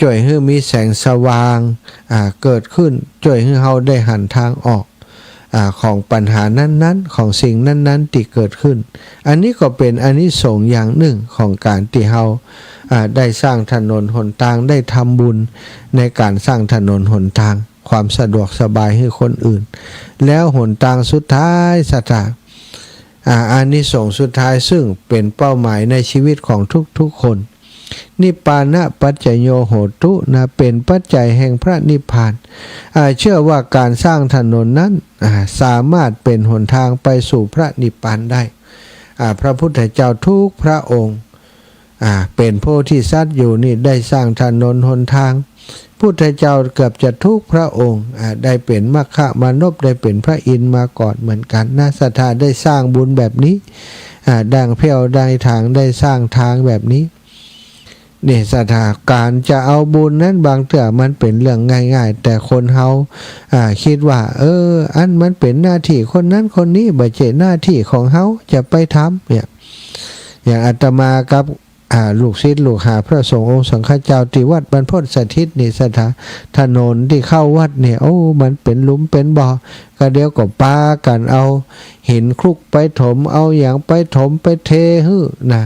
ช่วยให้มีแสงสว่างเกิดขึ้นช่วยให้เราได้หันทางออกของปัญหานั้นๆของสิ่งนั้นๆที่เกิดขึ้นอันนี้ก็เป็นอานิสงส์อย่างหนึ่งของการที่เรา ได้สร้างถนนหนทางได้ทำบุญในการสร้างถนนหนทางความสะดวกสบายให้คนอื่นแล้วหนทางสุดท้ายศรัทธาอานิสงส์สุดท้ายซึ่งเป็นเป้าหมายในชีวิตของทุกๆคนนิพพานะปัจจโยโหตุนะเป็นปัจจัยแห่งพระนิพพานเชื่อว่าการสร้างถนนนั้นสามารถเป็นหนทางไปสู่พระนิพพานได้พระพุทธเจ้าทุกพระองค์เป็นโพธิสัตว์อยู่นี่ได้สร้างถนนหนทางพุทธเจ้าเกือบจะทุกพระองค์ได้เป็นมัคคะมานพได้เป็นพระอินทร์มาก่อนเหมือนกันนะศรัทธาได้สร้างบุญแบบนี้ดังเพียวได้ทางได้สร้างทางแบบนี้นี่ศรัทธาการจะเอาบุญนั้นบางเถื่อมันเป็นเรื่องง่ายๆแต่คนเฮาคิดว่าอันมันเป็นหน้าที่คนนั้นคนนี้บ่ใช่หน้าที่ของเฮาจะไปทำเนี่ยอย่างอาตมากับลูกศิษย์ลูกหาพระสงฆ์องค์สังฆเจ้าที่วัดบรรพตสถิตนี่ศรัทธาถนนที่เข้าวัดเนี่ยมันเป็นหลุมเป็นบ่อก็เดี๋ยวก็ปากันเอาหินคลุกไปถมเอาอย่างไปถมไปเทหื้อนะ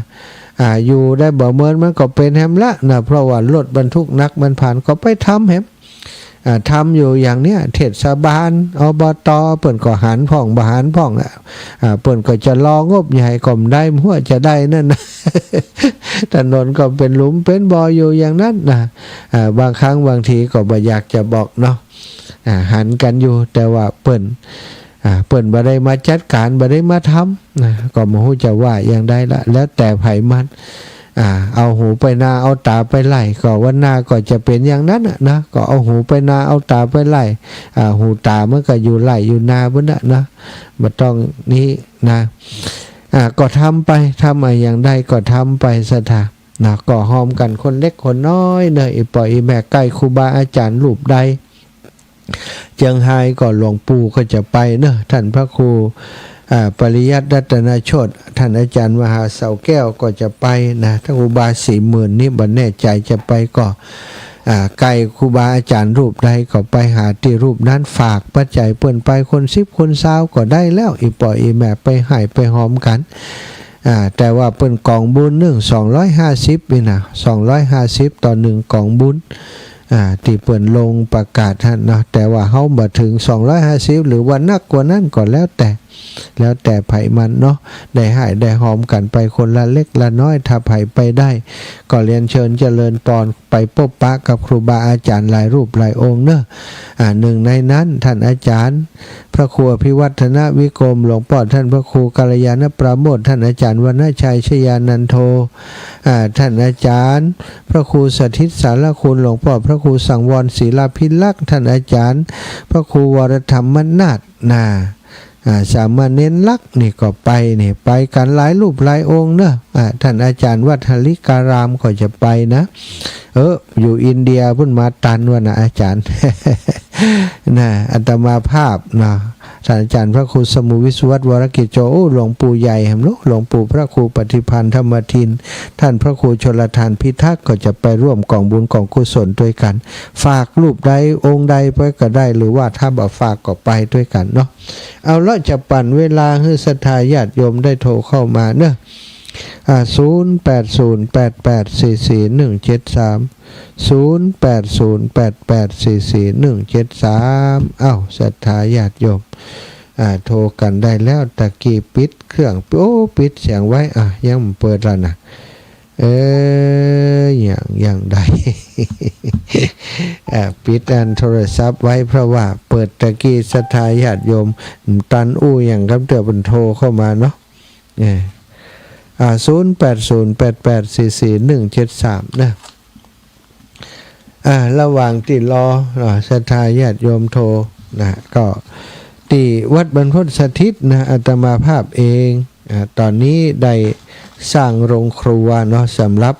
อยู่ได้บ่เมินมันก็เป็นแฮมละนะเพราะว่ารถบรรทุกนักมันผ่านก็ไปทำแฮมทำอยู่อย่างเนี้ยเทศบาลอบต.เปิ่นก็หันพ่องบหันพ่องเปิ่นก็จะรงบใหญ่ก็ไม่ได้หัวจะได้นั่นนะ ถนนก็เป็นหลุมเป็นบ่ออยู่อย่างนั้นนะบางครั้งบางทีก็บ่อยากจะบอกเนาะหันกันอยู่แต่ว่าเปิ่นบ่ได้มาจัดการบ่ได้มาทำนะก็บ่ฮู้จะว่าอย่างใดละแล้วแต่ไผมันเอาหูไปนาเอาตาไปไล่ก็วันหน้าก็จะเป็นอย่างนั้นนะก็เอาหูไปนาเอาตาไปไล่หูตามันก็อยู่ไล่อยู่นาบนนะบ่ต้องนี้นะก็ทำไปทำอะไรอย่างใดก็ทำไปศรัทธานะก็หอมกันคนเล็กคนน้อยเนอะอีปล่อยอีแม่ใกล้ครูบาอาจารย์รูปใดเจียงไฮ้ก็หลวงปู่ก็จะไปเนอะท่านพระครูปริยัติรัตนโชติท่านอาจารย์มหาเสาแก้วก็จะไปนะท่านครูบา40,000นี่บ่แน่ใจจะไปก็ไกลครูบาอาจารย์รูปใดก็ไปหาที่รูปนั้นฝากปัจจัยเปิ้นไปคน10คน20ก็ได้แล้วอีปล่อยอีแม่ไปให้ไปหอมกันแต่ว่าเปิ้นกองบุญ250นี่นะ250ต่อ1กองบุญที่เปิ่นลงประกาศท่านเนาะแต่ว่าเฮาบ่ถึง250หรือว่านักกว่านั้นก็แล้วแต่ไผมันเนาะได้ให้ได้หอมกันไปคนละเล็กละน้อยถ้าไผไปได้ก็เรียนเชิญเจริญปอนไปพบปะกับครูบาอาจารย์หลายรูปหลายองค์เนอะหนึ่งในนั้นท่านอาจารย์พระครูอภิวัฒนวิกรมหลวงพ่อท่านพระครูกัลยาณปราโมทย์ท่านอาจารย์วรรณชัยชยานันโทท่านอาจารย์พระครูสถิตสารคุณหลวงพ่อพระครูสังวรศิลาภิลักษ์ท่านอาจารย์พระครูวรธรรมนาถสามเณรลักษณ์นี่ก็ไปนี่ไปกันหลายรูปหลายองค์เนอะท่านอาจารย์วัดหลิการามก็จะไปนะอยู่อินเดียพุ่นมาตันวะนะอาจารย์ นะอัตมาภาพนะท่านอาจารย์พระครูสมุวิศวัตวรกิจโจหลวงปู่ใหญ่แห่งโลกหลวงปู่พระครูปฏิพันธ์ธรรมทินท่านพระครูชลทานพิทักษ์ก็จะไปร่วมกองบุญกองกุศลด้วยกันฝากรูปใดองค์ใดไปก็ได้หรือว่าถ้าบ่ฝากก็ไปด้วยกันเนาะเอาละจะปั่นเวลาให้ศรัทธาญาติโยมได้โทรเข้ามาเนอะ0808844173 0808844173อ้าวศรัทธาญาติโยมโทรกันได้แล้วตะกี้ปิดเครื่องปิดเสียงไว้ยังเปิดแล้วนะอย่างใด ปิดโทรศัพท์ไว้เพราะว่าเปิดตะกี้ศรัทธาญาติโยมตันอย่างครับเดี๋ยวมันโทรเข้ามาเนาะ0808844173นะระหว่างที่รอศรัทธาญาติโยมโทรนะก็ที่วัดบรรพตสถิตนะอาตมาภาพเองตอนนี้ได้สร้างโรงครัวเนาะสำหรับ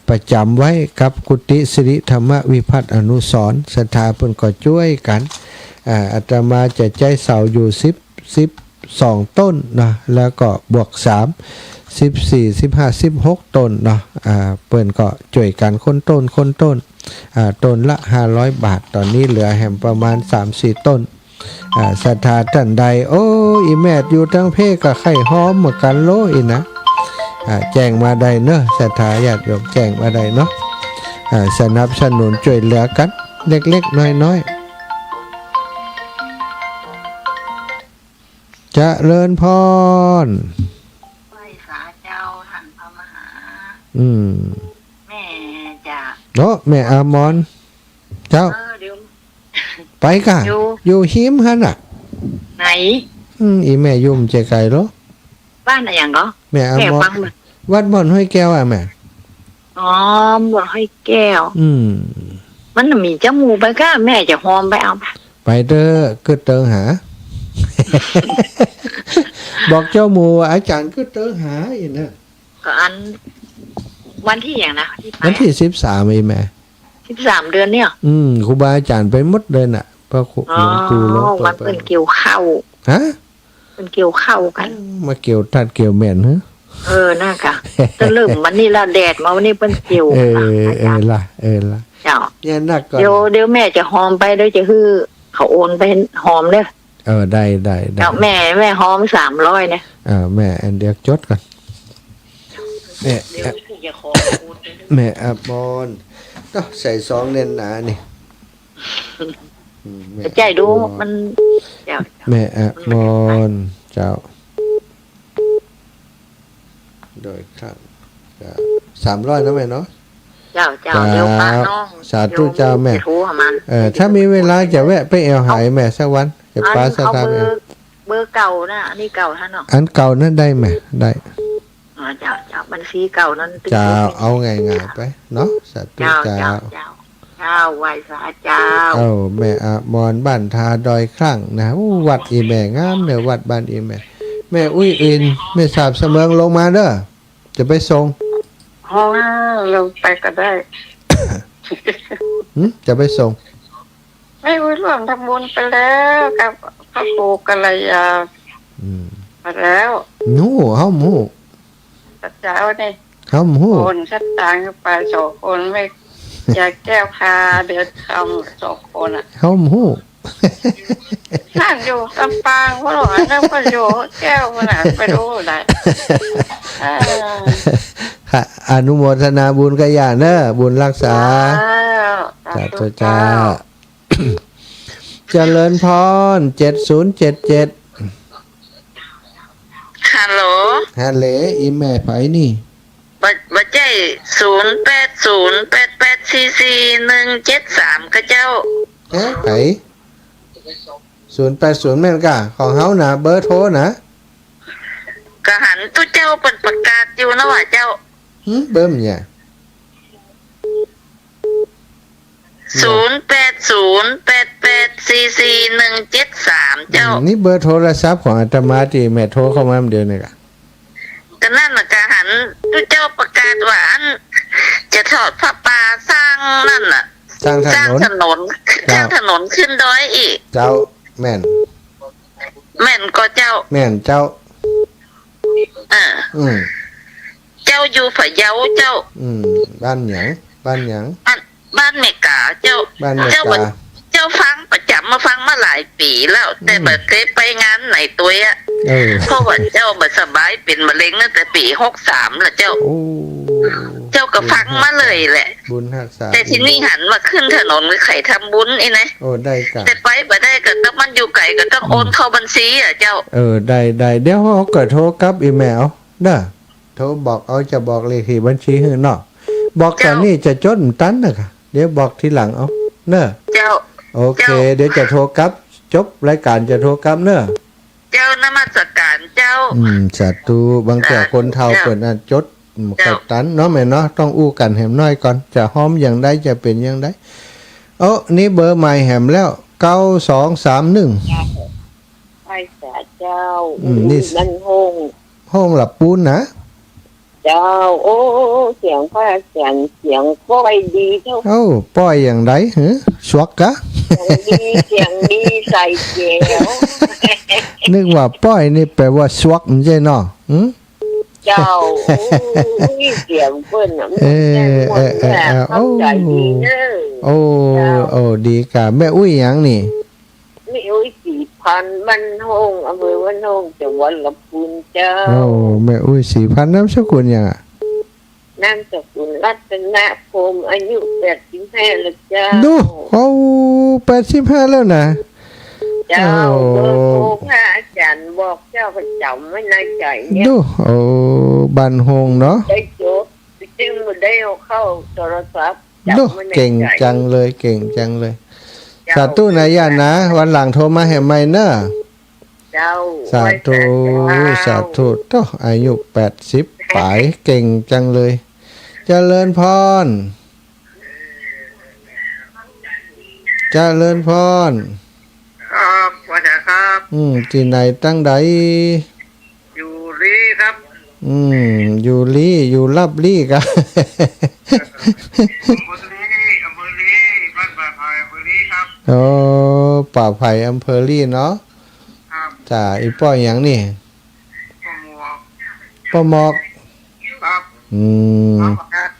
ประจำไว้กับกุฏิสิริธรรมวิพัฒน์อนุสรณ์ศรัทธาเพิ่นก็ช่วยกันอาตมาจะใจเสาอยู่12ต้นนะแล้วก็บวก3 14 15 16ต้นเนาะเปิ้นก็ช่วยกันคนต้นต้นละ500บาทตอนนี้เหลือแห่มประมาณ 3-4 ต้นศรัทธาท่านใดอีแม่อยู่ทั้งเพศกับไข่หอมเหมือนกันโลอีนะ แจ้งมาได้เนอะศรัทธาญาติโยมแจ้งมาได้เนาะสนับสนุนช่วยเหลือกันเล็กๆน้อยๆเจริญพร ไหว้สาเจ้าท่านพระมหา แม่จะ เนาะแม่อามอนเจ้า เดี๋ยว ไปกะ อยู่หิมหันอ่ะ ไหน อีแม่ยุ่มเจไก่เหรอ บ้านอะไรอย่างก็ แม่อา แม่ มอน ฟังมา วัดบ่อนห้วยแก้วอ่ะแม่ อ๋อบ่ให้แก้ว ม มันน่ะมีจมูกไปก็แม่จะหอมไปเอา ไปเด้อก็เติงหา บอกเจ้าหมูอาจารย์ก็เติงหาอีกนะ ก็อัน วันที่อย่างนะที่ไป วันที่13อีแม่ 13 เดือนเนี่ย ครูบาอาจารย์ไปหมดเลยน่ะพระครู อ๋อ หลวงปู่หลวง วัน ปู่ เป็นเกี่ยวข้าว ฮะ เป็นเกี่ยวข้าวกัน มาเกี่ยวทัดเกี่ยวแม่นฮะ น่ากะจะเริ่มวันนี้ละแดดมาวันนี้เป็นเกี่ยว เอ ค่ะ อล่ะล่ะ เจ้า เนี่ยนักก่อน เดี๋ยวแม่จะหอมไปเดี๋ยวจะคือเขาโอนไปหอมเด้อ ได้ เจ้าแม่หอม300เนี่ย แม่อันเดียวจดก่อนแม่ เดี๋ยวพี่จะขอโอนไปเด้อ แม่อับบอนต้องใส่ซองเน้นหนานี่แม่ ใจดูมันเจ้า แม่อับบอนเจ้าโดยครั้ง300นะแม่เนาะ เจ้าเดี๋ยวป้าน้อง สาธุเจ้าแม่ โทรหามัน ถ้ามีเวลาจะแวะไปแอวหายแม่สักวันจะป้าสัก เอา ทาง เบอร์เก่านะอันนี้เก่าท่านเนาะ อันเก่านั้นได้ไหมได้ เจ้าบัญชีเก่านั้น เจ้าเอาง่ายๆไปเนาะสาธุ เจ้า เจ้า ไหว้สาเจ้า แม่อะมอนบ้านทาดอยครั่งนะวัดอีแม่งามเนี่ยวัดบ้านอีแม่แม่อุ้ยอินแม่สาบเสมิงลงมาเด้อจะไปส่ง ห้องเราไปก็ได้ จะไปส่ง ไม่รู้ร่วมทำบุญไปแล้วกับพระครูกัลยาไปแล้ว หนูเฮาหมู สัจเจ้าเนี่ย เฮาหมู คนชัดต่างไป2 คนไม่อยากแก้วพาเดือดคำ2 คนอ่ะ เฮาหมู ท่านอยู่ลำปางเพราะหลวงนั่นก็อยู่แก้วมันอ่ะไปดูได้ ค่ะอนุโมทนาบุญกยาเนอะบุญรักษาสาธุเจ้า เจริญพร7077 ฮัลโหล ฮัลโหลอีแม่ไผนี่ บัจใจ0808844173กระเจ้า ไผ080แม่นกะของเฮานะเบอร์โทรนะ กะหันตุเจ้าเปิดประกาศอยู่นะว่าเจ้า เบอร์มันเนี่ย 0808844173เจ้า นี่เบอร์โทรศัพท์ของอาตมาที่แม่โทรเข้ามาเดียวนี่กะ ก็นั่นน่ะกะหันตุเจ้าประกาศว่าอันจะทอดผ้าป่าสร้างนั่นน่ะ สร้างถ สร้าง นน ถนนสร้างถนนขึ้นดอยอีก เจ้าแม่น แม่นก็เจ้า แม่นเจ้า อืม เจ้าอยู่พะเยาเจ้า บ้านหยังบ้านหยัง บ้านเมกาเจ้า บ้านเม เจ้าก า เจ้าฟังประจำมาฟังมาหลายปีแล้ว แต่แบบเคยไปงานไหนตัวอ่ะ เพราะว่าเจ้าบ่สบายเป็นมะเร็งตั้งแต่ปี63แล้วเจ้า โอ้ เจ้าก็ฟังมาเลยแหละ บุญรักษา แต่ที่นี่หันมาขึ้นถนนหรือไข่ทำบุญไอ้นะ โอ้ได้กะ แต่ไปบ่ได้ก็ต้องมันอยู่ไกลก็ต้องโอนเข้าบัญชีอ่ะเจ้า ได้เดี๋ยวเขาก็โทรกลับอีเมลเด้อโทรบอกเอาจะบอกเลขที่บัญชีให้เนาะบอกตอนนี้จะจดตันนะคะเดี๋ยวบอกทีหลังเอาเนอะ เจ้า โอเค เดี๋ยวจะโทรกลับจบรายการจะโทรกลับเนอะ เจ้านมัสการเจ้า สาธุบางแต่คนเฒ่าเปิดจดเข้าตันเนาะแม่เนาะต้องอู้กันแหมน้อยก่อนจะหอมอย่างใดจะเป็นอย่างใดนี่เบอร์ใหม่แหมแล้ว9231ไปสาเจ้า นี่ มันห้องหลับปูนนะ เจ้าโอ้เสียงพ่อเสียงป้อยดีเจ้า ป้อยอย่างไรฮะสวกกะ เสียงดีใส่เจียว นึกว่าป้อยนี่แปลว่าสวกไม่ใช่เนาะ เจ้าเสียงเปิ้นน่ะเข้าใจดีเนอะ โอ้ดีกะแม่อุ้ยหยังนี่ ไม่อุ้ยสีพ พันธ์บ้านโฮงอำเภอบ้านโฮงจังหวัดลำพูนเจ้า โอ้แม่อุ้ย4,000นามสกุลหยังอ่ะ นามสกุลรัตนพรหมอายุ85แล้วเจ้า ดูเอา85แล้วนะ เจ้า โอ้ เบอร์โทรพระอาจารย์บอกเจ้าประจำไว้ในใจเนี่ย ดูโอ้บ้านโฮงเนาะ ได้โจทย์จึงมาได้เอาเข้าโทรศัพท์ ดู จำไว้ในใจ เก่งจังเลยเก่งจังเลย เจ้ สาธุนะญาตินะ วันหลังโทรมาให้ใหม่เนอะ เจ้า สาธุสาธุโตอายุ80ปลายเก่งจังเลยเจริญพรเจริญพร ครับสวัสดีครับ ที่ไหนตั้งใด อยู่รีครับ อยู่ลี่อยู่รับลี่กัน อำเภอรีบ้านป่าพายอำเภอรีครับ โอ้ป่าไผ่อำเภอลี่เนาะ ครับ จ่าอีป้อยหยังนี่ ก็หมวก ป้าหมอก ครับ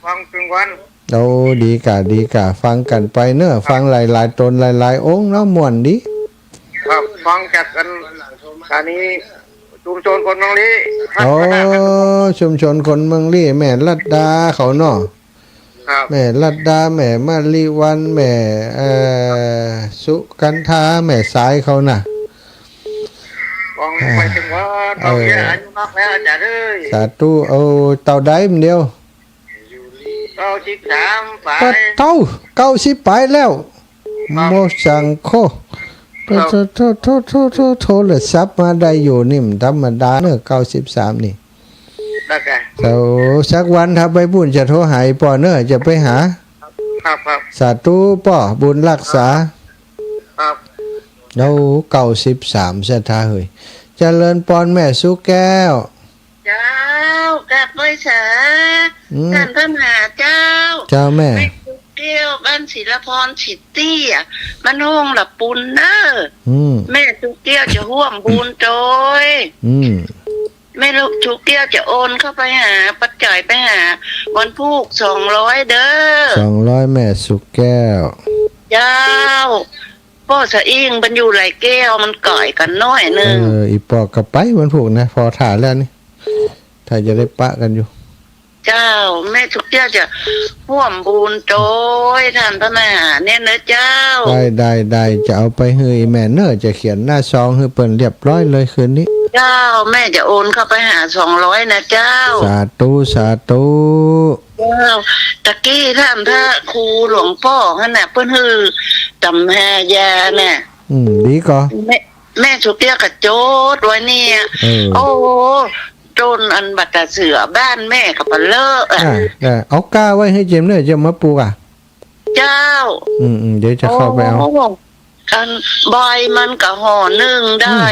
ฟังถึงวัน โอ้ดีกะฟังกันไปเนอะฟังหลายๆตนหลายๆองค์เนาะม่วนดี ครับฟังจากกันตอนนี้ชุมชนคนน้องลี โอ้ชุมชนคนเมืองลี่แม่ลัดดาเขาเนาะ ครับ แม่ลัดดาแม่มาลีวันแม่สุกันทาแม่สายเขาน่ะ ฟังไปถึงว่าตอนนี้อายุมากแล้วอาจารย์เอ้ย สาธุเอาเต่าได้มันเดียว เราชิด3ไป ก็เต่า90ไปแล้วโมสังโคโทรศัพท์มาได้อยู่นี่มันธรรมดาเนอะ93นี่ แล้วกัน เจ้าสักวันถ้าไปบุญจะโทรหาป่อเนอะจะไปหา ครับครับ สาธุป่อบุญรักษา ครับ เรา93ซะท่าเฮ้ยเจริญพรแม่สุแก้ว เจ้ากลับไปเสาท่านพระมหาเจ้า เจ้าแม่ แม่ทุกเกี้ยวบ้านศิลพรฉิตเตี้ยมันห้องหลับปุนเนอ แม่ทุกเกี้ยวจะห่วมบุญโดยแม่ลูกทุกเกี้ยวจะโอนเข้าไปหาปัจจัยไปหาวันพุก200เด้อ 200แม่สุแก้ว เจ้าพ่อสะอิงมันอยู่ไหลแก้วมันก่อยกันน้อยหนึง อีปอกกระไปมันผูกนะพอถ่าแล้วนี่ถ้าจะได้ปะกันอยู่ เจ้าแม่ทุกเกี้ยวจะห่วมบุญโดยท่านพระมหาเนี่ยนะเจ้า ได้จะเอาไปให้แม่เนอจะเขียนหน้าซองให้เปิ้นเรียบร้อยเลยคืนนี้ เจ้าแม่จะโอนเข้าไปหา200นะเจ้า สาธุ เจ้าตะกี้ท่านพระครูหลวงพ่อขนาดเพิ่นฮือจำแหยาเนี่ย ดีก็ แม่สุเตี้ยกับโจดไว้เนี่ย โอ้โจนอันบัตรเสือบ้านแม่กับปะเลอะอ่ะ เอาก้าไว้ให้เจมเนอจะมาปลูกอ่ะ เจ้า เดี๋ยวจะเข้าไปเอา กันใบมันก็ห่อนึ่งได้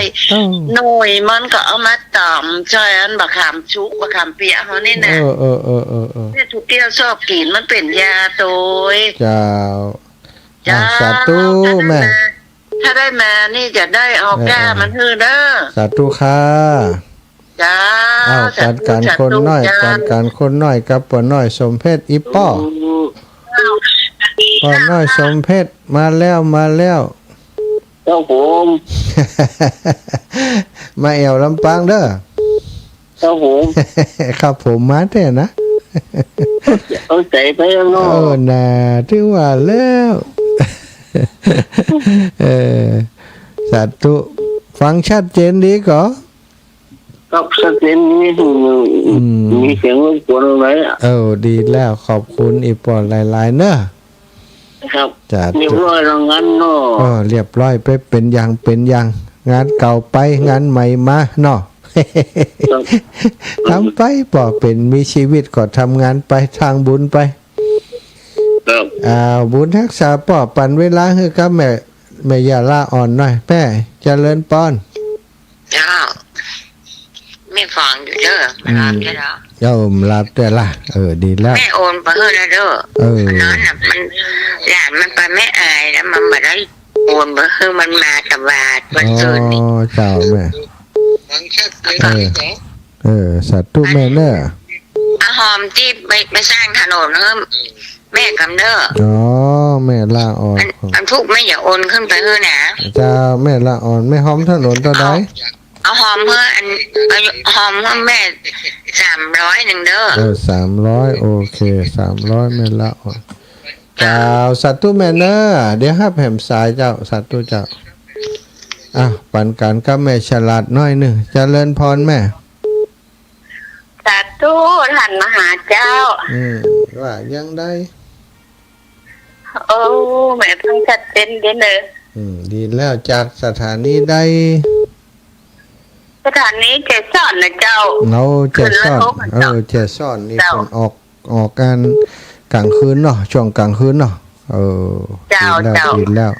หน่อยมันก็เอามาตำใช่อันบะขามชุกบะขามเปียกเขานี่นะแม่ทุเตี้ยชอบกินมันเป็นยาตัว เจ้า จ้า สาธุแม่ ถ้าได้มานี่จะได้เอาก้ามันฮือเด้อ สาธุค่ะ จ้า การการคนน้อยการคนน้อยกับป่อน้อยสมเพชอีป้อป่อน้อยสมเพชมาแล้ว เจ้าผม มาแอวลำปางเด้อ เจ้าผม ครับผมมาแต่นะ เอาใจไปแล้วเนาะ น่ะถึงว่าแล้วสาธุฟังชัดเจนดีก่อ กับสเตนนี้มีเสียงรบกวนอะไรอ่ะ ดีแล้วขอบคุณอีปอหลายๆเนอะ ครับ จ้ะ เรียบร้อยแล้วงั้นเนาะ เรียบร้อยไปเป็นอย่างงานเก่าไปงานใหม่มาเนาะ ทำไปปอเป็นมีชีวิตก็ทำงานไปทางบุญไป ครับ บุญรักษาปอปันเวลาให้กับแม่อย่าล่าอ่อนหน่อยแม่เจริญป้อน เจ้าไม่ฟังอยู่เด้อไม่รับได้แล้ว โยมรับแต่ละดีแล้ว แม่โอนไปเฮือแล้วเด้อนั่นน่ะมันหลานมันไปไม่อายแล้วมันมาได้โอนไปเฮือมันมาตะวาดวันเกิดนี่ เจ้าแม่สาธุแม่เนอะ อาหอมที่ไปสร้างถนนเพิ่ม แม่กำเด้อ อ๋อแม่ละอ่อน อันทุกแม่อย่าโอนขึ้นไปเฮ้อนะ เจ้าแม่ละอ่อนแม่หอมถนนตัวใด เอาหอมเพื่อเอาหอมเพื่อแม่300เด้อ 300โอเค300แม่ละอ่อนเจ้าสัตว์ตู้แม่เนอเดี๋ยวให้แผ่มสายเจ้าสัตว์ตู้เจ้าปันกันกับแม่ฉลาดน้อยหนึ่งเจริญพรแม่ สาธุท่านมหาเจ้า ว่ายังได้ โอ้แม่เพิ่งชัดเจนเด้อเนอะ ดีแล้วจากสถานีใด สถานีเจสอนนะเจ้า เราเจ็ดซ่อนเจ็ดซ่อนนี่คนออกกันกลางคืนเนาะช่วงกลางคืนเนาะดีแล้ว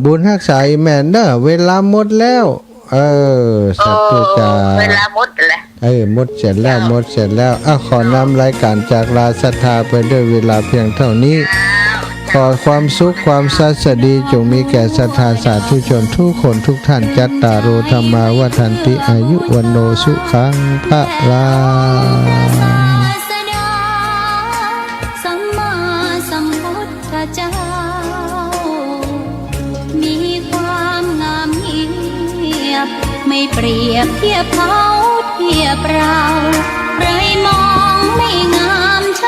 บุญฮักษาแม่นเด้อเวลาหมดแล้วสัตว์ตัวจ่าเวลาหมดแล้วหมดเสร็จแล้วขอนำรายการจากลาศรัทธาไปด้วยเวลาเพียงเท่านี้ขอความสุขความสัสดีจงมีแก่ศรัทธาสาธุชนทุกคนทุกท่านจัตตาโรธรรมาวัฏันติอายุวันโนสุขังพระลาสัมมาสัมพุทธเจ้ามีความงามเงียบไม่เปรียบเทียบเขาเทียบเราใครมองไม่งามใช่